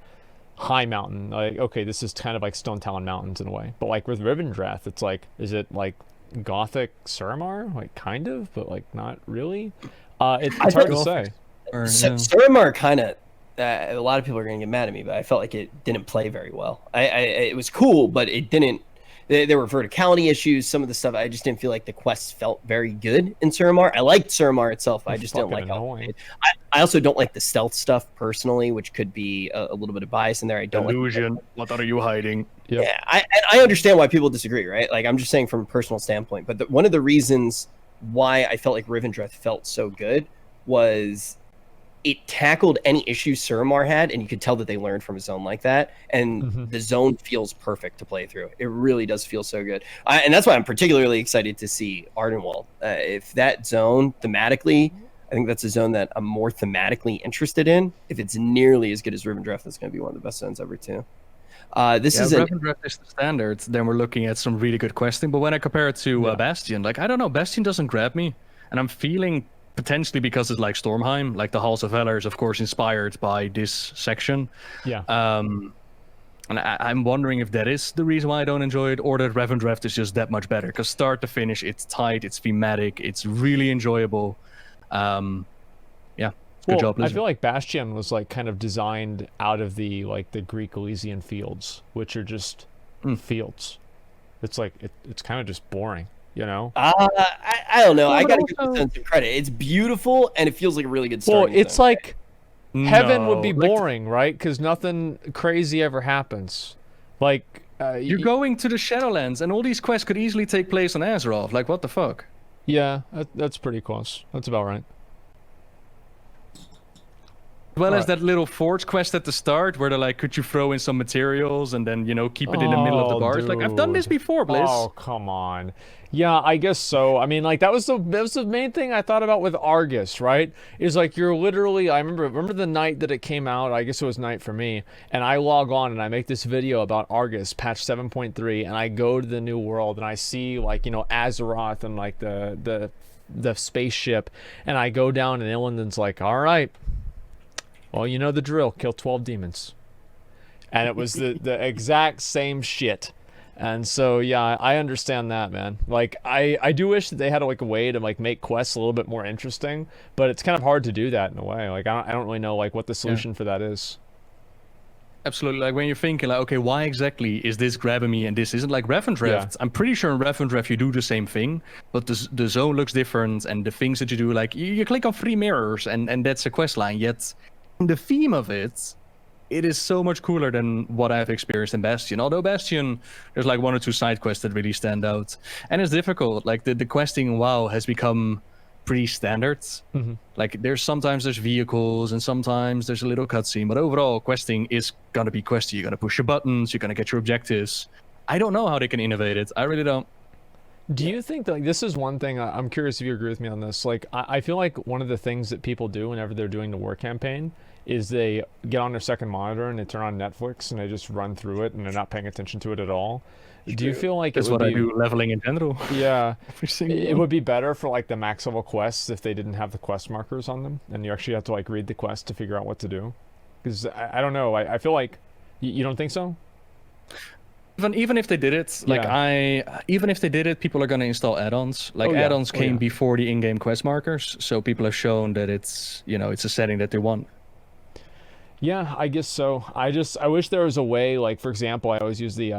High Mountain. Like, okay, this is kind of like Stone Talon Mountains in a way. But like with Rivendreth, it's like, is it like Gothic Suramar? Like kind of, but like not really. It's hard to say. Suramar kind of. A lot of people are going to get mad at me, but I felt like it didn't play very well. It was cool, but it didn't. There were verticality issues. Some of the stuff I just didn't feel like the quests felt very good in Suramar. I liked Suramar itself. I just didn't like how. I also don't like the stealth stuff personally, which could be a little bit of bias in there. I don't. Illusion. What are you hiding? Yep. Yeah, I understand why people disagree, right? Like I'm just saying from a personal standpoint. But one of the reasons why I felt like Rivendreth felt so good was it tackled any issues Suramar had, and you could tell that they learned from a zone like that. And the zone feels perfect to play through. It really does feel so good. And that's why I'm particularly excited to see Ardenwald. If that zone thematically, I think that's a zone that I'm more thematically interested in. If it's nearly as good as Rivendreth, that's going to be one of the best zones ever too. Rivendreth is the standard. Then we're looking at some really good questing. But when I compare it to Bastion, like I don't know, Bastion doesn't grab me, and I'm feeling potentially because it's like Stormheim, like the Halls of Valor is of course inspired by this section. Yeah. And I'm wondering if that is the reason why I don't enjoy it, or that Revendreth is just that much better. Because start to finish, it's tight, it's thematic, it's really enjoyable. Good job, Blizzard. I feel like Bastion was like kind of designed out of the Greek Elysian fields, which are just fields. It's like it's kind of just boring. You know, I don't know. I gotta give it some credit. It's beautiful and it feels like a really good story. Well, it's like heaven would be boring, right? Because nothing crazy ever happens. Like you're going to the Shadowlands, and all these quests could easily take place on Azeroth. Like, what the fuck? Yeah, that's pretty close. That's about right. As well as that little forge quest at the start, where they're like, could you throw in some materials and then, keep it in the middle of the bars? Like, I've done this before, Blizz. Oh, come on. Yeah, I guess so. I mean, like, that was the main thing I thought about with Argus, right? Is like, you're literally, I remember the night that it came out, I guess it was night for me, and I log on and I make this video about Argus, patch 7.3, and I go to the new world and I see, like, Azeroth and, like, the spaceship, and I go down and Illidan's like, all right, well, you know the drill, kill 12 demons. And it was the exact same shit. And so, yeah, I understand that, man. Like, I do wish that they had, like, a way to, like, make quests a little bit more interesting, but it's kind of hard to do that in a way. Like, I don't really know, like, what the solution for that is. Absolutely. Like, when you're thinking, like, okay, why exactly is this grabbing me and this isn't? Like, Revendreth, Yeah. I'm pretty sure in Revendreth you do the same thing, but the zone looks different, and the things that you do, like, you click on 3 mirrors, and that's a quest line, yet the theme of it is so much cooler than what I've experienced in Bastion. Although Bastion, there's like 1 or 2 side quests that really stand out. And it's difficult. Like the questing in WoW has become pretty standard. Like sometimes there's vehicles and sometimes there's a little cutscene. But overall, questing is going to be questy. You're going to push your buttons. You're going to get your objectives. I don't know how they can innovate it. I really don't. Do you think that, like, this is one thing, I'm curious if you agree with me on this. Like, I feel like one of the things that people do whenever they're doing the war campaign is they get on their second monitor and they turn on Netflix and they just run through it and they're not paying attention to it at all. Do you feel like that's what I do leveling in general? Yeah. It would be better for, like, the max level quests if they didn't have the quest markers on them and you actually have to, like, read the quest to figure out what to do. Because I don't know. I feel like... You don't think so? Even if they did it, like even if they did it, people are going to install add-ons. Like add-ons came before the in-game quest markers, so people have shown that it's it's a setting that they want. Yeah, I guess so. I wish there was a way, like, for example, I always use the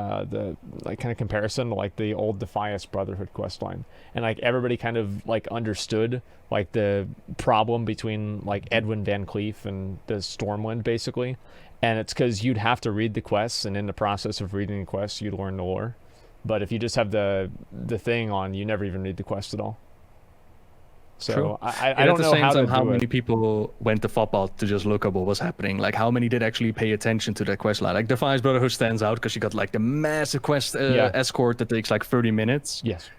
like kind of comparison to, like, the old Defias Brotherhood quest line, and, like, everybody kind of, like, understood, like, the problem between, like, Edwin Van Cleef and the Stormwind, basically. And it's because you'd have to read the quests, and in the process of reading the quests, you'd learn the lore. But if you just have the thing on, you never even read the quest at all. So True. I don't know how many people went to Fopal to just look up what was happening. Like, how many did actually pay attention to that quest line? Like, Defiance Brotherhood stands out because you got, like, the massive quest escort that takes, like, 30 minutes. Yes.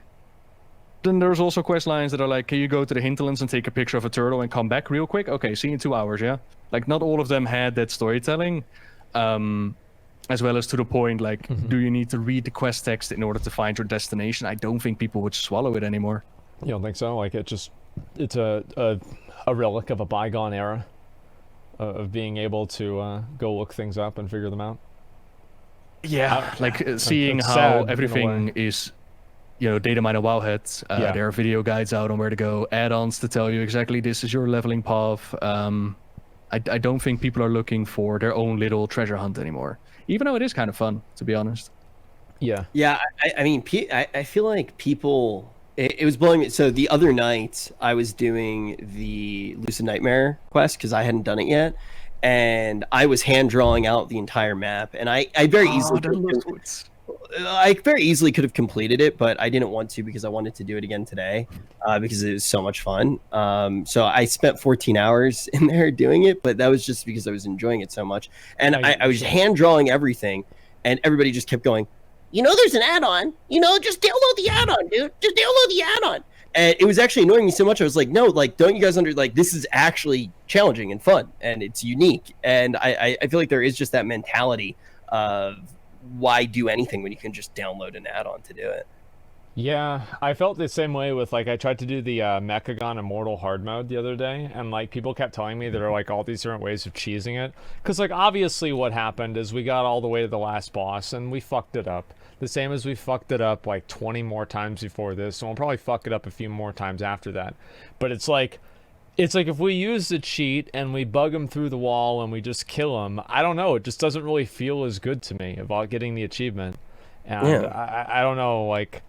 Then there's also quest lines that are like, can you go to the hinterlands and take a picture of a turtle and come back real quick? Okay, see you in 2 hours, yeah? Like, not all of them had that storytelling. As well as to the point, like, do you need to read the quest text in order to find your destination? I don't think people would swallow it anymore. You don't think so? Like, it just it's a relic of a bygone era of being able to go look things up and figure them out. Yeah, like seeing it's how sad in a everything way. is, data mine and wowheads. Yeah. There are video guides out on where to go, add-ons to tell you exactly this is your leveling path. I don't think people are looking for their own little treasure hunt anymore, even though it is kind of fun, to be honest. Yeah. Yeah, I mean, I feel like people. It was blowing me. So the other night, I was doing the Lucid Nightmare quest because I hadn't done it yet, and I was hand drawing out the entire map, and I very easily. I very easily could have completed it, but I didn't want to because I wanted to do it again today because it was so much fun. So I spent 14 hours in there doing it, but that was just because I was enjoying it so much. And I was hand drawing everything, and everybody just kept going, there's an add-on. Just download the add-on, dude. Just download the add-on. And it was actually annoying me so much. I was like, no, like, don't you guys this is actually challenging and fun, and it's unique. And I feel like there is just that mentality of why do anything when you can just download an add-on to do it. Yeah, I felt the same way with, like, I tried to do the Mechagon Immortal hard mode the other day, and, like, people kept telling me there are, like, all these different ways of cheesing it. Because, like, obviously what happened is we got all the way to the last boss, and we fucked it up. The same as we fucked it up, like, 20 more times before this, so we'll probably fuck it up a few more times after that. But it's like if we use the cheat and we bug him through the wall and we just kill him, I don't know, it just doesn't really feel as good to me about getting the achievement. And yeah. I don't know, like,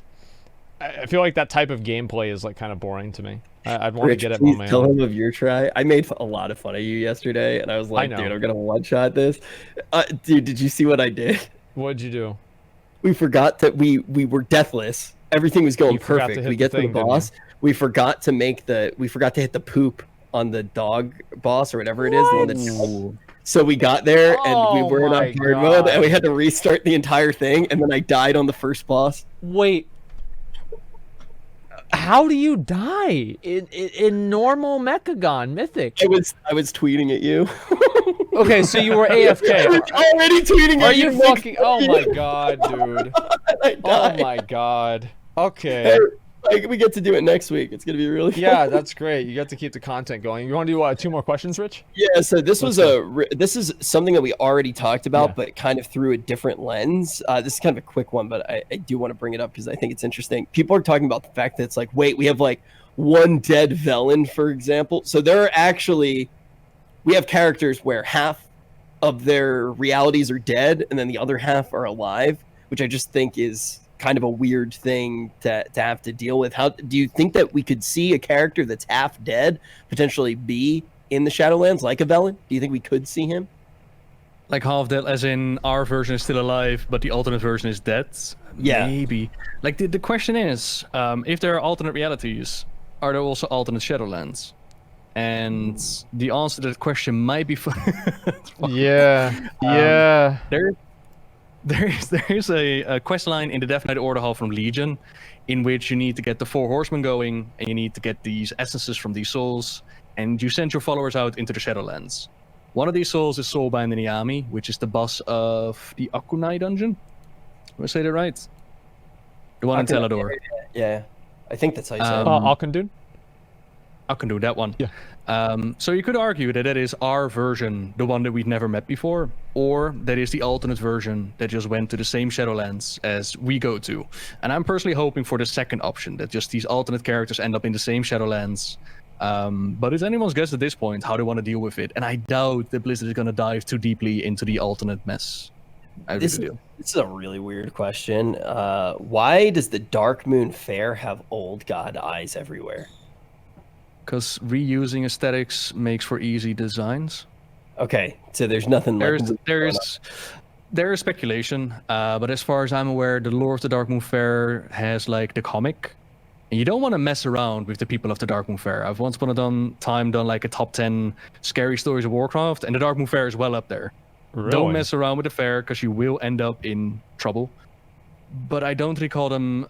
I feel like that type of gameplay is, like, kind of boring to me. I'd want to get it on my own. Tell him of your try. I made a lot of fun of you yesterday, and I was like, dude, I'm gonna one-shot this. Dude, did you see what I did? What'd you do? We forgot that we were deathless. Everything was going perfect. We get to the boss. We forgot to hit the poop on the dog boss or whatever it is. The one that's so we got there and we were in hard mode and we had to restart the entire thing, and then I died on the first boss. Wait. How do you die in normal Mechagon Mythic? I was tweeting at you. Okay, so you were AFK. I was already tweeting at you. Are you fucking? Oh my god, dude. Oh my god. Okay. Hey, we get to do it next week. It's gonna be really fun. Yeah, that's great. You get to keep the content going. You want to do 2 more questions, Rich? Yeah. So this is something that we already talked about, but kind of through a different lens. This is kind of a quick one, but I do want to bring it up because I think it's interesting. People are talking about the fact that it's like, wait, we have like one dead villain, for example. So we have characters where half of their realities are dead and then the other half are alive, which I just think is kind of a weird thing to have to deal with. How do you think that we could see a character that's half dead potentially be in the Shadowlands like a Velen? Do you think we could see him? Like half dead, as in our version is still alive, but the alternate version is dead? Yeah. Maybe. Like, the question is, if there are alternate realities, are there also alternate Shadowlands? And the answer to that question might be... Yeah. There is a quest line in the Death Knight Order Hall from Legion, in which you need to get the 4 horsemen going, and you need to get these essences from these souls, and you send your followers out into the Shadowlands. One of these souls is Soulbind Niami, which is the boss of the Akunai dungeon. Did I say that right? The one in Telador. Yeah, I think that's how you say it. Alkandun? Alkandun, that one. Yeah. So you could argue that that is our version, the one that we've never met before, or that is the alternate version that just went to the same Shadowlands as we go to. And I'm personally hoping for the second option, that just these alternate characters end up in the same Shadowlands. But it's anyone's guess at this point how they want to deal with it. And I doubt that Blizzard is going to dive too deeply into the alternate mess. This is a really weird question. Why does the Dark Moon Fair have old god eyes everywhere? Because reusing aesthetics makes for easy designs. Okay, so there's nothing. There is speculation, but as far as I'm aware, the lore of the Dark Moon Fair has like the comic, and you don't want to mess around with the people of the Dark Moon Fair. I've once upon a time done like a top 10 scary stories of Warcraft, and the Dark Moon Fair is well up there. Really? Don't mess around with the fair because you will end up in trouble. But I don't recall them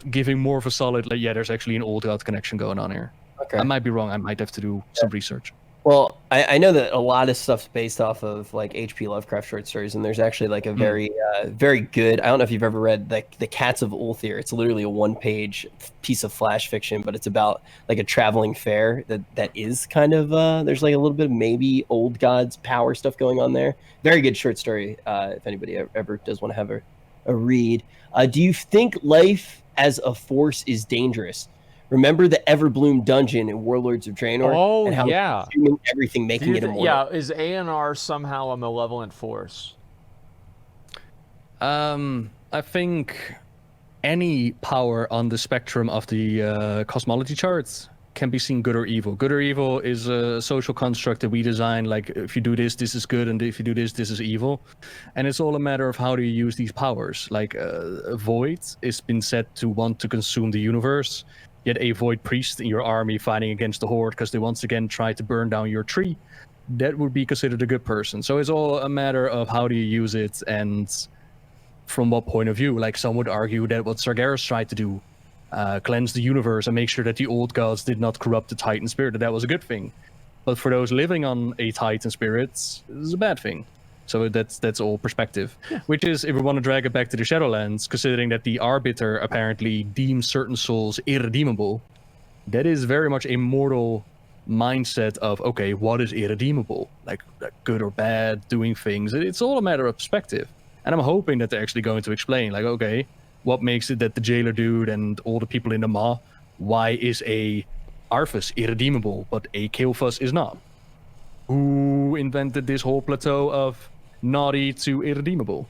giving more of a solid, like, yeah, there's actually an old god connection going on here. Okay. I might be wrong. I might have to do some research. Well, I know that a lot of stuff's based off of like H.P. Lovecraft short stories, and there's actually like a very, very good. I don't know if you've ever read the Cats of Ulthir. It's literally a one-page piece of flash fiction, but it's about like a traveling fair that is kind of there's like a little bit of maybe old gods power stuff going on there. Very good short story. If anybody ever does want to have a read, do you think life as a force is dangerous? Remember the Everbloom dungeon in Warlords of Draenor? Oh, and how yeah. it's consuming everything, making it immortal. Yeah, is A&R somehow a malevolent force? I think any power on the spectrum of the cosmology charts can be seen good or evil. Good or evil is a social construct that we design, like if you do this, this is good, and if you do this, this is evil. And it's all a matter of how do you use these powers. Like a void has been said to want to consume the universe, yet a void priest in your army fighting against the horde because they once again try to burn down your tree, that would be considered a good person. So it's all a matter of how do you use it and from what point of view. Like some would argue that what Sargeras tried to do, cleanse the universe and make sure that the old gods did not corrupt the Titan spirit, that was a good thing. But for those living on a Titan spirit, it's a bad thing. So that's all perspective. Yeah. Which is, if we want to drag it back to the Shadowlands, considering that the Arbiter apparently deems certain souls irredeemable, that is very much a mortal mindset of, okay, what is irredeemable? Like good or bad, doing things. It's all a matter of perspective. And I'm hoping that they're actually going to explain, like, okay, what makes it that the jailer dude and all the people in the Maw, why is a Arthas irredeemable, but a Kael'thas is not? Who invented this whole plateau of naughty to irredeemable?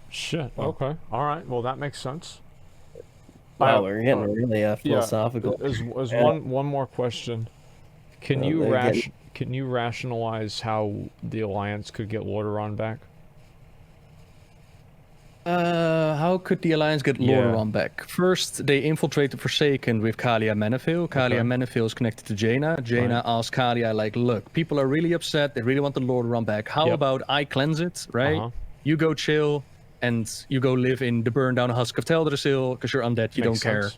Shit. Okay. All right. Well, that makes sense. Wow, we're getting really philosophical. There's one more question. Can you rationalize how the Alliance could get Lordaeron back? How could the Alliance get Lordaeron back? First, they infiltrated Forsaken with Kalia Menethil. Kalia Menethil is connected to Jaina. Jaina asked Kalia, like, look, people are really upset. They really want the Lordaeron back. How about I cleanse it, right? You go chill, and you go live in the burned down husk of Teldrassil, because you're undead, you don't care.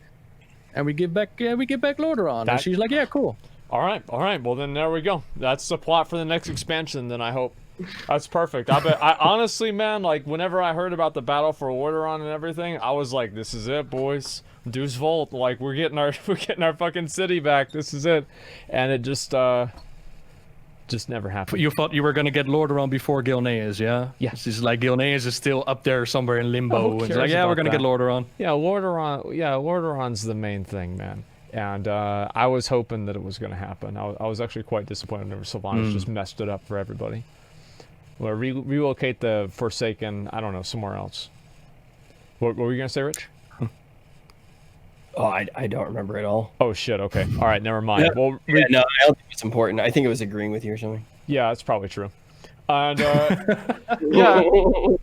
And we give back Lordaeron. And she's like, yeah, cool. All right. Well, then there we go. That's the plot for the next expansion, then, I hope. That's perfect. I honestly, man, like, whenever I heard about the battle for Lordaeron and everything, I was like, this is it, boys. Deuce Volt, like, we're getting our fucking city back. This is it. And it just never happened. You thought you were gonna get Lordaeron before Gilneas, yeah? Yes. It's like Gilneas is still up there somewhere in limbo. And it's like, yeah, we're gonna get Lordaeron. Yeah, Lordaeron's the main thing, man. And I was hoping that it was gonna happen. I was actually quite disappointed whenever Sylvanas just messed it up for everybody. Or relocate the Forsaken, I don't know, somewhere else. What were you gonna say, Rich? Oh, I don't remember at all. Oh shit. Okay. All right. Never mind. Yeah. Well, no, I don't think it's important. I think it was agreeing with you or something. Yeah, that's probably true. And yeah,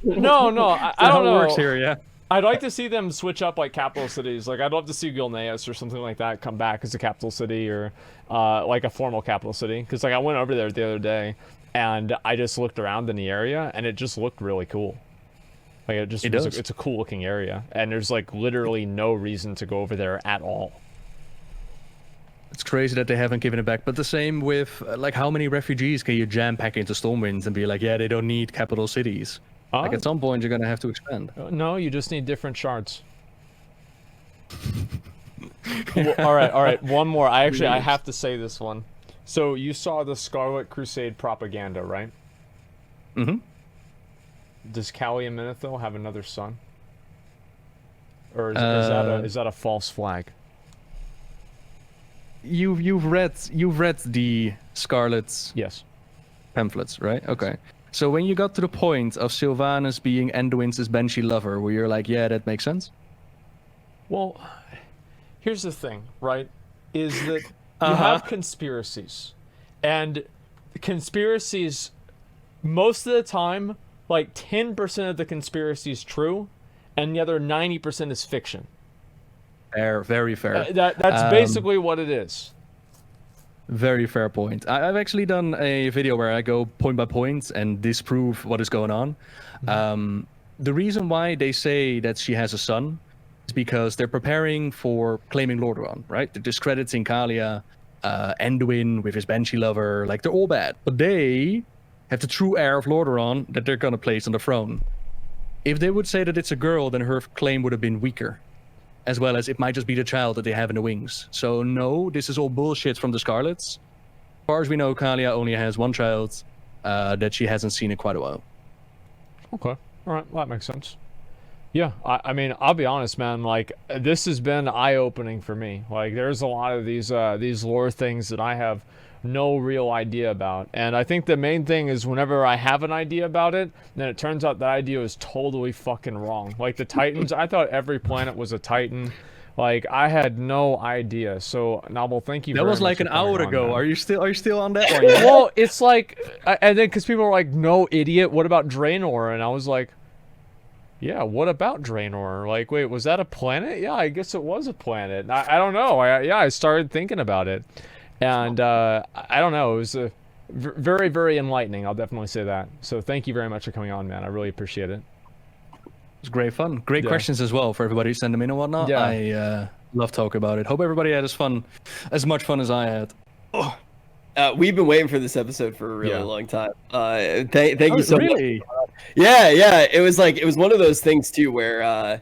no, I don't know. Works here, yeah. I'd like to see them switch up like capital cities. Like I'd love to see Gilneas or something like that come back as a capital city or like a formal capital city. Because like I went over there the other day and I just looked around in the area and it just looked really cool. Like it's a cool looking area and there's like literally no reason to go over there at all. It's crazy that they haven't given it back, but the same with like how many refugees can you jam pack into Stormwind and be like, yeah, they don't need capital cities. Like at some point you're gonna have to expand. No, you just need different shards. Well, all right, one more. I have to say this one. So you saw the Scarlet Crusade propaganda, right? Mm-hmm. Does Kalia Menethil have another son? Or is that a false flag? You've read the Scarlet pamphlets, right? Okay. So when you got to the point of Sylvanas being Anduin's Banshee lover, where you're like, yeah, that makes sense? Well, here's the thing, right? Is that you have conspiracies. And conspiracies, most of the time, like 10% of the conspiracy is true, and the other 90% is fiction. Fair, very fair. That's basically what it is. Very fair point. I've actually done a video where I go point by point and disprove what is going on. Mm-hmm. The reason why they say that she has a son is because they're preparing for claiming Lordaeron, right? They're discrediting Kalia Anduin with his Banshee lover, like they're all bad. But they have the true heir of Lordaeron that they're gonna place on the throne. If they would say that it's a girl, then her claim would have been weaker. As well as it might just be the child that they have in the wings. So no, this is all bullshit from the Scarlets. As far as we know, Kalia only has one child that she hasn't seen in quite a while. Okay. All right. Well, that makes sense. Yeah. I mean, I'll be honest, man. Like, this has been eye-opening for me. Like, there's a lot of these lore things that I have no real idea about. And I think the main thing is whenever I have an idea about it, then it turns out that idea is totally fucking wrong. Like the Titans, I thought every planet was a Titan. Like, I had no idea. So, Nobbel, thank you very much. That was like an hour ago. Man. Are you still on that one? Yet? Well, it's like, and then because people are like, no, idiot, what about Draenor? And I was like, yeah, what about Draenor? Like, wait, was that a planet? Yeah, I guess it was a planet. I don't know. I started thinking about it. And I don't know. It was very, very enlightening. I'll definitely say that. So thank you very much for coming on, man. I really appreciate it. It was great fun. Great questions as well for everybody who sent them in and whatnot. Yeah. I love talking about it. Hope everybody had as much fun as I had. Oh. We've been waiting for this episode for a really long time. Thank you so much. Yeah. It was one of those things too where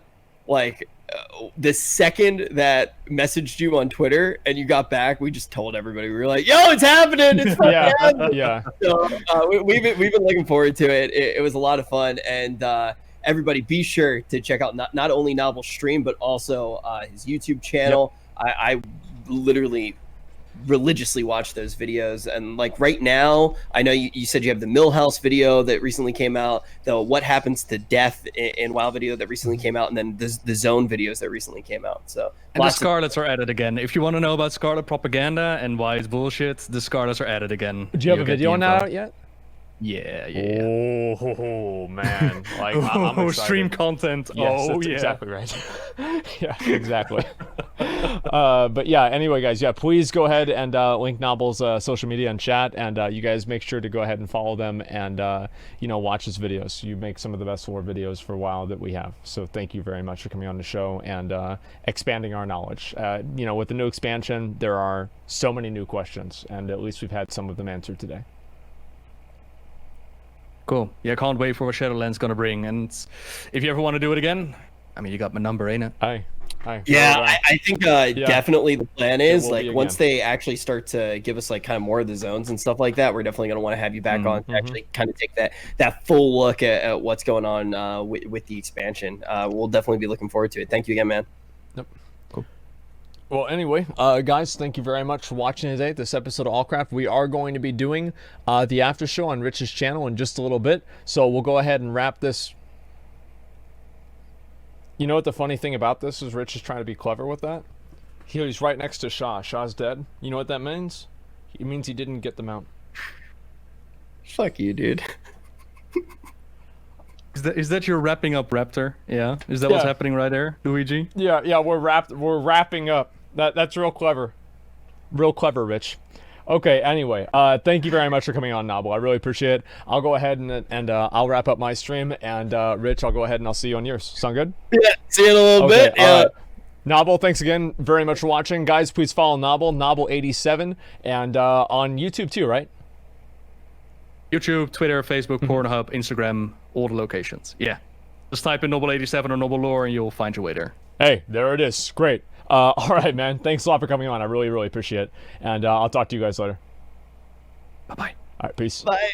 the second that messaged you on Twitter and you got back, we just told everybody. We were like, "Yo, it's happening! It's happening!" Yeah. So we've been looking forward to it. It was a lot of fun, and everybody, be sure to check out not only Nobbel's stream but also his YouTube channel. Yep. I literally religiously watch those videos, and like right now I know you said you have the Millhouse video that recently came out, the what happens to death in WoW video that recently came out, and then the zone videos that recently came out. So and the Scarlets are at it again. If you want to know about Scarlet propaganda and why it's bullshit, the Scarlets are at it again. Do you have a video on that out yet? Yeah. Oh man, like I'm excited. Stream content. Yes, that's exactly right. Yeah, exactly. But yeah, anyway, guys, please go ahead and link Nobbel's social media and chat, and you guys make sure to go ahead and follow them and watch his videos. You make some of the best lore videos for WoW that we have. So thank you very much for coming on the show and expanding our knowledge. With the new expansion, there are so many new questions, and at least we've had some of them answered today. Cool. Yeah, can't wait for what Shadowlands gonna bring. And if you ever want to do it again, I mean, you got my number, ain't it? Hi. Yeah, I think definitely the plan is like once again. they actually start to give us like kind of more of the zones and stuff like that, we're definitely gonna want to have you back on to actually kind of take that full look at what's going on with the expansion. We'll definitely be looking forward to it. Thank you again, man. Yep. Cool. Well, anyway, guys, thank you very much for watching today. This episode of Allcraft. We are going to be doing the after show on Rich's channel in just a little bit, so we'll go ahead and wrap this. You know what the funny thing about this is? Rich is trying to be clever with that. He's right next to Shaw. Shaw's dead. You know what that means? It means he didn't get the mount. Fuck you, dude. Is that your wrapping up Raptor? Yeah. Is that what's happening right there, Luigi? Yeah. We're wrapping up. That's real clever. Real clever, Rich. Okay, anyway, thank you very much for coming on, Nobbel. I really appreciate it. I'll go ahead and I'll wrap up my stream, and Rich, I'll go ahead and I'll see you on yours. Sound good? Yeah, see you in a little bit. Yeah. Nobbel, thanks again very much for watching. Guys, please follow Nobbel, Nobbel87, and on YouTube too, right? YouTube, Twitter, Facebook, Pornhub, Instagram, all the locations. Yeah. Just type in Nobbel87 or Nobbel Lore and you'll find your way there. Hey, there it is. Great. All right, man. Thanks a lot for coming on. I really, really appreciate it. And I'll talk to you guys later. Bye-bye. All right, peace. Bye.